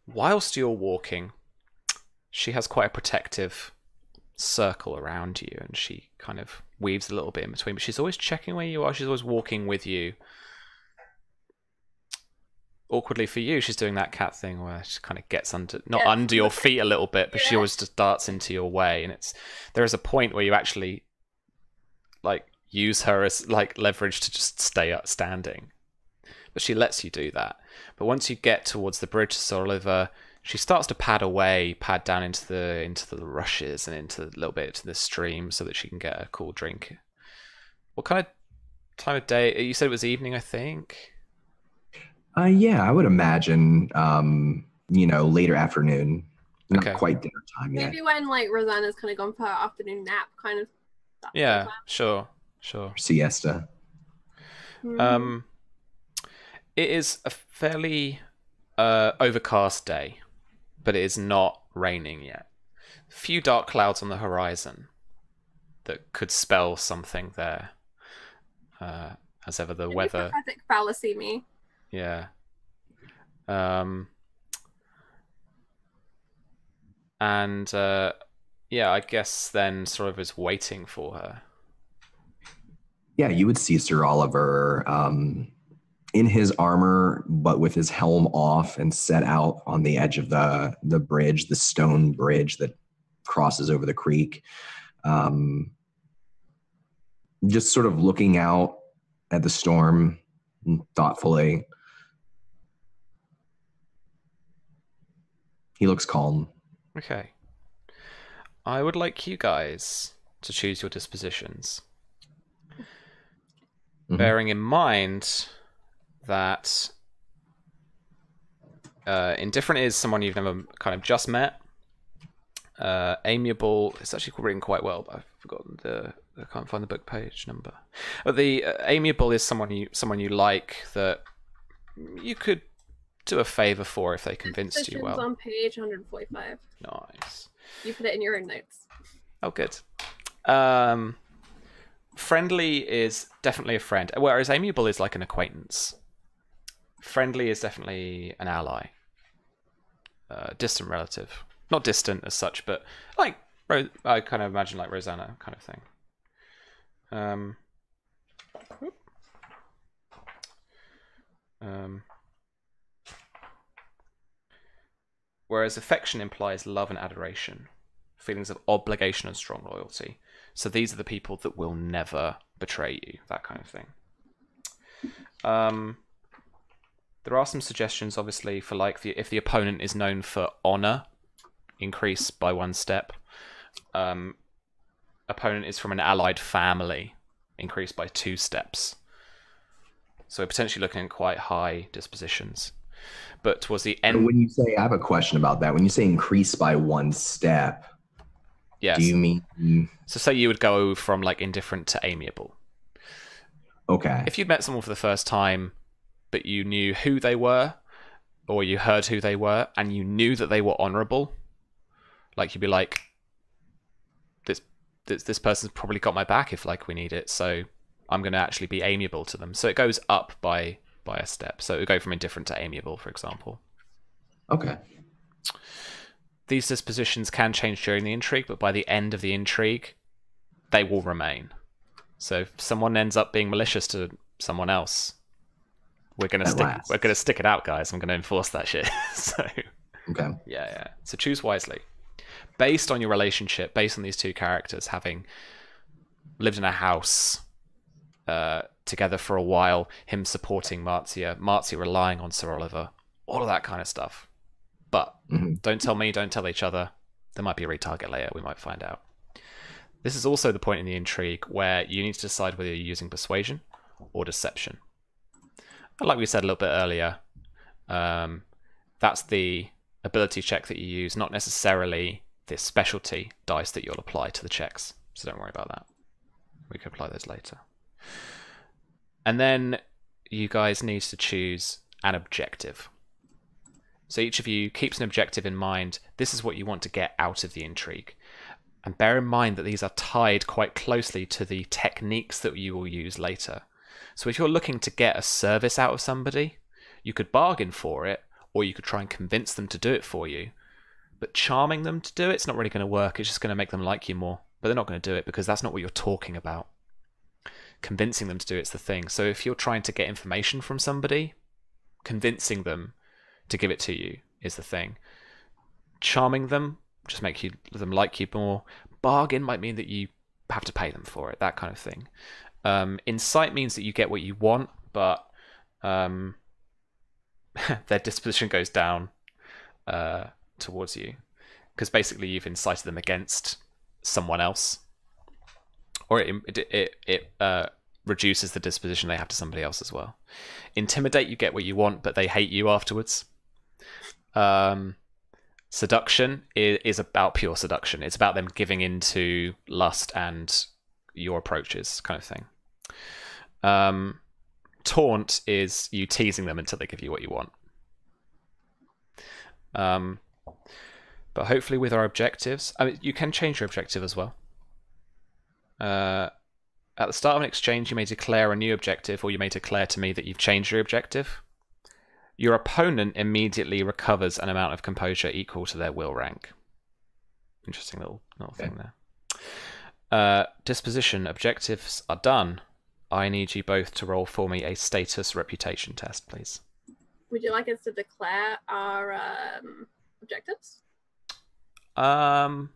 whilst you're walking. She has quite a protective circle around you, and she kind of weaves a little bit in between, but she's always checking where you are. She's always walking with you. Awkwardly for you, she's doing that cat thing where she kind of gets under your feet a little bit, but she always just darts into your way. And there is a point where you actually use her as like leverage to just stay up standing. But she lets you do that. But once you get towards the bridge to Sir Oliver, she starts to pad down into the rushes and into a little bit into the stream so that she can get a cool drink. What kind of time of day? You said it was evening, I think. Yeah, I would imagine, later afternoon. Not Okay. quite dinner time yet. Maybe when like Rosanna's kind of gone for her afternoon nap, kind of. Yeah, sure. Siesta. It is a fairly overcast day, but it is not raining yet. A few dark clouds on the horizon that could spell something there. As ever, the weather. Prophetic fallacy, me. Yeah. I guess then sort of is waiting for her. Yeah, you would see Sir Oliver in his armor, but with his helm off and set out on the edge of the bridge, the stone bridge that crosses over the creek. Just sort of looking out at the storm thoughtfully. He looks calm. Okay. I would like you guys to choose your dispositions. Mm-hmm. Bearing in mind that indifferent is someone you've never kind of just met. Amiable, it's actually written quite well, but I've forgotten I can't find the book page number. The amiable is someone you like that you could do a favor for if they convinced you well. On page 145. Nice. You put it in your own notes. Oh, good. Friendly is definitely a friend, whereas amiable is like an acquaintance. Friendly is definitely an ally. Distant relative. Not distant as such, but like I kind of imagine like Rosanna kind of thing. Whereas affection implies love and adoration, feelings of obligation and strong loyalty. So these are the people that will never betray you, that kind of thing. There are some suggestions, obviously, for like if the opponent is known for honor, increase by 1 step. Opponent is from an allied family, increase by 2 steps. So we're potentially looking at quite high dispositions. But towards the end, when you say, I have a question about that. When you say increase by 1 step, yes. Do you mean? So say you would go from like indifferent to amiable. Okay. If you'd met someone for the first time, but you knew who they were, or you heard who they were, and you knew that they were honorable, like you'd be like, this person's probably got my back if like we need it, so I'm going to actually be amiable to them. So it goes up by a step. So it would go from indifferent to amiable, for example. Okay. These dispositions can change during the intrigue, but by the end of the intrigue, they will remain. So if someone ends up being malicious to someone else, we're gonna stick it out, guys. I'm gonna enforce that shit. So okay. Yeah. So choose wisely. Based on your relationship, based on these two characters having lived in a house together for a while, him supporting Marzia relying on Sir Oliver, all of that kind of stuff. But don't tell me, don't tell each other. There might be a retarget later, we might find out. This is also the point in the intrigue where you need to decide whether you're using persuasion or deception. And like we said a little bit earlier, that's the ability check that you use, not necessarily the specialty dice that you'll apply to the checks. So don't worry about that. We can apply those later. And then you guys need to choose an objective. So each of you keeps an objective in mind. This is what you want to get out of the intrigue. And bear in mind that these are tied quite closely to the techniques that you will use later. So if you're looking to get a service out of somebody, you could bargain for it, or you could try and convince them to do it for you. But charming them to do it's not really going to work. It's just going to make them like you more. But they're not going to do it because that's not what you're talking about. Convincing them to do it's the thing. So if you're trying to get information from somebody, convincing them to give it to you is the thing. Charming them, just make them like you more. Bargain might mean that you have to pay them for it, that kind of thing. Insight means that you get what you want, but their disposition goes down towards you, because basically you've incited them against someone else, or it reduces the disposition they have to somebody else as well. Intimidate, you get what you want, but they hate you afterwards. Seduction is about pure seduction. It's about them giving into lust and your approaches, kind of thing. Taunt is you teasing them until they give you what you want. But hopefully with our objectives, I mean, you can change your objective as well. At the start of an exchange, you may declare a new objective, or you may declare to me that you've changed your objective. Your opponent immediately recovers an amount of composure equal to their will rank. Interesting little thing there. Disposition. Objectives are done. I need you both to roll for me a status reputation test, please. Would you like us to declare our objectives? I'm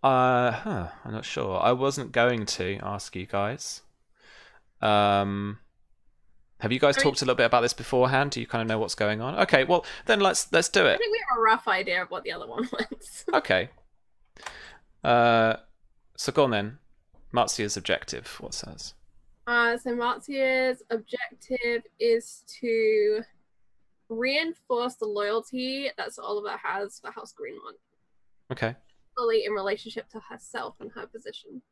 not sure. I wasn't going to ask you guys. Have you guys talked a little bit about this beforehand? Do you kind of know what's going on? Okay, well then let's do it. I think we have a rough idea of what the other one was. Okay. So go on then. Marzia's objective. What says? So Marzia's objective is to reinforce the loyalty that Sir Oliver has for House Greenmont. Okay. Fully in relationship to herself and her position.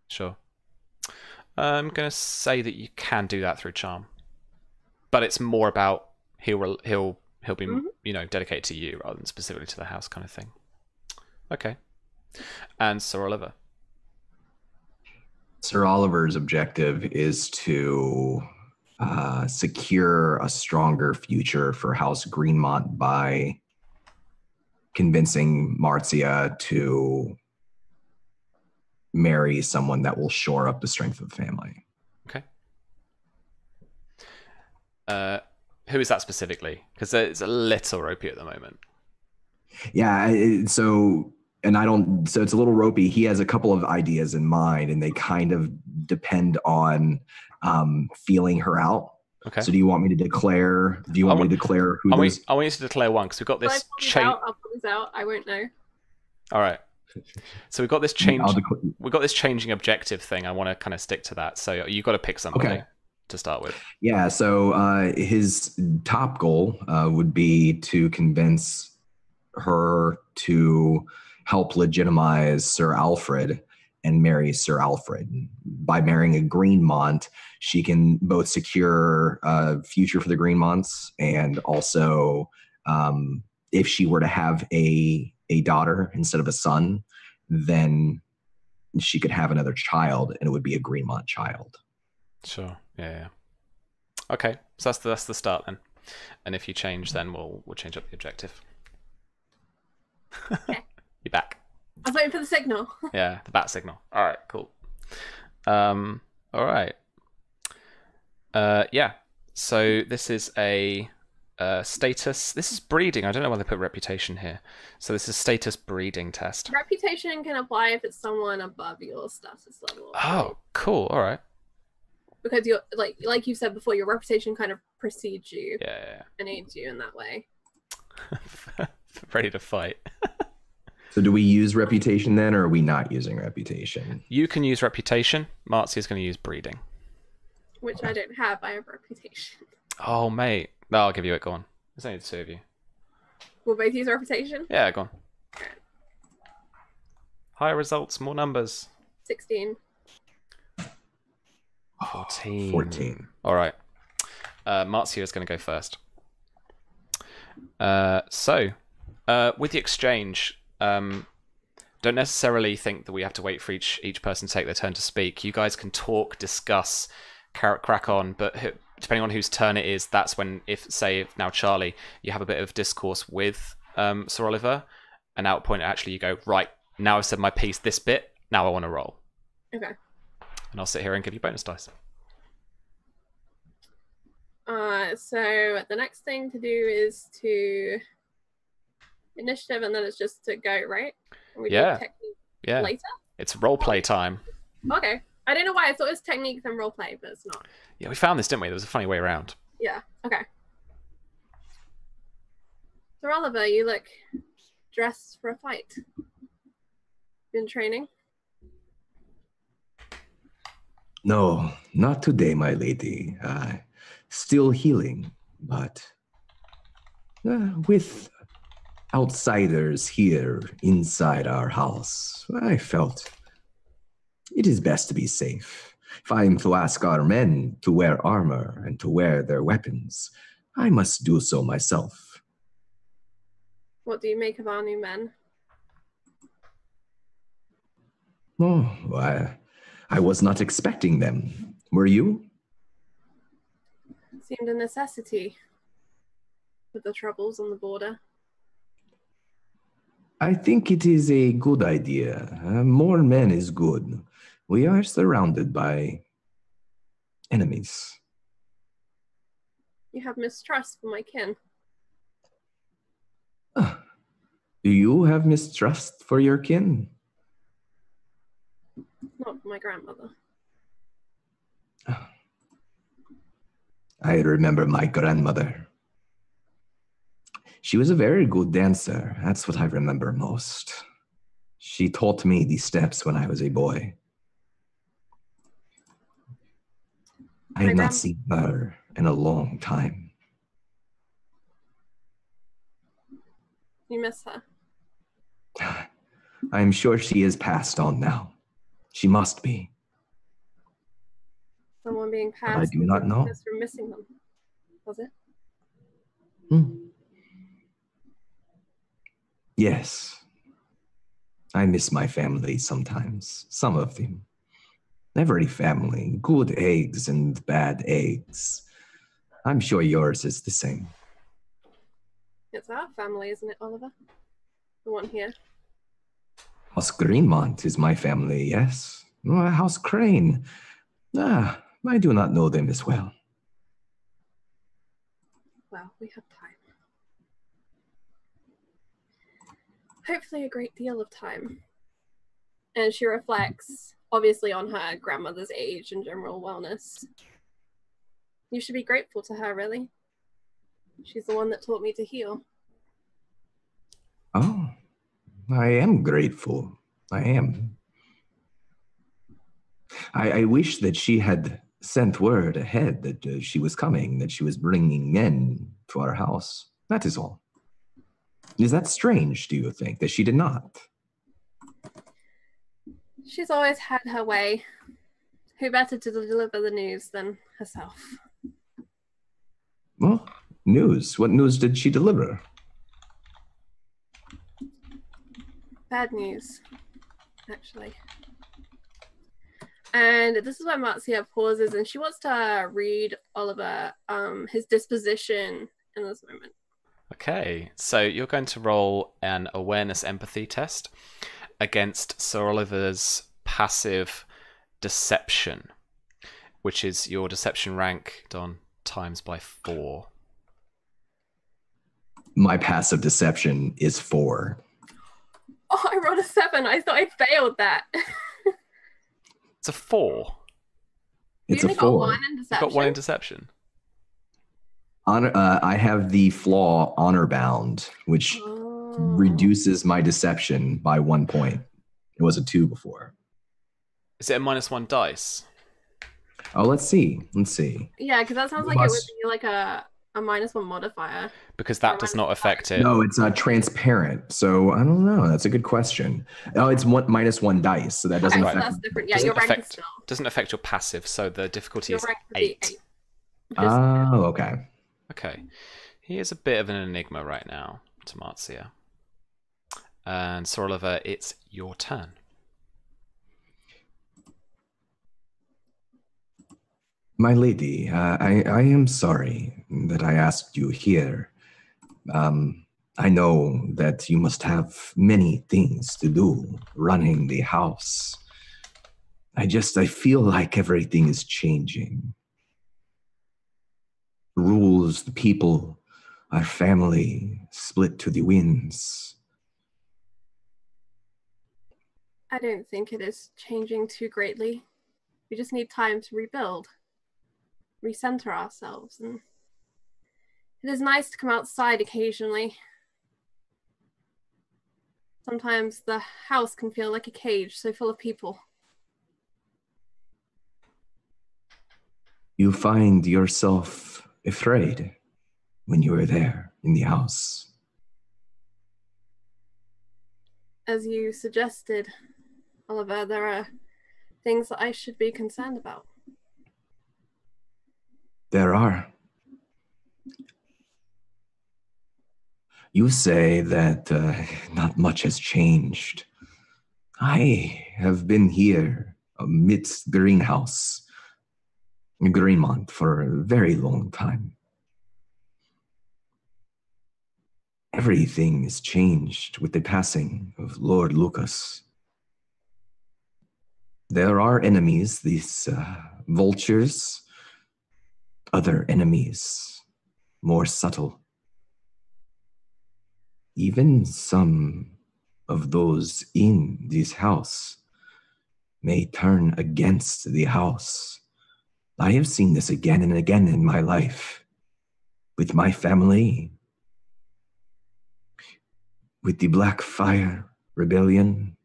Sure. I'm going to say that you can do that through charm, but it's more about he'll be dedicated to you rather than specifically to the house, kind of thing. Okay. And Sir Oliver. Sir Oliver's objective is to secure a stronger future for House Greenmont by convincing Marzia to marry someone that will shore up the strength of the family. Okay. Who is that specifically? Because it's a little ropey at the moment. Yeah, so it's a little ropey. He has a couple of ideas in mind, and they kind of depend on feeling her out. Okay. So do you want me to declare? Do you want me to declare who? I want you to declare one, because we've got this change. I'll put this out. I won't know. All right. So we've got this change. We've got this changing objective thing. I want to kind of stick to that. So you've got to pick somebody to start with. Yeah. So his top goal would be to convince her to help legitimize Sir Alfred and marry Sir Alfred. By marrying a Greenmont, she can both secure a future for the Greenmonts, and also if she were to have a daughter instead of a son, then she could have another child, and it would be a Greenmont child. Sure. Yeah. Okay. So that's the start then. And if you change, then we'll change up the objective. Okay. You're back. I was waiting for the signal. Yeah, the bat signal. All right, cool. All right. Yeah. So this is a status. This is breeding. I don't know why they put reputation here. So this is status breeding test. Reputation can apply if it's someone above your status level. Oh, cool. All right. Because you're like you said before, your reputation kind of precedes you. Yeah. And aids you in that way. Ready to fight. So do we use reputation then, or are we not using reputation? You can use reputation. Marzia's going to use breeding. Which I don't have. I have reputation. Oh, mate. No, I'll give you it. Go on. There's only the two of you. We'll both use reputation? Yeah, go on. Higher results, more numbers. 16. 14. All right. Marzia is going to go first. With the exchange, don't necessarily think that we have to wait for each person to take their turn to speak. You guys can talk, discuss, crack on, but depending on whose turn it is, that's when, if now Charlie, you have a bit of discourse with Sir Oliver, and at point actually you go, right, now I've said my piece, this bit, now I want to roll. Okay. And I'll sit here and give you bonus dice. So the next thing to do is to initiative, and then it's just to go, right? We do yeah. later? It's role play time. Okay. I don't know why I thought it was technique then roleplay, but it's not. Yeah, we found this, didn't we? There was a funny way around. Yeah. Okay. So Oliver, you look dressed for a fight. Been training? No, not today, my lady. Still healing, but with outsiders here inside our house, I felt it is best to be safe. If I am to ask our men to wear armor and to wear their weapons, I must do so myself. What do you make of our new men? Oh, I was not expecting them. Were you? Seemed a necessity with the troubles on the border. I think it is a good idea. More men is good. We are surrounded by enemies. You have mistrust for my kin. Do you have mistrust for your kin? Not for my grandmother. I remember my grandmother. She was a very good dancer. That's what I remember most. She taught me the steps when I was a boy. I had not seen her in a long time. You miss her? I am sure she is passed on now. She must be. Someone being passed. But I do not know. Just from missing them. Was it? Yes. I miss my family sometimes. Some of them. Every family. Good eggs and bad eggs. I'm sure yours is the same. It's our family, isn't it, Oliver? The one here. House Greenmont is my family, yes. House Crane. I do not know them as well. Well, we have time. Hopefully a great deal of time. And she reflects, obviously, on her grandmother's age and general wellness. You should be grateful to her, really. She's the one that taught me to heal. Oh, I am grateful. I am. I wish that she had sent word ahead that she was coming, that she was bringing men to our house. That is all. Is that strange, do you think, that she did not? She's always had her way. Who better to deliver the news than herself? Well, news. What news did she deliver? Bad news, actually. And this is where Marzia pauses and she wants to read Oliver his disposition in this moment. Okay, so you're going to roll an awareness empathy test against Sir Oliver's passive deception, which is your deception rank, Don, times by 4. My passive deception is 4. Oh, I rolled a 7. I thought I failed that. It's a 4. It's a 4. Got 1 in deception. You got 1 in deception. I have the flaw honor bound, which reduces my deception by 1 point. It was a 2 before. Is it a -1 dice? Oh, let's see. Yeah, because that sounds like it would be like a -1 modifier. Because that does not affect it. No, it's transparent. So I don't know. That's a good question. Oh, it's -1 dice, so that doesn't affect. That's different. Yeah, your rank is still. Doesn't affect your passive, so the difficulty is 8. Oh, okay. Okay. He is a bit of an enigma right now to Marzia. And Sir Oliver, it's your turn. My lady, I am sorry that I asked you here. I know that you must have many things to do running the house. I feel like everything is changing. Rules, the people, our family split to the winds. I don't think it is changing too greatly. We just need time to rebuild, recenter ourselves, and it is nice to come outside occasionally. Sometimes the house can feel like a cage, so full of people. You find yourself afraid when you are there in the house. As you suggested, Oliver, there are things that I should be concerned about. There are. You say that not much has changed. I have been here amidst Greenmont for a very long time. Everything is changed with the passing of Lord Lucas. There are enemies, these vultures, other enemies, more subtle. Even some of those in this house may turn against the house. I have seen this again and again in my life, with my family, with the Blackfyre rebellion.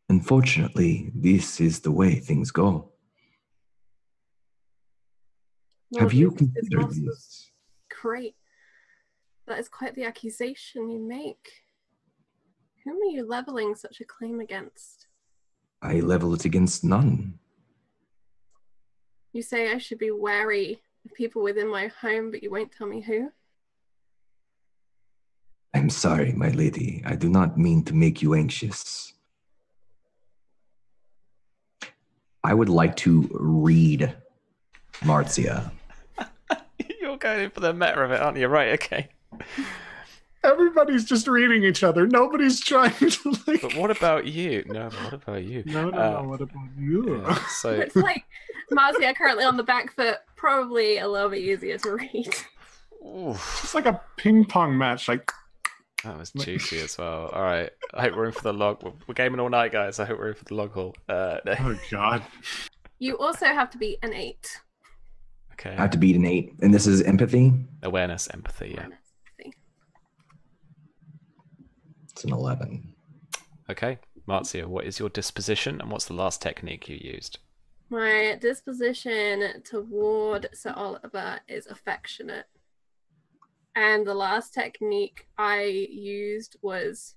Unfortunately, this is the way things go. Have you considered this? Great. That is quite the accusation you make. Whom are you leveling such a claim against? I level it against none. You say I should be wary of people within my home, but you won't tell me who? I'm sorry, my lady. I do not mean to make you anxious. I would like to read Marzia. You're going in for the meta of it, aren't you? Right, okay. Everybody's just reading each other. Nobody's trying to like. But what about you? No, but what about you? No. What about you? Yeah, so It's like Marzia currently on the back foot, probably a little bit easier to read. It's like a ping pong match. Like that was juicy as well. All right, I hope we're in for the log. We're gaming all night, guys. I hope we're in for the log haul. No. oh god. You also have to be an 8. Okay. I have to beat an 8, and this is empathy. Awareness, empathy. Yeah. It's an 11. Okay, Marzia, what is your disposition, and what's the last technique you used? My disposition toward Sir Oliver is affectionate. And the last technique I used was,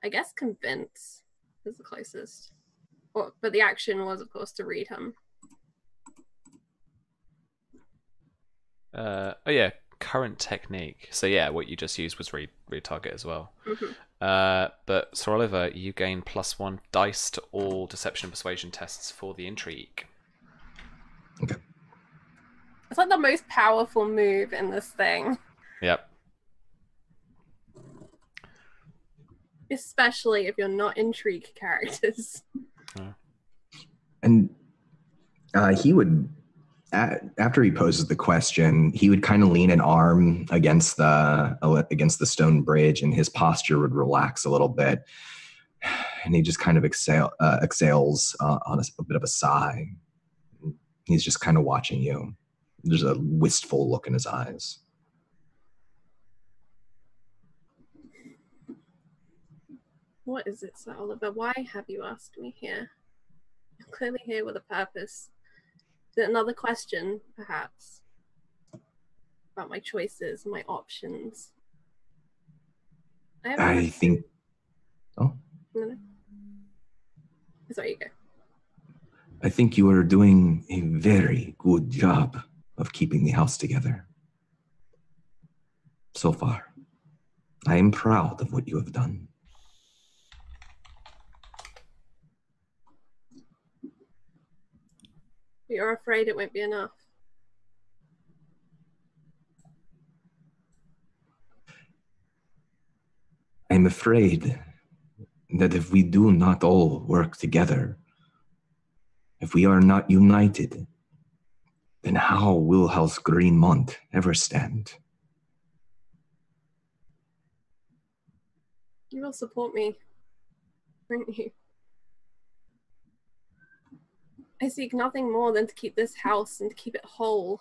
I guess, convince is the closest. But the action was, of course, to read him. Oh yeah, current technique. So yeah, what you just used was read target as well. Mm-hmm. But Sir Oliver, you gain +1 dice to all deception and persuasion tests for the intrigue. Okay. It's like the most powerful move in this thing. Yep. Especially if you're not intrigue characters. And he would, after he poses the question, he would kind of lean an arm against the stone bridge, and his posture would relax a little bit, and he just kind of exhales on a bit of a sigh. He's just kind of watching you. There's a wistful look in his eyes. What is it, Sir Oliver? Why have you asked me here? I'm clearly here with a purpose. Is it another question, perhaps? About my choices, my options? I think... Oh? No. Sorry, you go. I think you are doing a very good job of keeping the house together. So far. I am proud of what you have done. But you're afraid it won't be enough. I'm afraid that if we do not all work together, if we are not united, then how will House Greenmont ever stand? You will support me, won't you? I seek nothing more than to keep this house and to keep it whole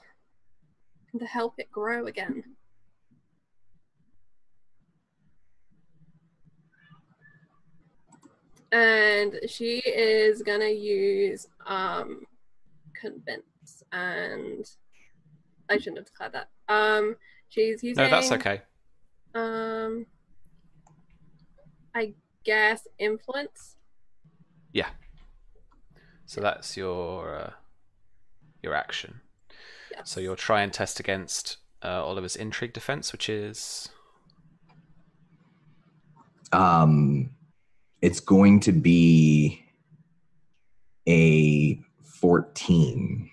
and to help it grow again. And she is gonna use convince, and I shouldn't have declared that. She's using No, that's okay. I guess influence. Yeah. So that's your action. Yes. So you'll try and test against Oliver's intrigue defense, which is it's going to be a 14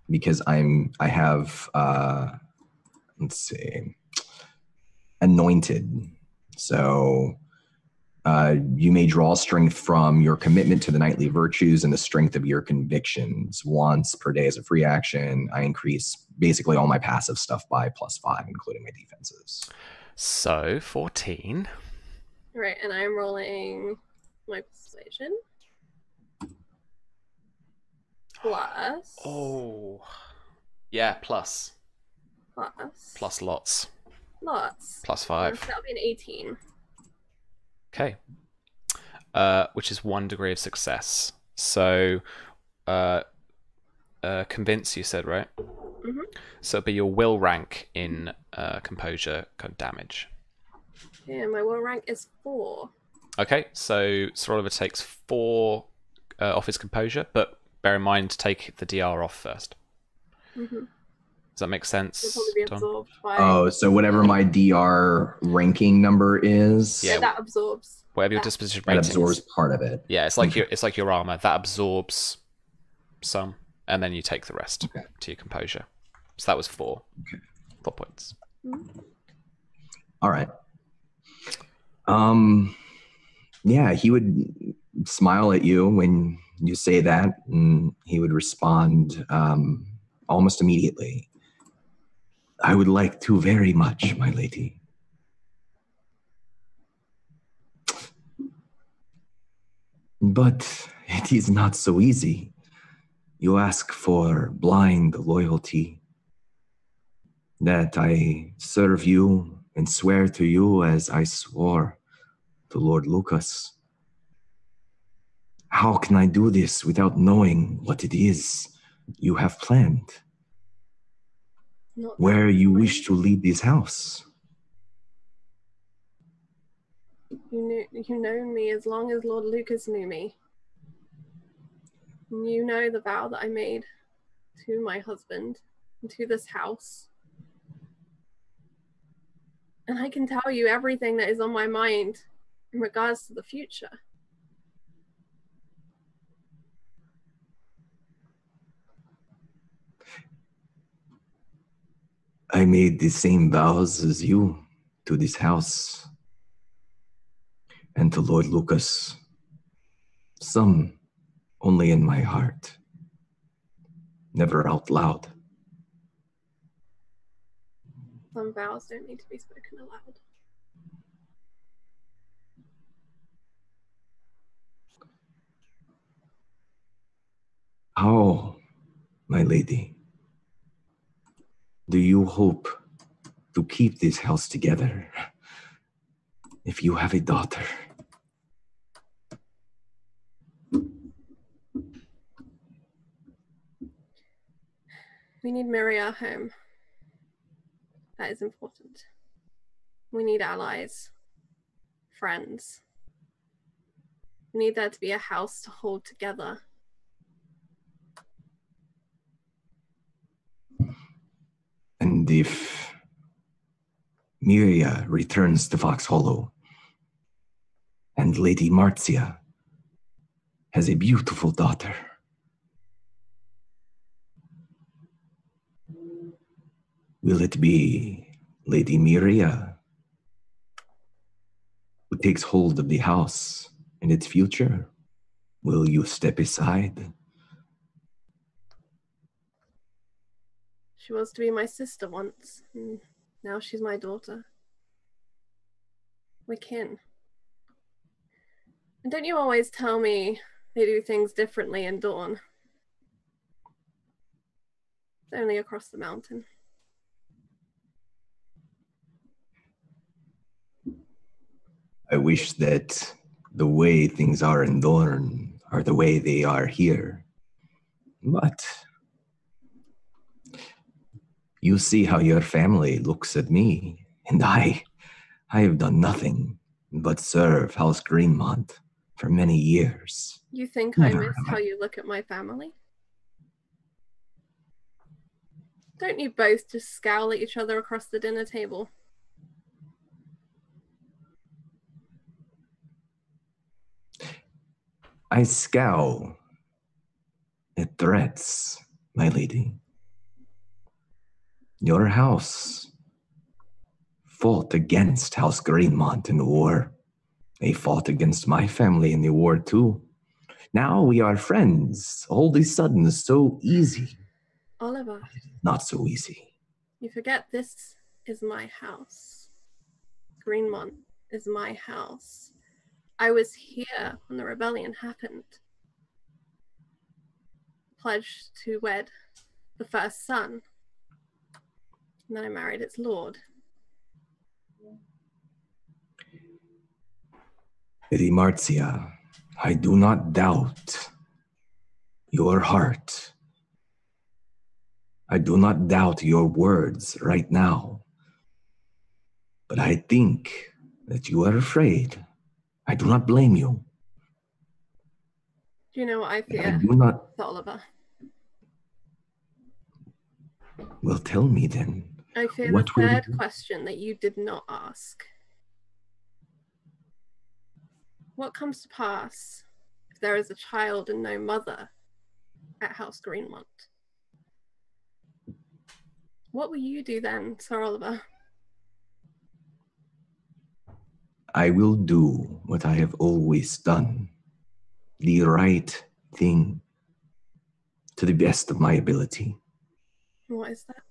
because I have let's see, anointed. So you may draw strength from your commitment to the knightly virtues and the strength of your convictions once per day as a free action. I increase basically all my passive stuff by +5, including my defenses. so 14. Right, and I'm rolling my persuasion. Plus. Oh. Yeah, plus. Plus. Plus lots. Lots. Plus So 5. that'll be an 18. Okay. Which is 1 degree of success. So, convince, you said, right? Mm-hmm. So it'll be your will rank in composure kind of damage. Yeah, my will rank is 4. Okay, so Sir Oliver takes 4 off his composure, but bear in mind to take the DR off first. Mm-hmm. Does that make sense? It'll probably be Tom? absorbed by. Oh, so whatever my DR ranking number is, Yeah. That absorbs. Whatever your that. disposition that rating absorbs is. part of it. Yeah, it's like your armor that absorbs some, and then you take the rest to your composure. So that was 4. Okay. 4 points. Mm-hmm. All right. Yeah, he would smile at you when you say that, and he would respond almost immediately. I would like to very much, my lady. But it is not so easy. You ask for blind loyalty, that I serve you and swear to you as I swore to Lord Lucas. How can I do this without knowing what it is you have planned? Where you wish to lead this house? You know me as long as Lord Lucas knew me. You know the vow that I made to my husband and to this house. And I can tell you everything that is on my mind in regards to the future. I made the same vows as you to this house and to Lord Lucas. Some only in my heart, never out loud. Some vows don't need to be spoken aloud. How, my lady, do you hope to keep this house together if you have a daughter? We need Myria home. That is important. We need allies, friends. We need there to be a house to hold together. And if Myria returns to Fox Hollow and Lady Marzia has a beautiful daughter, will it be Lady Myria who takes hold of the house and its future? Will you step aside? She was to be my sister once, and now she's my daughter. We're kin. And don't you always tell me They do things differently in Dawn. It's only across the mountain. I wish that the way things are in Dorne are the way they are here. But you see how your family looks at me, and I have done nothing but serve House Greenmont for many years. You think Never I miss have how I. you look at my family? Don't you both just scowl at each other across the dinner table? I scowl at threats, my lady. Your house fought against House Greenmont in the war. They fought against my family in the war too. Now we are friends. All of a sudden, it's so easy. Oliver, Not so easy. you forget this is my house. Greenmont is my house. I was here when the rebellion happened. Pledged to wed the first son. And then I married its lord. Lady Marzia, I do not doubt your heart. I do not doubt your words right now. But I think that you are afraid. I do not blame you. Do you know what I I fear, do not. Oliver? Well, tell me then. I fear What the will third you- question that you did not ask. What comes to pass if there is a child and no mother at House Greenmont? What will you do then, Sir Oliver? I will do what I have always done. The right thing to the best of my ability. What is that?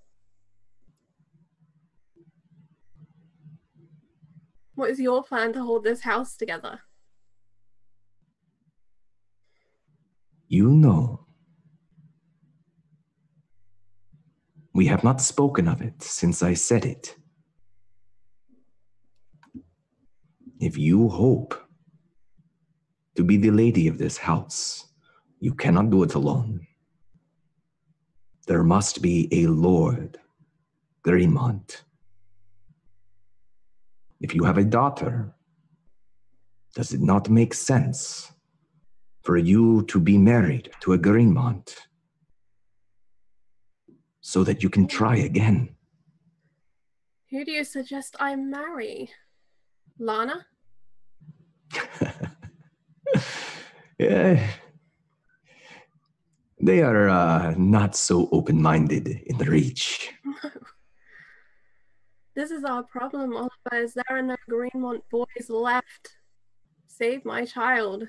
What is your plan to hold this house together? You know, we have not spoken of it since I said it. If you hope to be the lady of this house, you cannot do it alone. There must be a Lord Greenmont. If you have a daughter, does it not make sense for you to be married to a Greenmont so that you can try again? Who do you suggest I marry? Lana? Yeah. They are not so open-minded in the Reach. This is our problem, Oliver, is there are no Greenmont boys left. Save my child.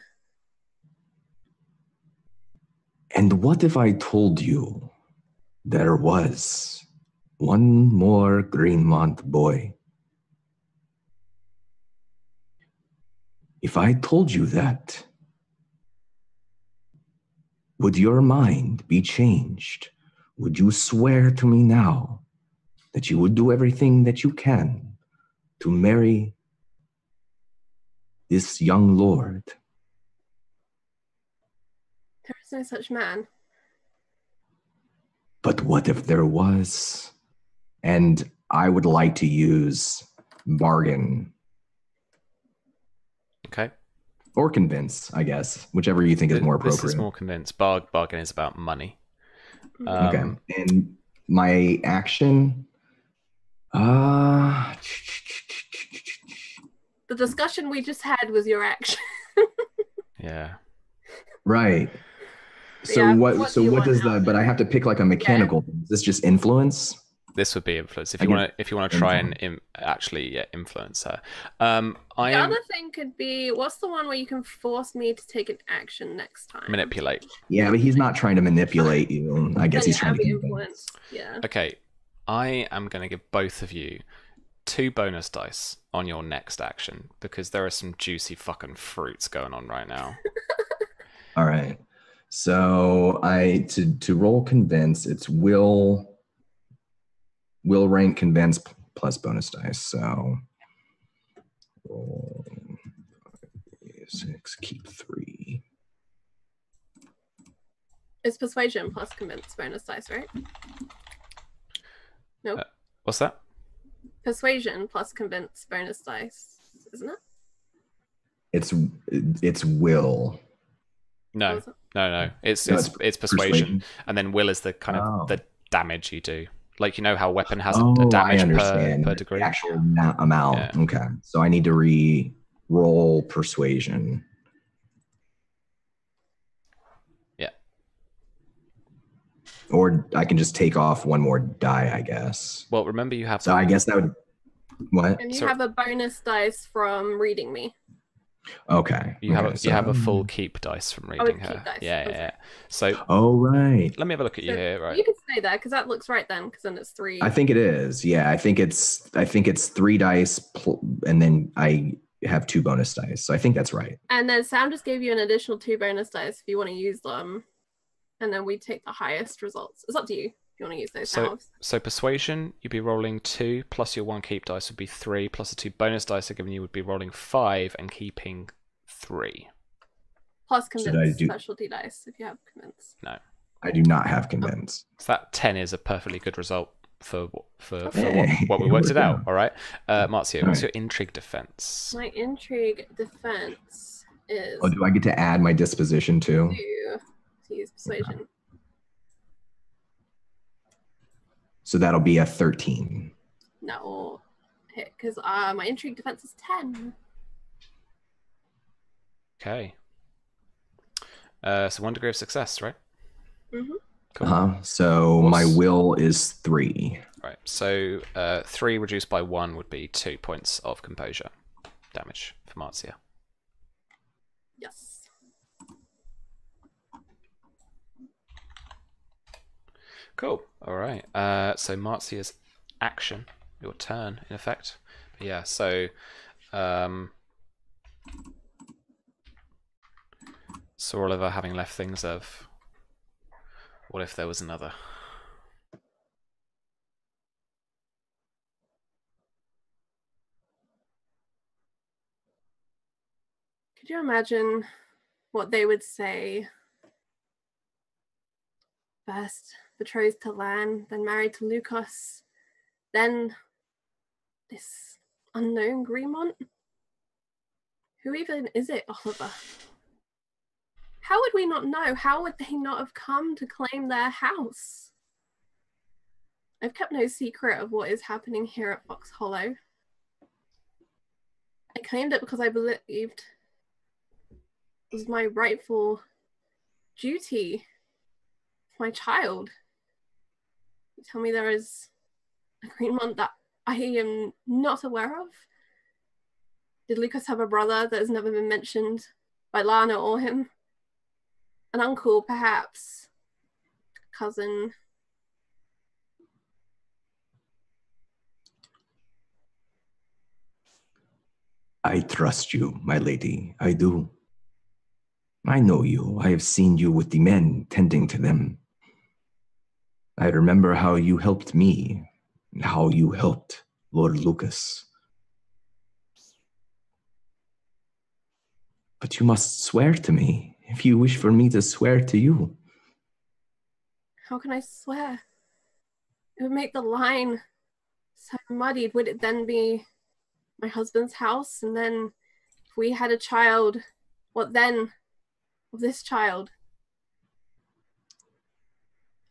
And what if I told you there was one more Greenmont boy? If I told you that, would your mind be changed? Would you swear to me now that you would do everything that you can to marry this young lord? There is no such man. But what if there was? And I would like to use bargain. Okay. Or convince, I guess, whichever you think is more appropriate. This is more convinced. Bargain is about money. Okay. And my action. The discussion we just had was your action. Yeah. Right. So Yeah, what? what So do you what want does out the? of But it? I have to pick like a mechanical. Is this just influence? This would be influence. If I you get want to try and actually influence her. The other thing could be, what's the one where you can force me to take an action next time? manipulate. Yeah, but he's not trying to manipulate you. I guess Then he's yeah, trying to be convince. influence. Yeah. Okay. I am going to give both of you 2 bonus dice on your next action because there are some juicy fucking fruits going on right now. All right. So I to roll convince, it's will rank convince plus bonus dice. So roll 6, keep 3. It's persuasion plus convince bonus dice, right? Nope. What's that? Persuasion plus convince bonus dice, isn't it? It's will. No. It's No, it's persuasion, and then will is the kind of the damage you do. Like, you know how weapon has a damage per degree? The actual amount. Yeah. Okay. So I need to re-roll persuasion. Yeah. Or I can just take off one more die, I guess. Well, remember you have... So I guess that would... What? And you have a bonus dice from reading me. Okay. You have a full keep dice from reading her. Dice. Yeah. So... Oh, right. Let me have a look at you here, right? You can stay there, because that looks right then, because then it's 3. I think it is. Yeah, I think it's 3 dice, and then I have 2 bonus dice. So I think that's right. And then Sam just gave you an additional 2 bonus dice if you want to use them. And then we take the highest results. It's up to you if you want to use those now. So persuasion, you'd be rolling 2, plus your 1 keep dice would be 3, plus the 2 bonus dice are given you would be rolling 5 and keeping 3. Plus convince specialty dice if you have convince. No. I do not have convince. So that 10 is a perfectly good result for what we worked it out. All right. Marzia, what's your intrigue defense? My intrigue defense is... Oh, do I get to add my disposition too? To use persuasion. Okay. So that'll be a 13. No, hit, because my intrigue defense is 10. Okay. So 1 degree of success, right? Mm-hmm. Cool. So my will is 3. Right. So 3 reduced by 1 would be 2 points of composure damage for Marzia. Yes. Cool. All right. So Marzia's action, your turn, in effect. But yeah. So, Sir Oliver, having left things of, what if there was another? Could you imagine what they would say? First betrothed to Lan, then married to Lucas, then this unknown Greenmont? Who even is it, Oliver? How would we not know? How would they not have come to claim their house? I've kept no secret of what is happening here at Fox Hollow. I claimed it because I believed it was my rightful duty. My child. You tell me there is a Greenmont that I am not aware of? Did Lucas have a brother that has never been mentioned by Lana or him? An uncle, perhaps? Cousin? I trust you, my lady. I do. I know you. I have seen you with the men, tending to them. I remember how you helped me, and how you helped Lord Lucas. But you must swear to me, if you wish for me to swear to you. How can I swear? It would make the line so muddied. Would it then be my husband's house? And then if we had a child, what then of this child?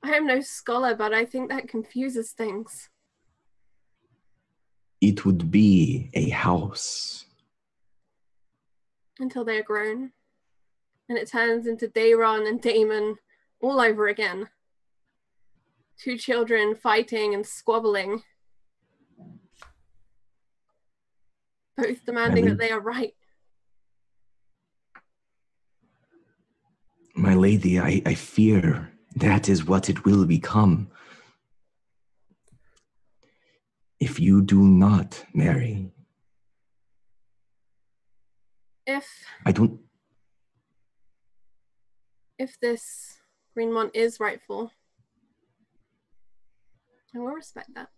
I am no scholar, but I think that confuses things. It would be a house. Until they are grown. And it turns into Daemon and Daemon all over again. 2 children fighting and squabbling. Both demanding that they are right. My lady, I fear that is what it will become. If you do not marry. If... I don't... if this Greenmont is rightful, I will respect that.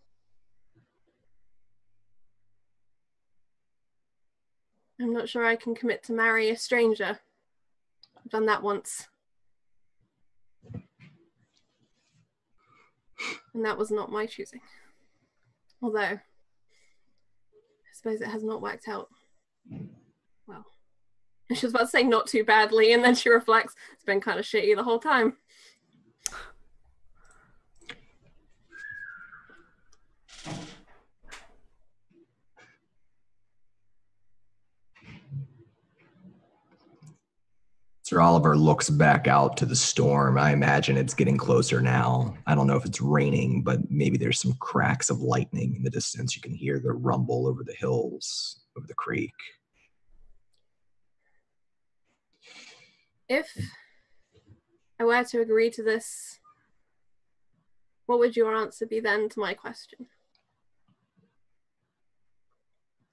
I'm not sure I can commit to marry a stranger. I've done that once. And that was not my choosing. Although, I suppose it has not worked out well. She was about to say not too badly, and then she reflects, it's been kind of shitty the whole time. Sir Oliver looks back out to the storm. I imagine it's getting closer now. I don't know if it's raining, but maybe there's some cracks of lightning in the distance. You can hear the rumble over the hills, over the creek. If I were to agree to this, what would your answer be then to my question?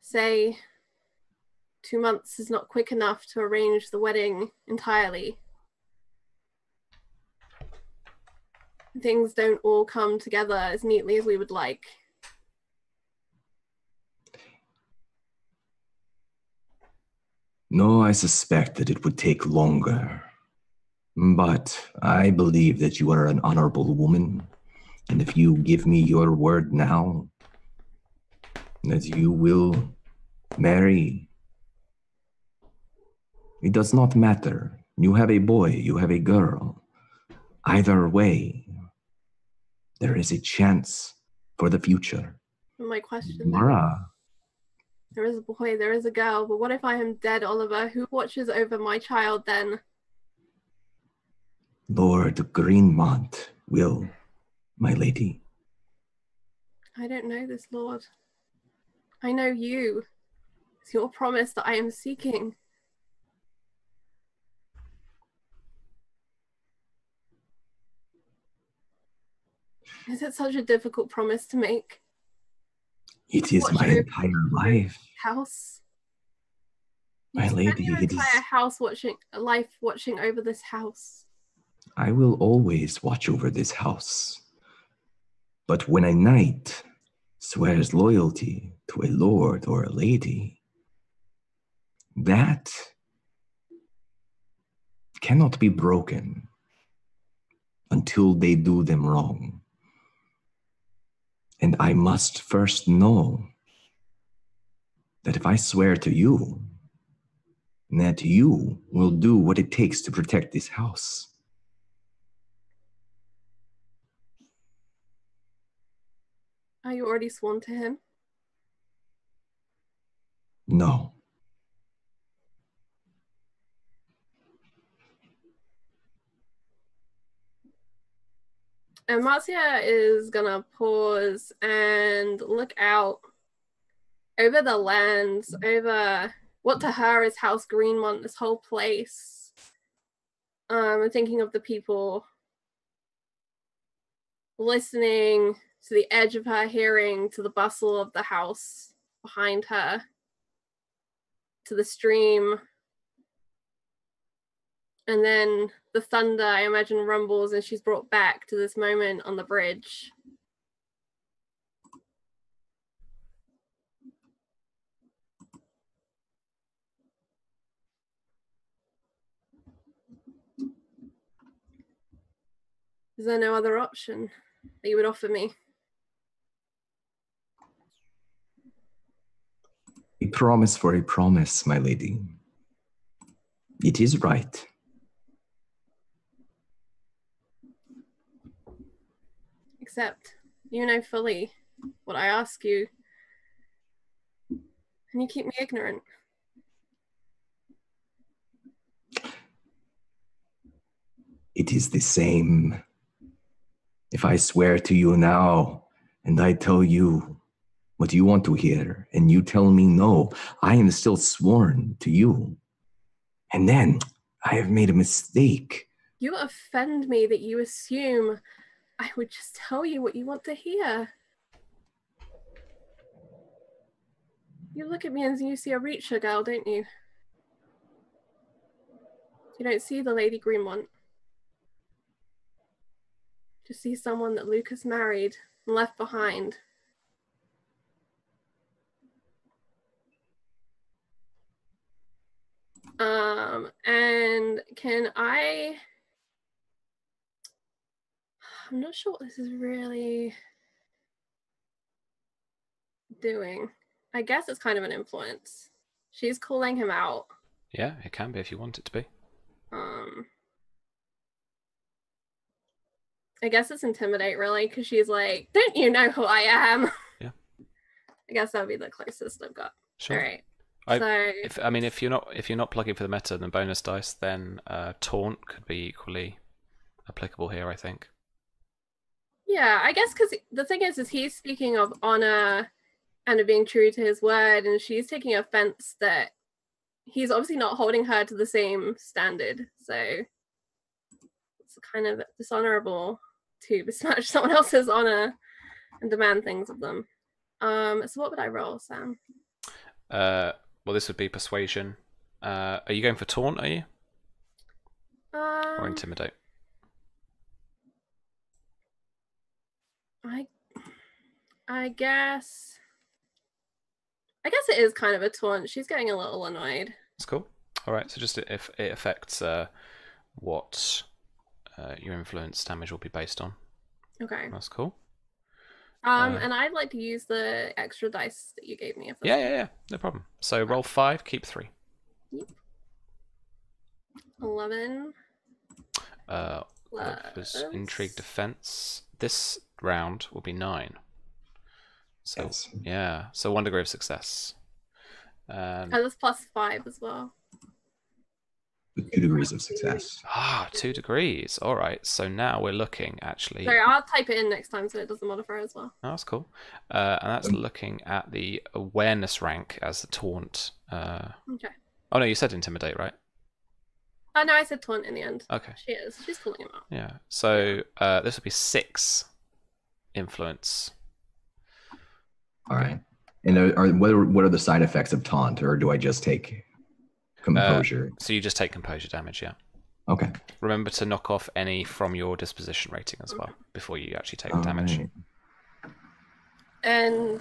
Say 2 months is not quick enough to arrange the wedding entirely. Things don't all come together as neatly as we would like. No, I suspect that it would take longer. But I believe that you are an honorable woman. And if you give me your word now that you will marry, it does not matter. You have a boy, you have a girl. Either way, there is a chance for the future. My question, Mara. there is a boy, there is a girl, but what if I am dead, Oliver? Who watches over my child then? Lord Greenmont will, my lady. I don't know this, Lord. I know you. It's your promise that I am seeking. Is it such a difficult promise to make? It is my entire life. House. My lady, your it entire is life watching over this house. I will always watch over this house. But when a knight swears loyalty to a lord or a lady, that cannot be broken until they do them wrong. And I must first know that if I swear to you, that you will do what it takes to protect this house. Are you already sworn to him? No. And Marzia is gonna pause and look out over the lands, over what to her is House Greenmont, this whole place. And thinking of the people listening to the edge of her hearing, to the bustle of the house behind her, to the stream. And then the thunder, I imagine, rumbles, and she's brought back to this moment on the bridge. Is there no other option that you would offer me? A promise for a promise, my lady. It is right. Except you know fully what I ask you, and you keep me ignorant. It is the same. If I swear to you now, and I tell you what you want to hear, and you tell me no, I am still sworn to you. And then I have made a mistake. You offend me that you assume I would just tell you what you want to hear. You look at me and you see a Reacher girl, don't you? You don't see the Lady Greenmont. to see someone that Lucas married and left behind. And can I'm not sure what this is really doing. I guess it's kind of an influence. She's calling him out. Yeah, it can be if you want it to be. I guess it's intimidate, really, because she's like, don't you know who I am? Yeah. I guess that would be the closest I've got. Sure. All right. If you're not plugging for the meta and bonus dice, then taunt could be equally applicable here, I think. Yeah, I guess because the thing is he's speaking of honor and of being true to his word, and she's taking offense that he's obviously not holding her to the same standard. So it's kind of dishonorable to besmirch someone else's honor and demand things of them. So what would I roll, Sam? Well, this would be persuasion. Are you going for taunt, are you? Or intimidate? I guess it is kind of a taunt. She's getting a little annoyed. That's cool. All right, so just if it affects what your influence damage will be based on. Okay. That's cool. And I'd like to use the extra dice that you gave me. Yeah, no problem. So roll 5, keep 3. Yep. 11. Oliver's intrigue defense. This round will be 9. So yes. Yeah, so 1 degree of success. And that's +5 as well. 2 degrees of success. 2 degrees. All right. So now we're looking actually. Sorry, I'll type it in next time so it doesn't modify as well. Oh, that's cool. And that's looking at the awareness rank as the taunt. Okay. Oh no, you said intimidate, right? Oh no, I said taunt in the end. Okay. She is. She's calling him out. Yeah. So this would be 6 influence. All right. And what are the side effects of taunt, or do I just take composure? So you just take composure damage, yeah. Okay. Remember to knock off any from your disposition rating as well before you actually take the damage. Right. And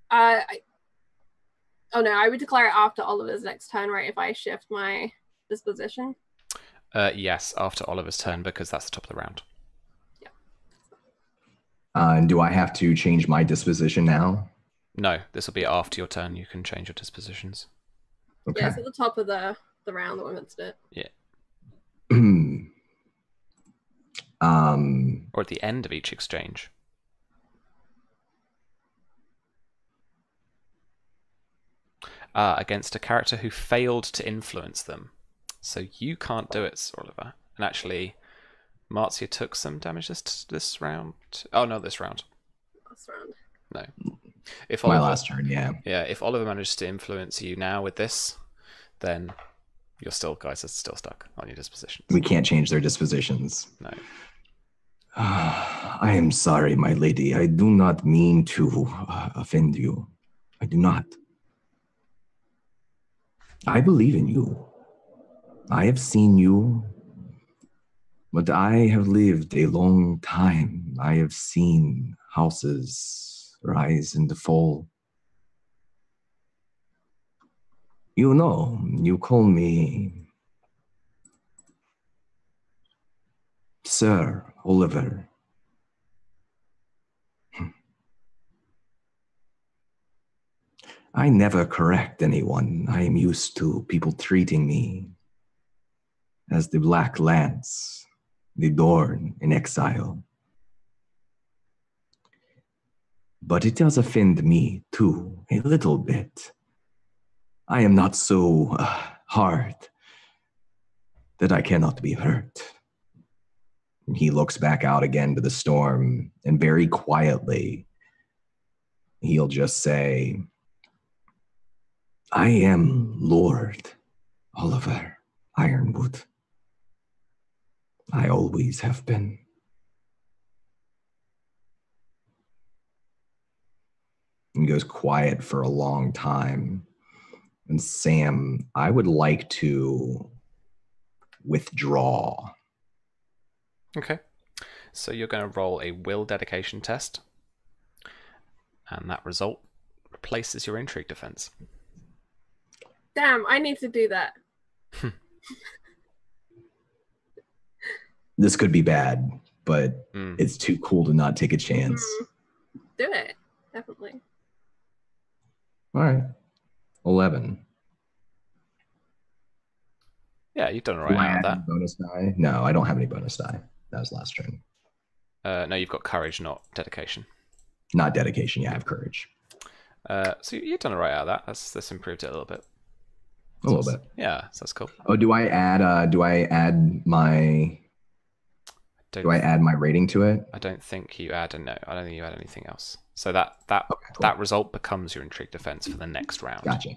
I would declare it after Oliver's next turn, right? If I shift my disposition. Yes, after Oliver's turn, because that's the top of the round. Yeah. And do I have to change my disposition now? No, this will be after your turn. You can change your dispositions. Okay. Yeah, it's at the top of the round that we meant to do it. Yeah. Or at the end of each exchange. Against a character who failed to influence them. So you can't do it, Oliver. And actually, Marzia took some damage this round. Oh, no, this round. Last round. No. If my Oliver, last turn, yeah. Yeah, if Oliver manages to influence you now with this, then guys are still stuck on your dispositions. We can't change their dispositions. No. I am sorry, my lady. I do not mean to offend you. I do not. I believe in you. I have seen you, but I have lived a long time. I have seen houses rise and fall. You know, you call me Sir Oliver. I never correct anyone. I am used to people treating me as the Black Lance, the Dorn in exile. But it does offend me, too, a little bit. I am not so hard that I cannot be hurt. He looks back out again to the storm, and very quietly, he'll just say, I am Lord Oliver Ironwood. I always have been. And goes quiet for a long time. And Sam, I would like to withdraw. Okay. So you're going to roll a will dedication test, and that result replaces your intrigue defense. Damn, I need to do that. This could be bad, but it's too cool to not take a chance. Do it, definitely. All right. 11. Yeah, you've done all Do right I out of add that. any bonus die? No, I don't have any bonus die. That was last turn. No, you've got courage, not dedication. Not dedication. Yeah, I have courage. So you've done all right out of that. That's improved it a little bit. A little bit. Yeah, so that's cool. Oh, do I add my rating to it? I don't think you add I don't think you add anything else. So that Okay, cool. that result becomes your intrigue defense for the next round. Gotcha.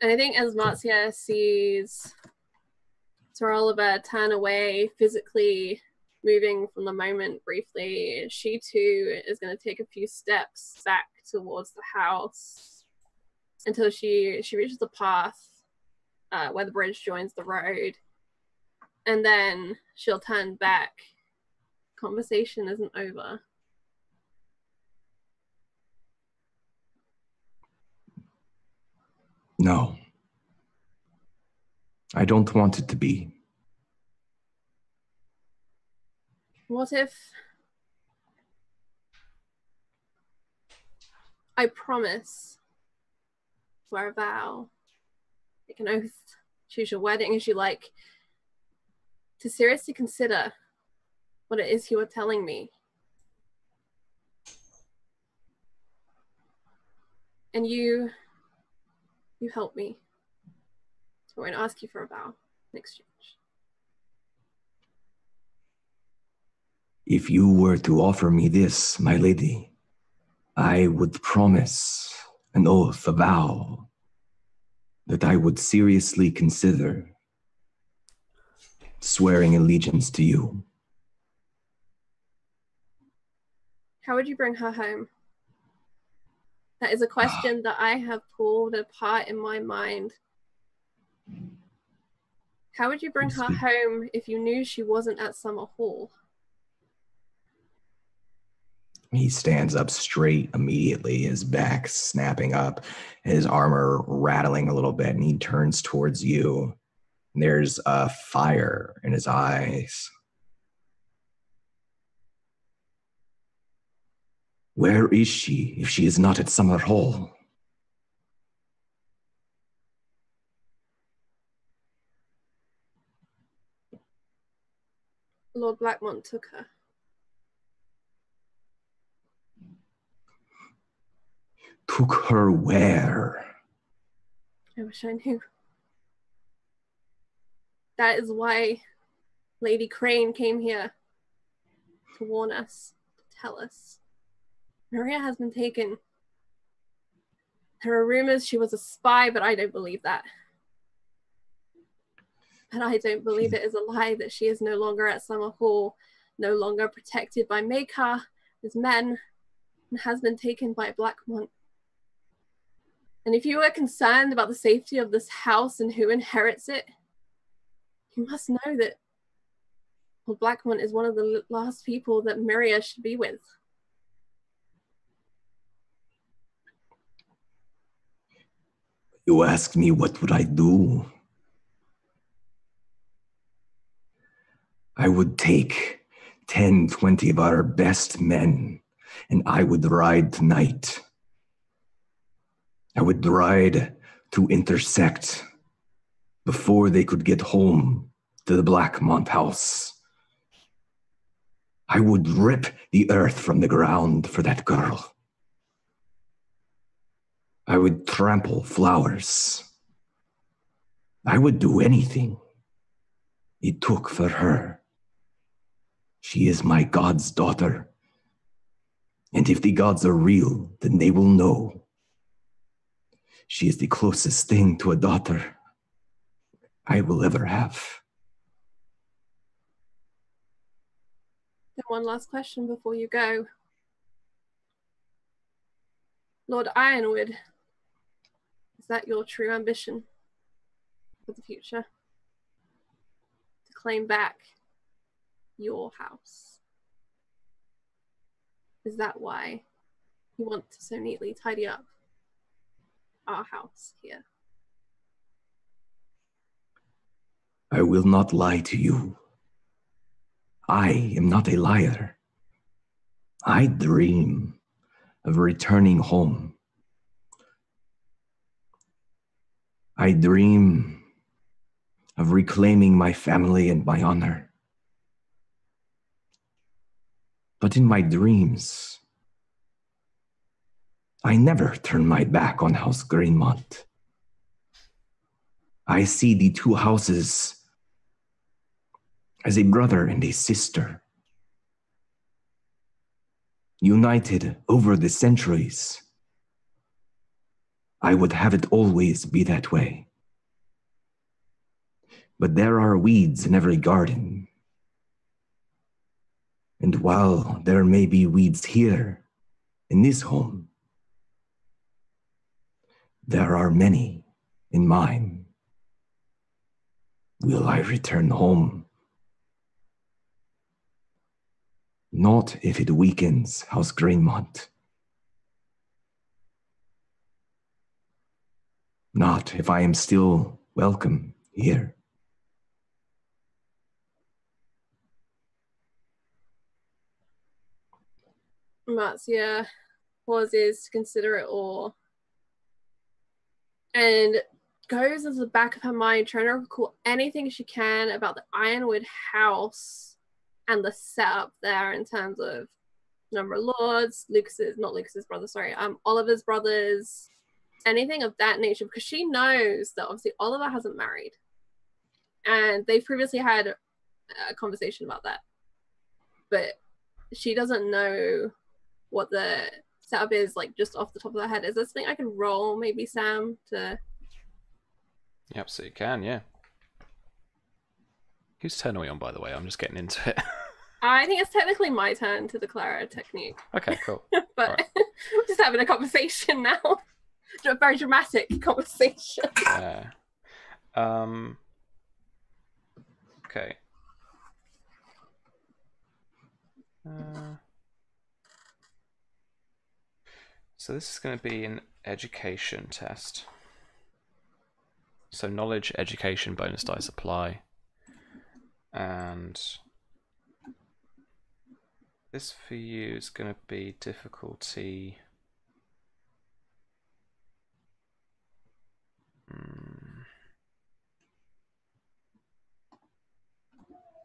And I think as Marzia sees Sir Oliver turn away, physically moving from the moment briefly, she too is going to take a few steps back towards the house until she reaches the path where the bridge joins the road. And then she'll turn back. Conversation isn't over. No. I don't want it to be. What if I promise, swear a vow, take an oath, choose your wedding as you like, to seriously consider what it is you are telling me. And you help me. So I'm going to ask you for a vow in exchange. If you were to offer me this, my lady, I would promise an oath, a vow, that I would seriously consider swearing allegiance to you. How would you bring her home? That is a question that I have pulled apart in my mind. How would you bring her home if you knew she wasn't at Summer Hall? He stands up straight immediately, his back snapping up, his armor rattling a little bit, and he turns towards you. There's a fire in his eyes. Where is she if she is not at Summer Hall? Lord Blackmont took her. Took her where? I wish I knew. That is why Lady Crane came here to warn us, to tell us. Myria has been taken. There are rumors she was a spy, but I don't believe that. And I don't believe it is a lie that she is no longer at Summer Hall, no longer protected by Maker, his men, and has been taken by Blackmont. And if you are concerned about the safety of this house and who inherits it, you must know that Blackmont is one of the last people that Myria should be with. You asked me what would I do? I would take 10, 20 of our best men, and I would ride tonight. I would ride to intersect before they could get home to the Blackmont house. I would rip the earth from the ground for that girl. I would trample flowers. I would do anything it took for her. She is my god's daughter. And if the gods are real, then they will know. She is the closest thing to a daughter I will ever have. And one last question before you go. Lord Ironwood, is that your true ambition for the future? claim back your house. Is that why you want to so neatly tidy up our house here? I will not lie to you. I am not a liar. I dream of returning home. I dream of reclaiming my family and my honor. But in my dreams, I never turn my back on House Greenmont. I see the two houses as a brother and a sister, united over the centuries. I would have it always be that way. But there are weeds in every garden. And while there may be weeds here, in this home, there are many in mine. Will I return home? Not if it weakens House Greenmont. Not if I am still welcome here. Marzia pauses to consider it all and goes into the back of her mind trying to recall anything she can about the Ironwood house and the setup there in terms of number of lords, Oliver's brothers, anything of that nature, because she knows that obviously Oliver hasn't married and they've previously had a conversation about that, but she doesn't know what the setup is like just off the top of her head. Is this something I can roll maybe, Sam, to... You absolutely can, yeah. Whose turn are we on, by the way? I'm just getting into it. I think it's technically my turn to declare a technique. Okay, cool. But right. we're just having a conversation now. A very dramatic conversation. Yeah. Okay. So this is going to be an education test. So knowledge, education, bonus dice apply. And this for you is going to be difficulty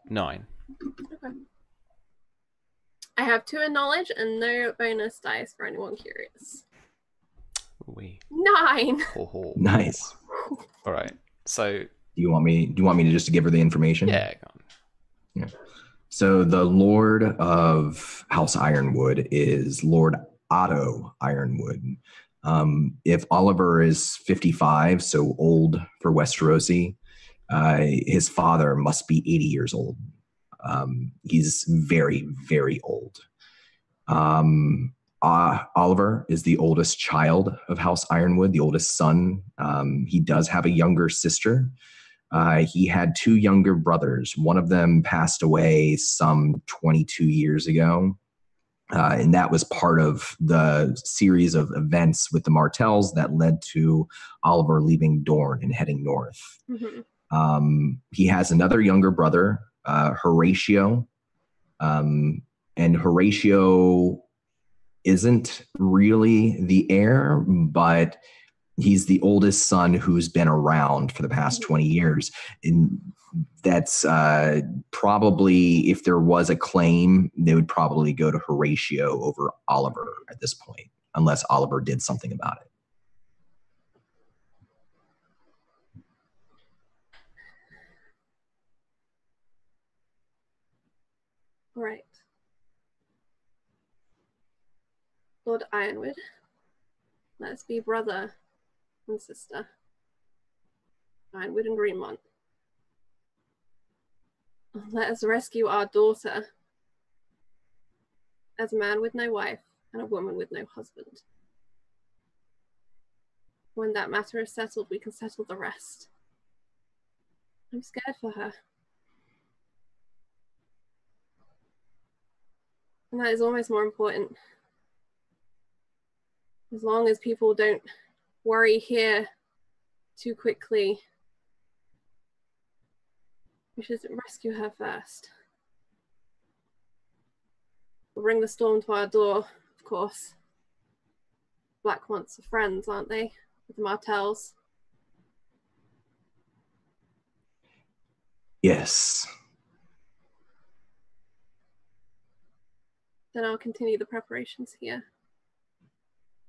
9. Okay. I have 2 in knowledge and no bonus dice for anyone curious. Wee. 9. Ho. Nice. All right. So Do you want me to just give her the information? yeah, go on. Yeah. So the Lord of House Ironwood is Lord Otto Ironwood. If Oliver is 55, so old for Westerosi, his father must be 80 years old. He's very, very old. Oliver is the oldest child of House Ironwood, the oldest son. He does have a younger sister. He had 2 younger brothers. One of them passed away some 22 years ago. And that was part of the series of events with the Martells that led to Oliver leaving Dorne and heading north. Mm-hmm. He has another younger brother, Horatio. And Horatio isn't really the heir, but he's the oldest son who's been around for the past 20 years. And that's probably, if there was a claim, they would probably go to Horatio over Oliver at this point, unless Oliver did something about it. All right. Lord Ironwood, let's be brother and sister. Ironwood and Greenmont. Let us rescue our daughter as a man with no wife and a woman with no husband. When that matter is settled, we can settle the rest. I'm scared for her. And that is almost more important. As long as people don't worry here too quickly, we should rescue her first. We'll bring the storm to our door, of course. Blackmont's are friends, aren't they? With the Martells. Yes. Then I'll continue the preparations here.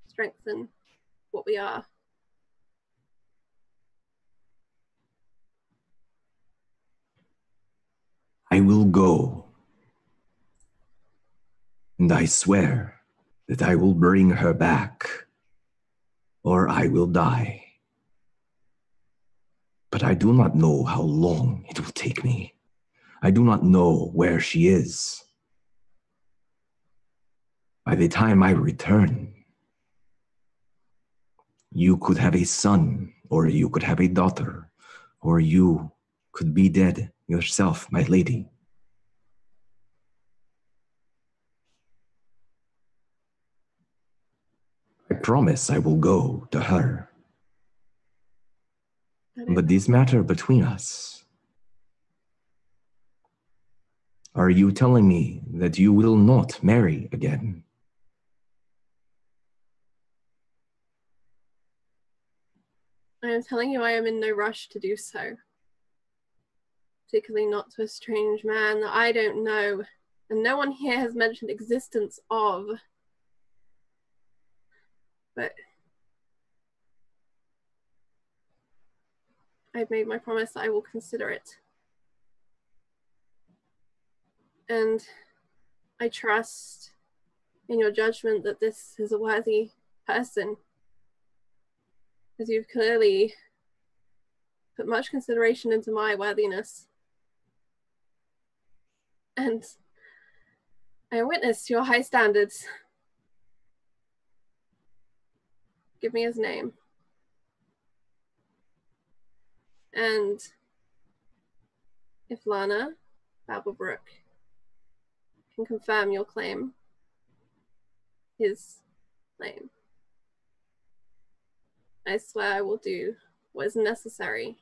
Strengthen what we are. I will go. And I swear that I will bring her back, or I will die. But I do not know how long it will take me. I do not know where she is. By the time I return, you could have a son, or you could have a daughter, or you could be dead yourself, my lady. I promise I will go to her. But this matter between us. Are you telling me that you will not marry again? I am telling you I am in no rush to do so. Particularly not to a strange man that I don't know, and no one here has mentioned existence of. But I've made my promise that I will consider it. And I trust in your judgment that this is a worthy person, as you've clearly put much consideration into my worthiness. And I witness your high standards. Give me his name. And if Lana Babblebrook can confirm your claim, his claim, I swear I will do what is necessary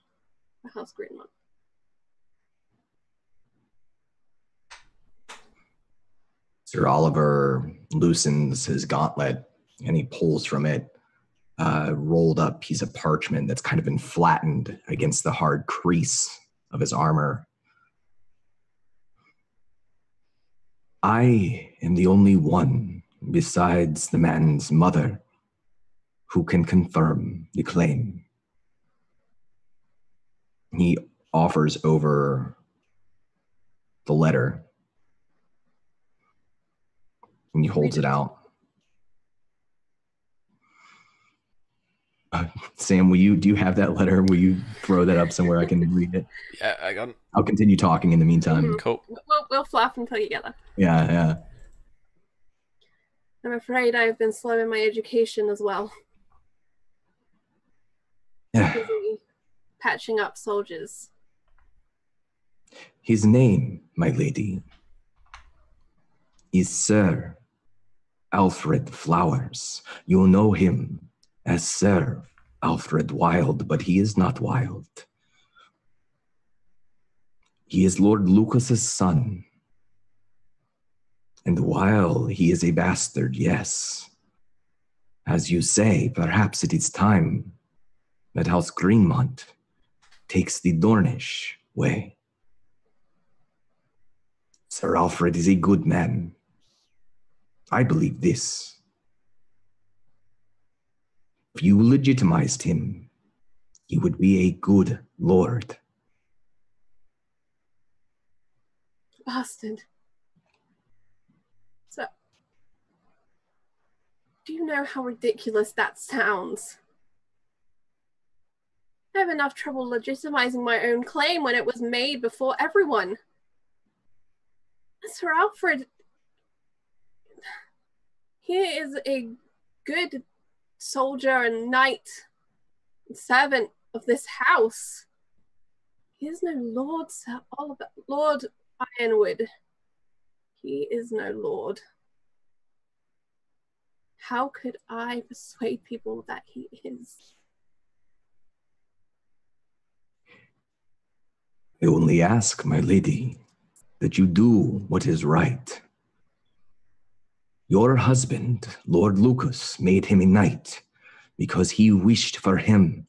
for House Greenmont. Sir Oliver loosens his gauntlet and he pulls from it a rolled up piece of parchment that's kind of been flattened against the hard crease of his armor. I am the only one besides the man's mother who can confirm the claim. He offers over the letter and he holds it out. Sam, do you have that letter? Will you throw that up somewhere I can read it? Yeah, I got it. I'll continue talking in the meantime. Mm-hmm. Cool. We'll fluff until you get there. Yeah. I'm afraid I've been slow in my education as well. Busy patching up soldiers. His name, my lady, is Sir Alfred Flowers. You'll know him as Sir Alfred Wild, but he is not wild. He is Lord Lucas's son. And while he is a bastard, yes, as you say, perhaps it is time that House Greenmont takes the Dornish way. Sir Alfred is a good man. I believe this. If you legitimized him, he would be a good lord. Bastard. So, do you know how ridiculous that sounds? I have enough trouble legitimizing my own claim when it was made before everyone. Sir Alfred, he is a good soldier and knight and servant of this house. He is no Lord Sir Oliver, Lord Ironwood. He is no lord. How could I persuade people that he is? I only ask, my lady, that you do what is right. Your husband, Lord Lucas, made him a knight because he wished for him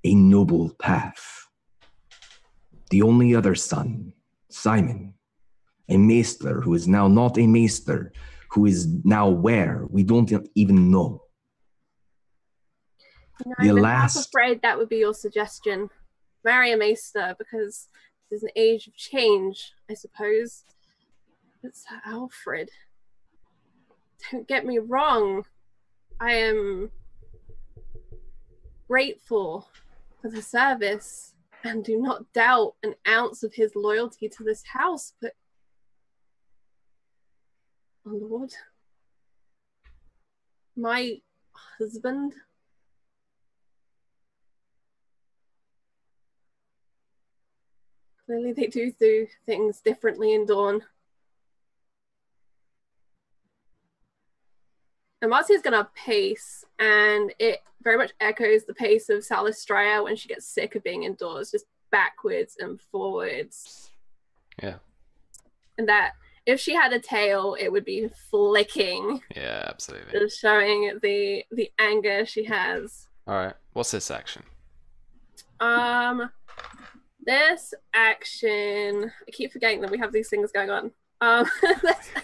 a noble path. The only other son, Symon, a maester who is now not a maester, who is now where? We don't even know. I'm half afraid that would be your suggestion. Marry a maester, because there's an age of change, I suppose. But Sir Alfred, don't get me wrong. I am grateful for the service and do not doubt an ounce of his loyalty to this house, but oh Lord, my husband, clearly they do things differently in Dawn. And Marcia's gonna pace, and it very much echoes the pace of Salistria when she gets sick of being indoors, just backwards and forwards. Yeah. And that if she had a tail, it would be flicking. Yeah, absolutely. Just showing the anger she has. All right. What's this action? This action, I keep forgetting that we have these things going on.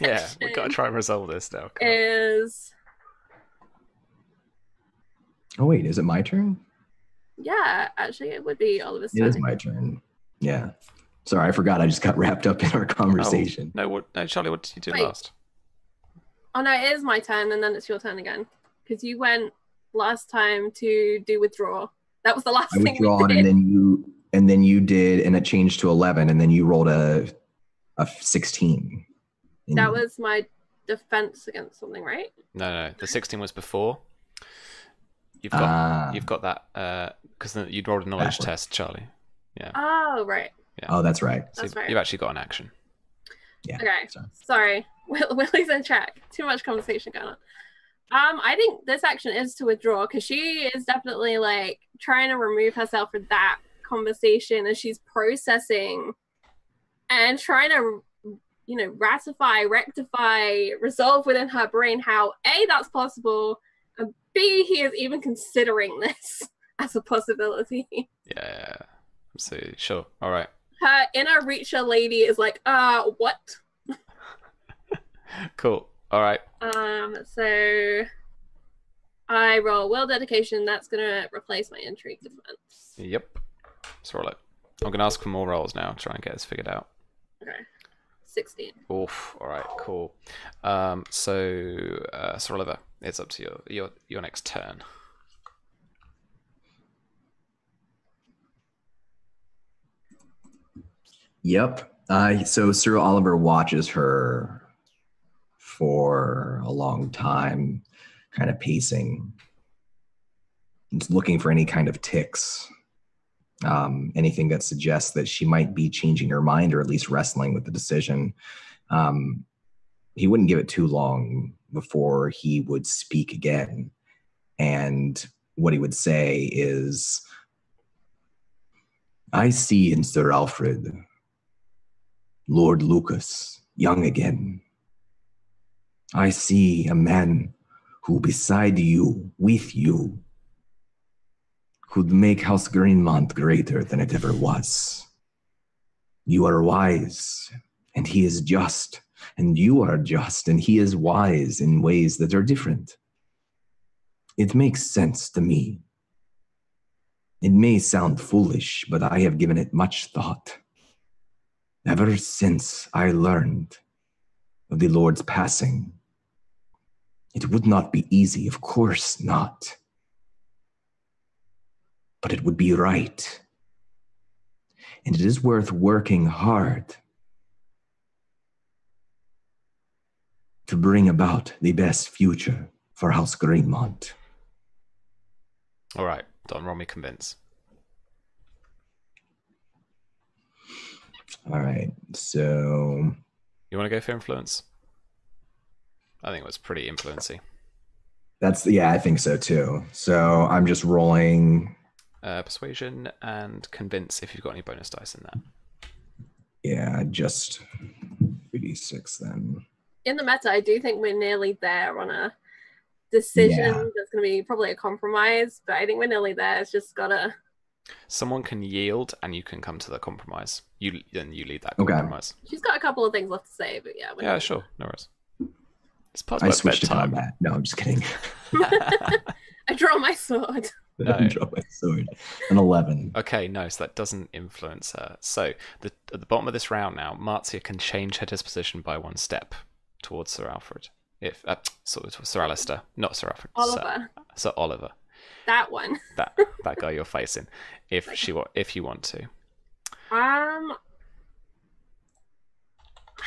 Yeah, we've got to try and resolve this now. Is Oh wait, is it my turn? yeah, actually it would be Oliver's turn. It is my turn. Yeah. Sorry, I forgot. I just got wrapped up in our conversation. No, Charlie, what did you do Wait. last? Oh no, it is my turn, and then it's your turn again. Because you went last time to do withdraw. That was the last thing we did. And then you did, and it changed to 11, and then you rolled a 16. That was my defense against something, right? No. The 16 was before. You've got that because you'd rolled a knowledge test, Charlie. Yeah. Oh right. Yeah. Oh, that's right. So that's right. You've actually got an action. Yeah. Okay. Sorry. We're losing track. Too much conversation going on. I think this action is to withdraw because she is definitely like trying to remove herself from that conversation as she's processing and trying to, ratify, rectify, resolve within her brain how A, that's possible, and B, he is even considering this as a possibility. Yeah, absolutely. Sure. All right. Her inner Reacher lady is like, what? Cool. All right. So I roll will dedication. That's gonna replace my intrigue defense. Yep. Let's roll it. I'm gonna ask for more rolls now. Try and get this figured out. Okay. 16. Oof. All right. Cool. So Oliver, it's up to your next turn. Yep. So Sir Oliver watches her for a long time, kind of pacing, just looking for any kind of ticks, anything that suggests that she might be changing her mind or at least wrestling with the decision. He wouldn't give it too long before he would speak again. And what he would say is, I see in Sir Alfred, Lord Lucas, young again. I see a man who beside you, with you, could make House Greenmont greater than it ever was. You are wise, and he is just, and you are just, and he is wise in ways that are different. It makes sense to me. It may sound foolish, but I have given it much thought. Ever since I learned of the Lord's passing, it would not be easy, of course not. But it would be right. And it is worth working hard to bring about the best future for House Greenmont. All right, Don, roll me convince. All right, so You want to go for influence? I think it was pretty influency. I think so too. So I'm just rolling. Persuasion and convince if you've got any bonus dice in that. Yeah, just 3d6 then. In the meta, I do think we're nearly there on a decision that's going to be probably a compromise, but I think we're nearly there. It's just gotta. Someone can yield, and you can come to the compromise. You lead that compromise. She's got a couple of things left to say, but yeah. Yeah, sure, no worries. It's past I my switched to bedtime. combat. No, I'm just kidding. I draw my sword. No. I draw my sword. An 11. Okay, no, so that doesn't influence her. So at the bottom of this round now, Marzia can change her disposition by 1 step towards Sir Alfred. If Sir Alistair, not Sir Alfred. Oliver. Sir Oliver. That one. That guy you're facing. If you want to. I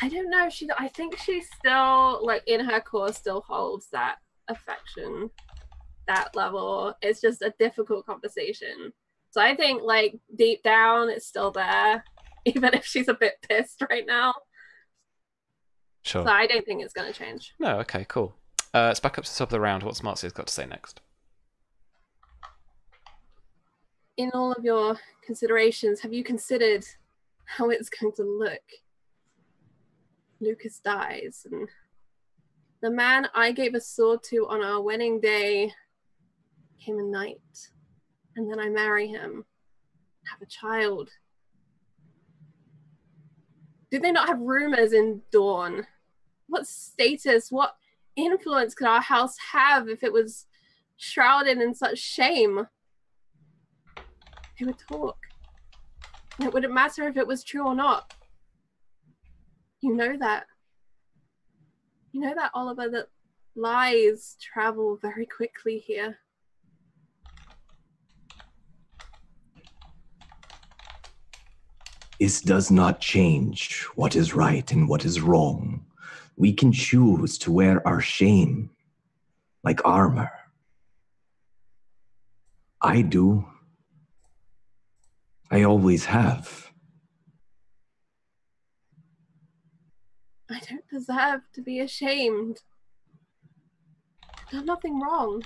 don't know. I think she still, like, in her core, still holds that affection, that level. It's just a difficult conversation. So I think, like, deep down, it's still there, even if she's a bit pissed right now. Sure. So I don't think it's going to change. No. Okay. Cool. Let's back up to the top of the round. What's Marzia's got to say next? In all of your considerations, have you considered how it's going to look? Lucas dies, and the man I gave a sword to on our wedding day became a knight, and then I marry him, have a child. Do they not have rumors in Dawn? What status, what influence could our house have if it was shrouded in such shame? They would talk. And it wouldn't matter if it was true or not. You know that. You know that, Oliver, that lies travel very quickly here. This does not change what is right and what is wrong. We can choose to wear our shame like armor. I do. I always have. I don't deserve to be ashamed. I've done nothing wrong.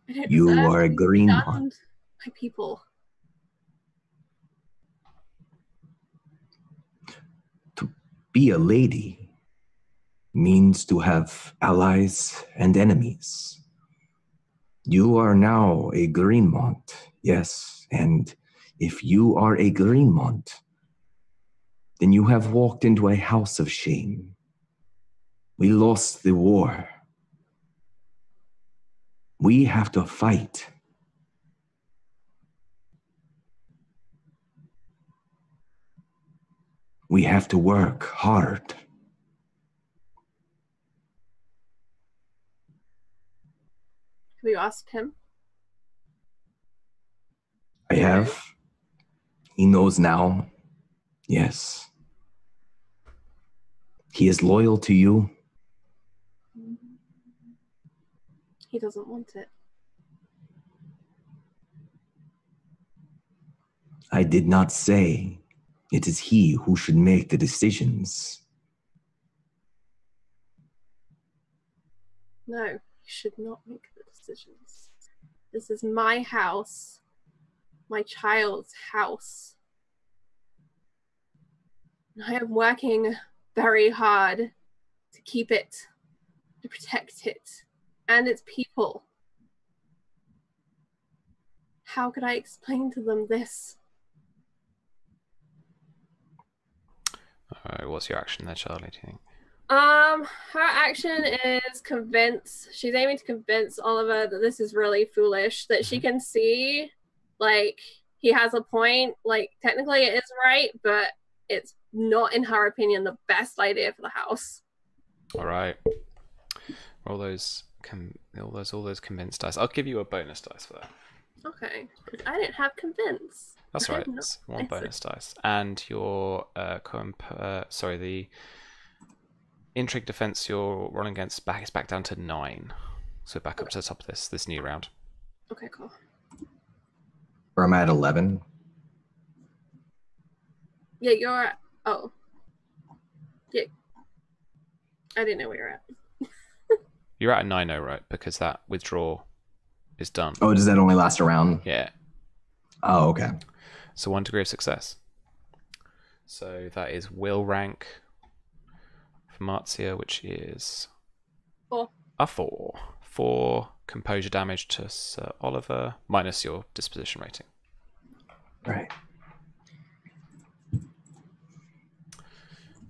I don't You deserve are a to be Greenmont. shunned by people. To be a lady means to have allies and enemies. You are now a Greenmont, yes, and if you are a Greenmont, then you have walked into a house of shame. We lost the war. We have to fight. We have to work hard. Have you asked him? I have. He knows now. Yes. He is loyal to you. He doesn't want it. I did not say it is he who should make the decisions. No, you should not make the decisions. This is my house, my child's house. And I am working very hard to keep it, to protect it, and its people. How could I explain to them this? Alright, what's your action there, Charlie, do you think? Her action is convince. She's aiming to convince Oliver that this is really foolish, that she can see, like, he has a point, like, technically it is right, but it's not, in her opinion, the best idea for the house. Alright. All those convinced dice. I'll give you a bonus dice for that. Okay. I didn't have convince. That's right. It's one bonus dice. And your the intrigue defense you're rolling against is back down to 9. So back up to the top of this new round. Okay, cool. Or I'm at 11. Yeah, you're at... Oh. Yeah. I didn't know where you're at. You're at a 9-0, right? Because that withdraw is done. Oh, does that only last a round? Yeah. Oh, okay. So 1 degree of success. So that is will rank for Marzia, which is 4. a 4. 4 composure damage to Sir Oliver, minus your disposition rating. Right.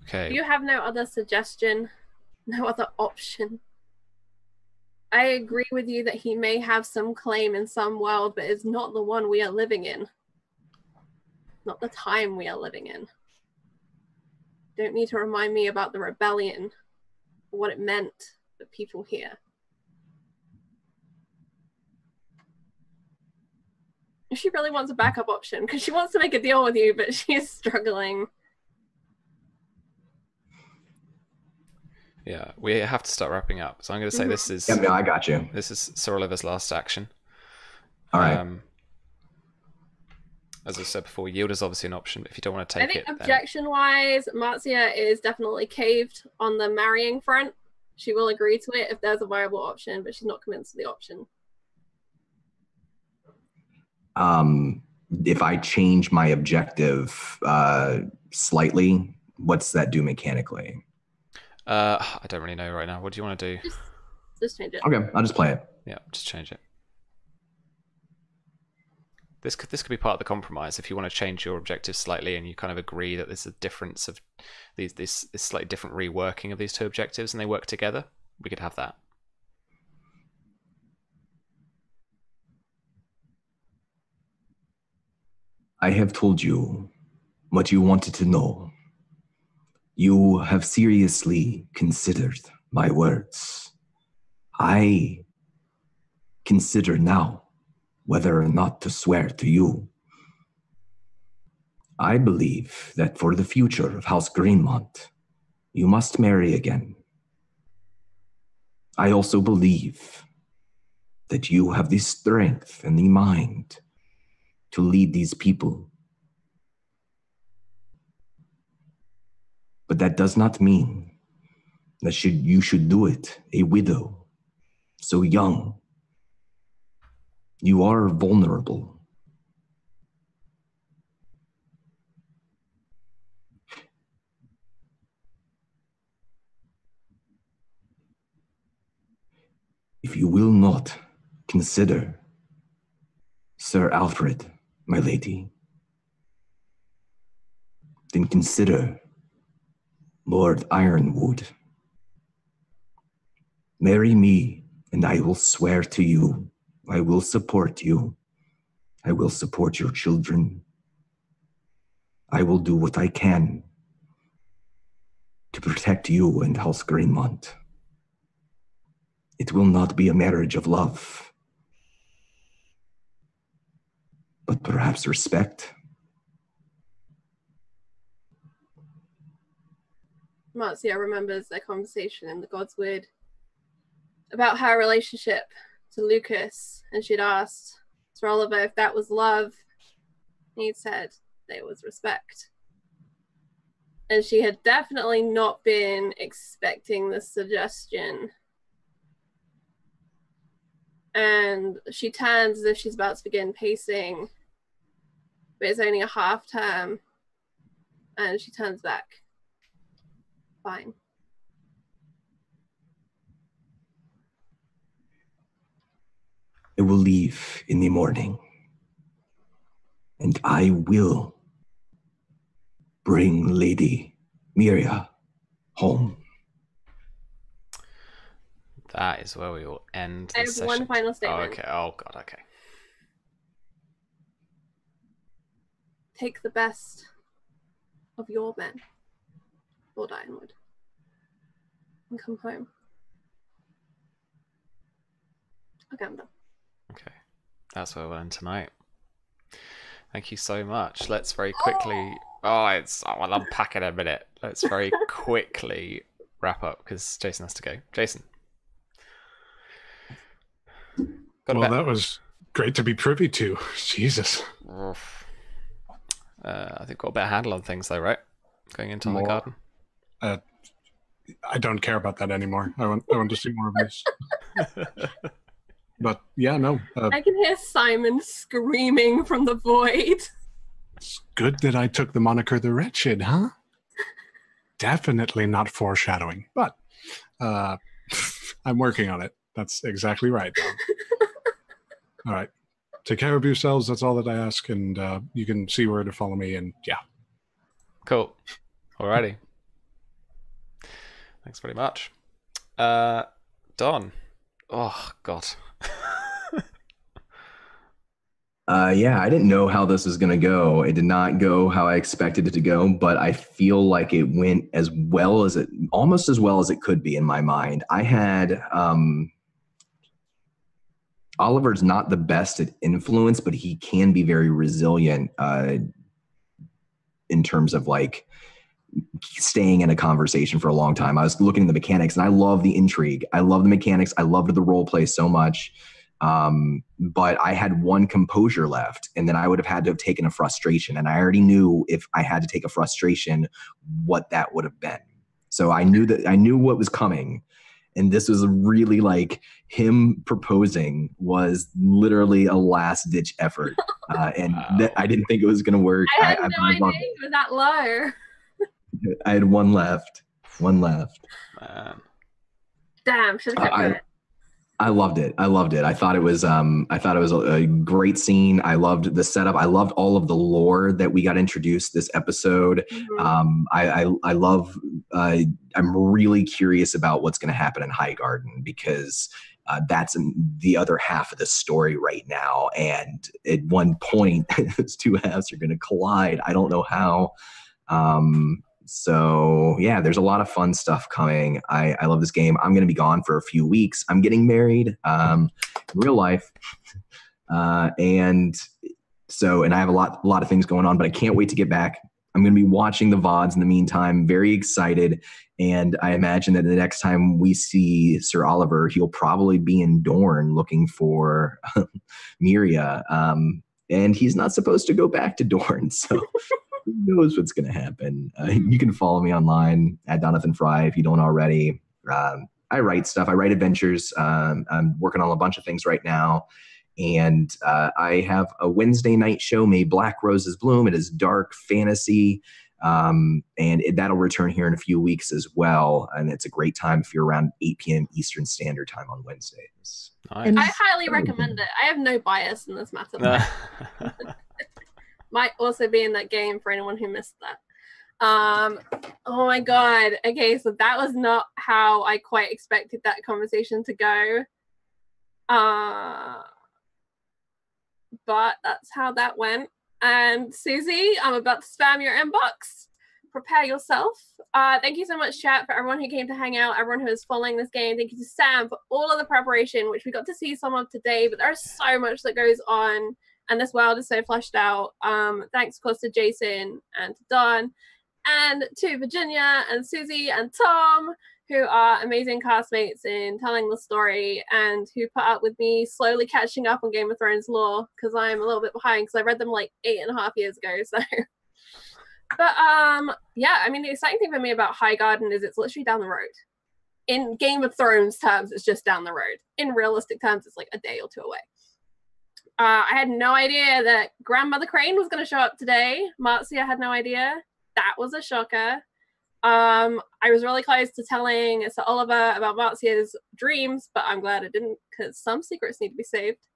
Okay. You have no other suggestion, no other option. I agree with you that he may have some claim in some world, but it's not the one we are living in. Not the time we are living in. Don't need to remind me about the rebellion, what it meant for people here. She really wants a backup option because she wants to make a deal with you, but she's struggling. Yeah, we have to start wrapping up. So I'm going to say this is... Yeah, no, I got you. This is Sir Oliver's last action. All right. As I said before, yield is obviously an option, but if you don't want to take I think it... objection-wise, Marzia is definitely caved on the marrying front. She will agree to it if there's a viable option, but she's not convinced of the option. If I change my objective slightly, what's that do mechanically? I don't really know right now. What do you want to do? Just change it. Okay, I'll just play it. Yeah, just change it. This could be part of the compromise if you want to change your objectives slightly and you kind of agree that there's a difference of this slightly different reworking of these two objectives and they work together. We could have that. I have told you what you wanted to know. You have seriously considered my words. I consider now whether or not to swear to you. I believe that for the future of House Greenmont, you must marry again. I also believe that you have the strength and the mind to lead these people. But that does not mean that you should do it a widow, so young. You are vulnerable. If you will not consider Sir Alfred, my lady, then consider Lord Ironwood. Marry me, and I will swear to you. I will support you. I will support your children. I will do what I can to protect you and House Greenmont. It will not be a marriage of love, but perhaps respect. Marzia remembers their conversation in the Godswood about her relationship to Lucas, and she'd asked Sir Oliver if that was love. He'd said that it was respect. And she had definitely not been expecting this suggestion. And she turns as if she's about to begin pacing, but it's only a half term, and she turns back. Fine. I will leave in the morning, and I will bring Lady Myria home. That is where we will end I the have session. one final Oh, statement. okay. Oh, God, okay. Take the best of your men, Lord Ironwood, and come home. Okay, I'm done. Okay. That's where we'll end tonight. Thank you so much. Let's very quickly... I'll unpack it in a minute. Let's very quickly wrap up because Jason has to go. Jason. Well, that was great to be privy to. Jesus. Oof. I think got a better handle on things, though, right? Going into the garden. I don't care about that anymore. I want to see more of this. But yeah, no. I can hear Symon screaming from the void. It's good that I took the moniker the Wretched, huh? Definitely not foreshadowing, but I'm working on it. That's exactly right. All right. Take care of yourselves. That's all that I ask. And you can see where to follow me. And yeah. Cool. Alrighty. Thanks very much. Don. Oh, God. Yeah, I didn't know how this was going to go. It did not go how I expected it to go, but I feel like it went almost as well as it could be in my mind. I had, Oliver's not the best at influence, but he can be very resilient in terms of like staying in a conversation for a long time. I was looking at the mechanics and I love the intrigue. I love the mechanics. I loved the role play so much. But I had one composure left, and then I would have had to have taken a frustration. And I already knew if I had to take a frustration, what that would have been. So I knew what was coming. And this was really like him proposing was literally a last ditch effort. And wow. I didn't think it was going to work. I had no idea it was that low. I had one left. Damn, should have kept it. I loved it. I thought it was a great scene. I loved the setup. I loved all of the lore that we got introduced this episode. Mm-hmm. I love. I'm really curious about what's going to happen in Highgarden because that's the other half of the story right now. And at one point, those two halves are going to collide. I don't know how. So yeah, there's a lot of fun stuff coming. I love this game. I'm going to be gone for a few weeks. I'm getting married in real life. And I have a lot of things going on, but I can't wait to get back. I'm going to be watching the VODs in the meantime, very excited. And I imagine that the next time we see Sir Oliver, he'll probably be in Dorne looking for Myria. And he's not supposed to go back to Dorne. So who knows what's going to happen? You can follow me online at Jonathan Fry if you don't already. I write stuff. I write adventures. I'm working on a bunch of things right now. And I have a Wednesday night show, May Black Roses Bloom. It is dark fantasy. And that'll return here in a few weeks as well. And it's a great time if you're around 8 p.m. Eastern Standard Time on Wednesdays. Nice. I highly recommend it. I have no bias in this matter. Might also be in that game for anyone who missed that. Oh my god. Okay, so that was not how I quite expected that conversation to go. But that's how that went. And Susie, I'm about to spam your inbox. Prepare yourself. Thank you so much, chat, for everyone who came to hang out, everyone who is following this game. Thank you to Sam for all of the preparation, which we got to see some of today, but there's so much that goes on. And this world is so fleshed out. Thanks, of course, to Jason and to Don and to Virginia and Susie and Tom, who are amazing castmates in telling the story and who put up with me slowly catching up on Game of Thrones lore because I'm a little bit behind because I read them like 8.5 years ago. So, but yeah, I mean, the exciting thing for me about Highgarden is it's literally down the road. In Game of Thrones terms, it's just down the road. In realistic terms, it's like a day or two away. I had no idea that Grandmother Crane was going to show up today. Marzia had no idea. That was a shocker. I was really close to telling Sir Oliver about Marzia's dreams, but I'm glad I didn't because some secrets need to be saved.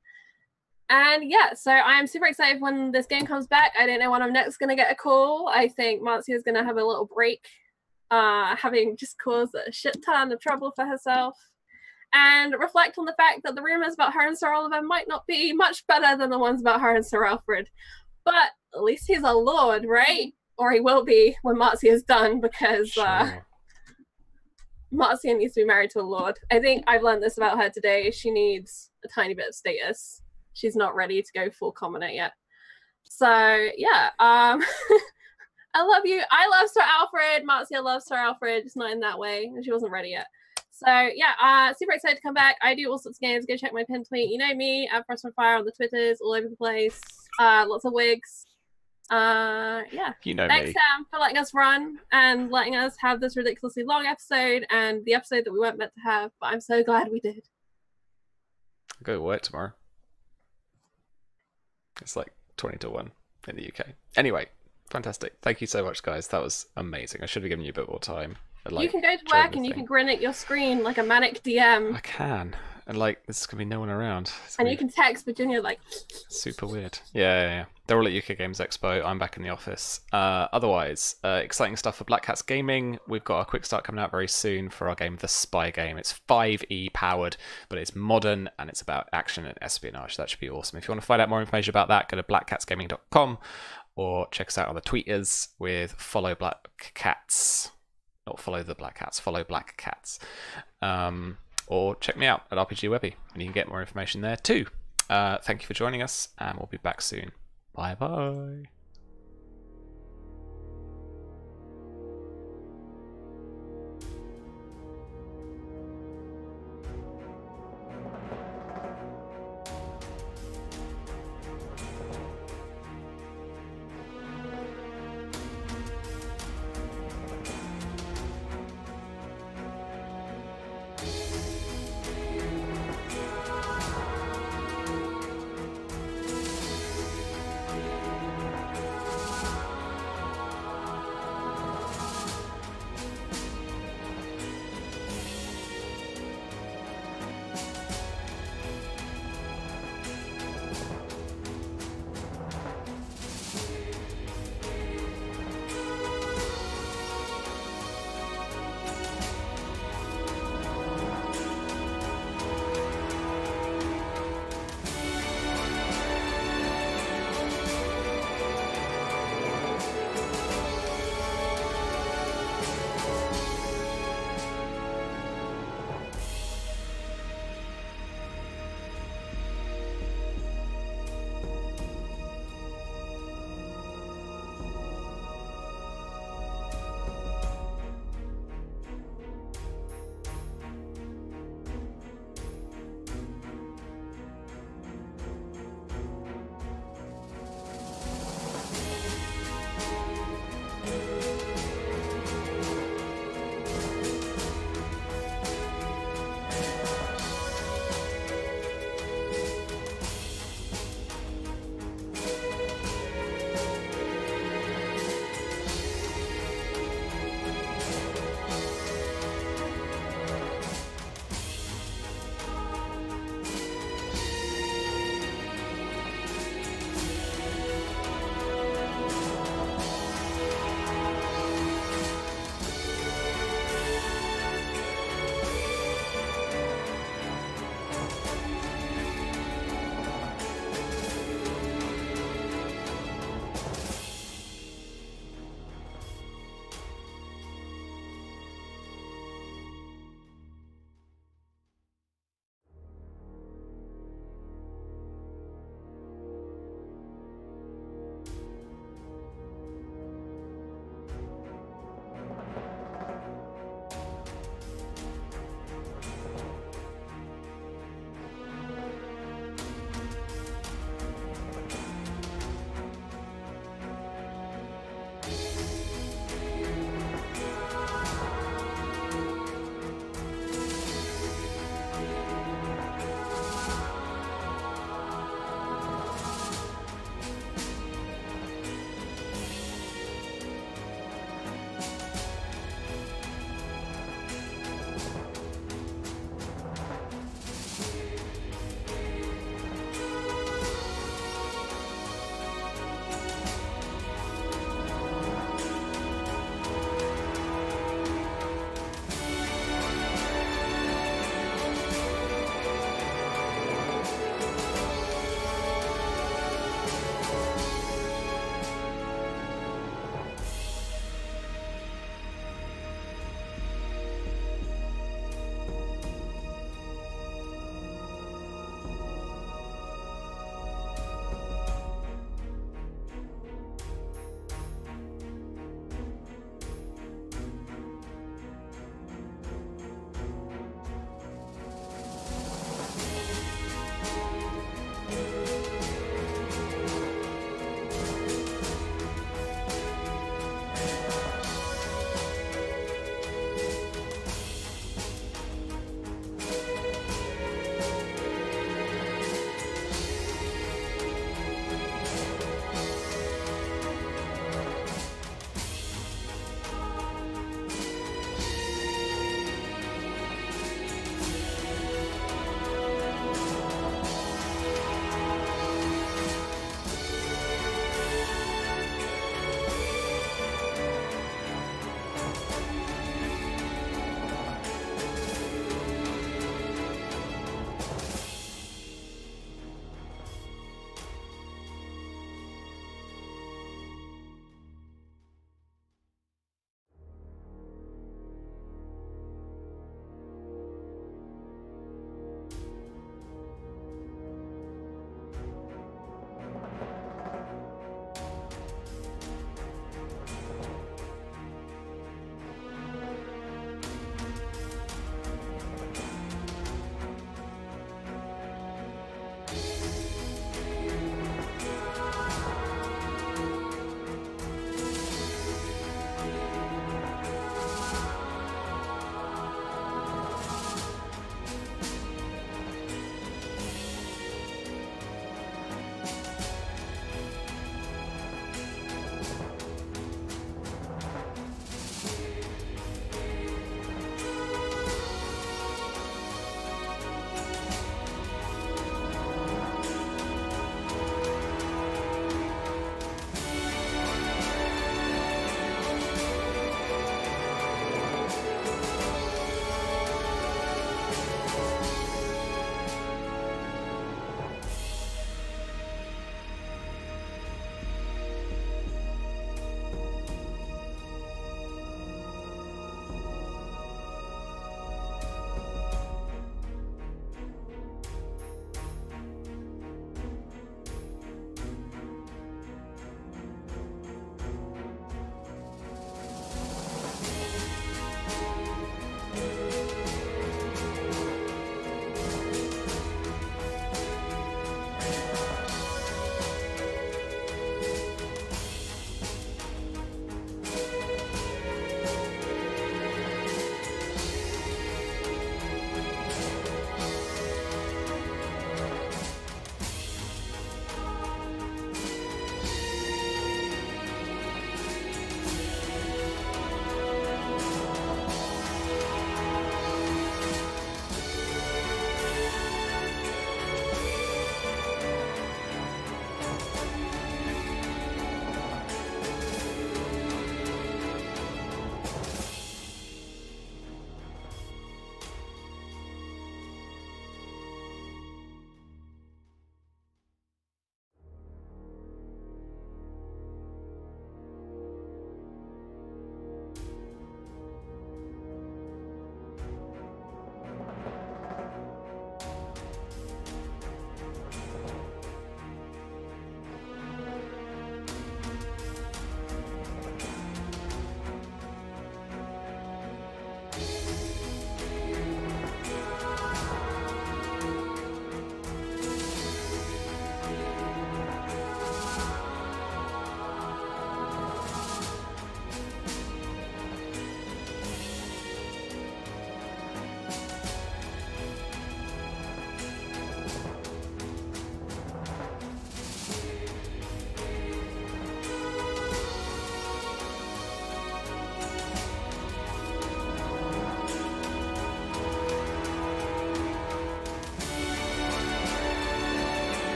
And yeah, so I am super excited when this game comes back. I don't know when I'm next going to get a call. I think Marzia is going to have a little break, having just caused a shit ton of trouble for herself. And reflect on the fact that the rumors about her and Sir Oliver might not be much better than the ones about her and Sir Alfred. But at least he's a lord, right? Or he will be when Marzia is done, because Sure. Marzia needs to be married to a lord. I think I've learned this about her today. She needs a tiny bit of status. She's not ready to go full commoner yet. So, yeah. I love you. I love Sir Alfred. Marzia loves Sir Alfred, just not in that way. And she wasn't ready yet. So yeah, super excited to come back. I do all sorts of games. Go check my pin tweet. You know me, at Fire on the Twitters, all over the place. Lots of wigs. Yeah. You know Thanks, me. Sam, for letting us run and letting us have this ridiculously long episode and the episode that we weren't meant to have, but I'm so glad we did. I'll go to work tomorrow. It's like 20 to 1 in the UK. Anyway, fantastic. Thank you so much, guys. That was amazing. I should have given you a bit more time. You can go to work and you can grin at your screen like a manic DM. I can. And like, there's going to be no one around. And you can text Virginia like... Super weird. Yeah. They're all at UK Games Expo. I'm back in the office. Otherwise, exciting stuff for Black Cats Gaming. We've got a quick start coming out very soon for our game, The Spy Game. It's 5e powered, but it's modern and it's about action and espionage. That should be awesome. If you want to find out more information about that, go to blackcatsgaming.com or check us out on the tweeters with follow Black Cats. Not follow the Black Cats, follow Black Cats. Or check me out at RPG Webby, and you can get more information there too. Thank you for joining us, and we'll be back soon. Bye bye.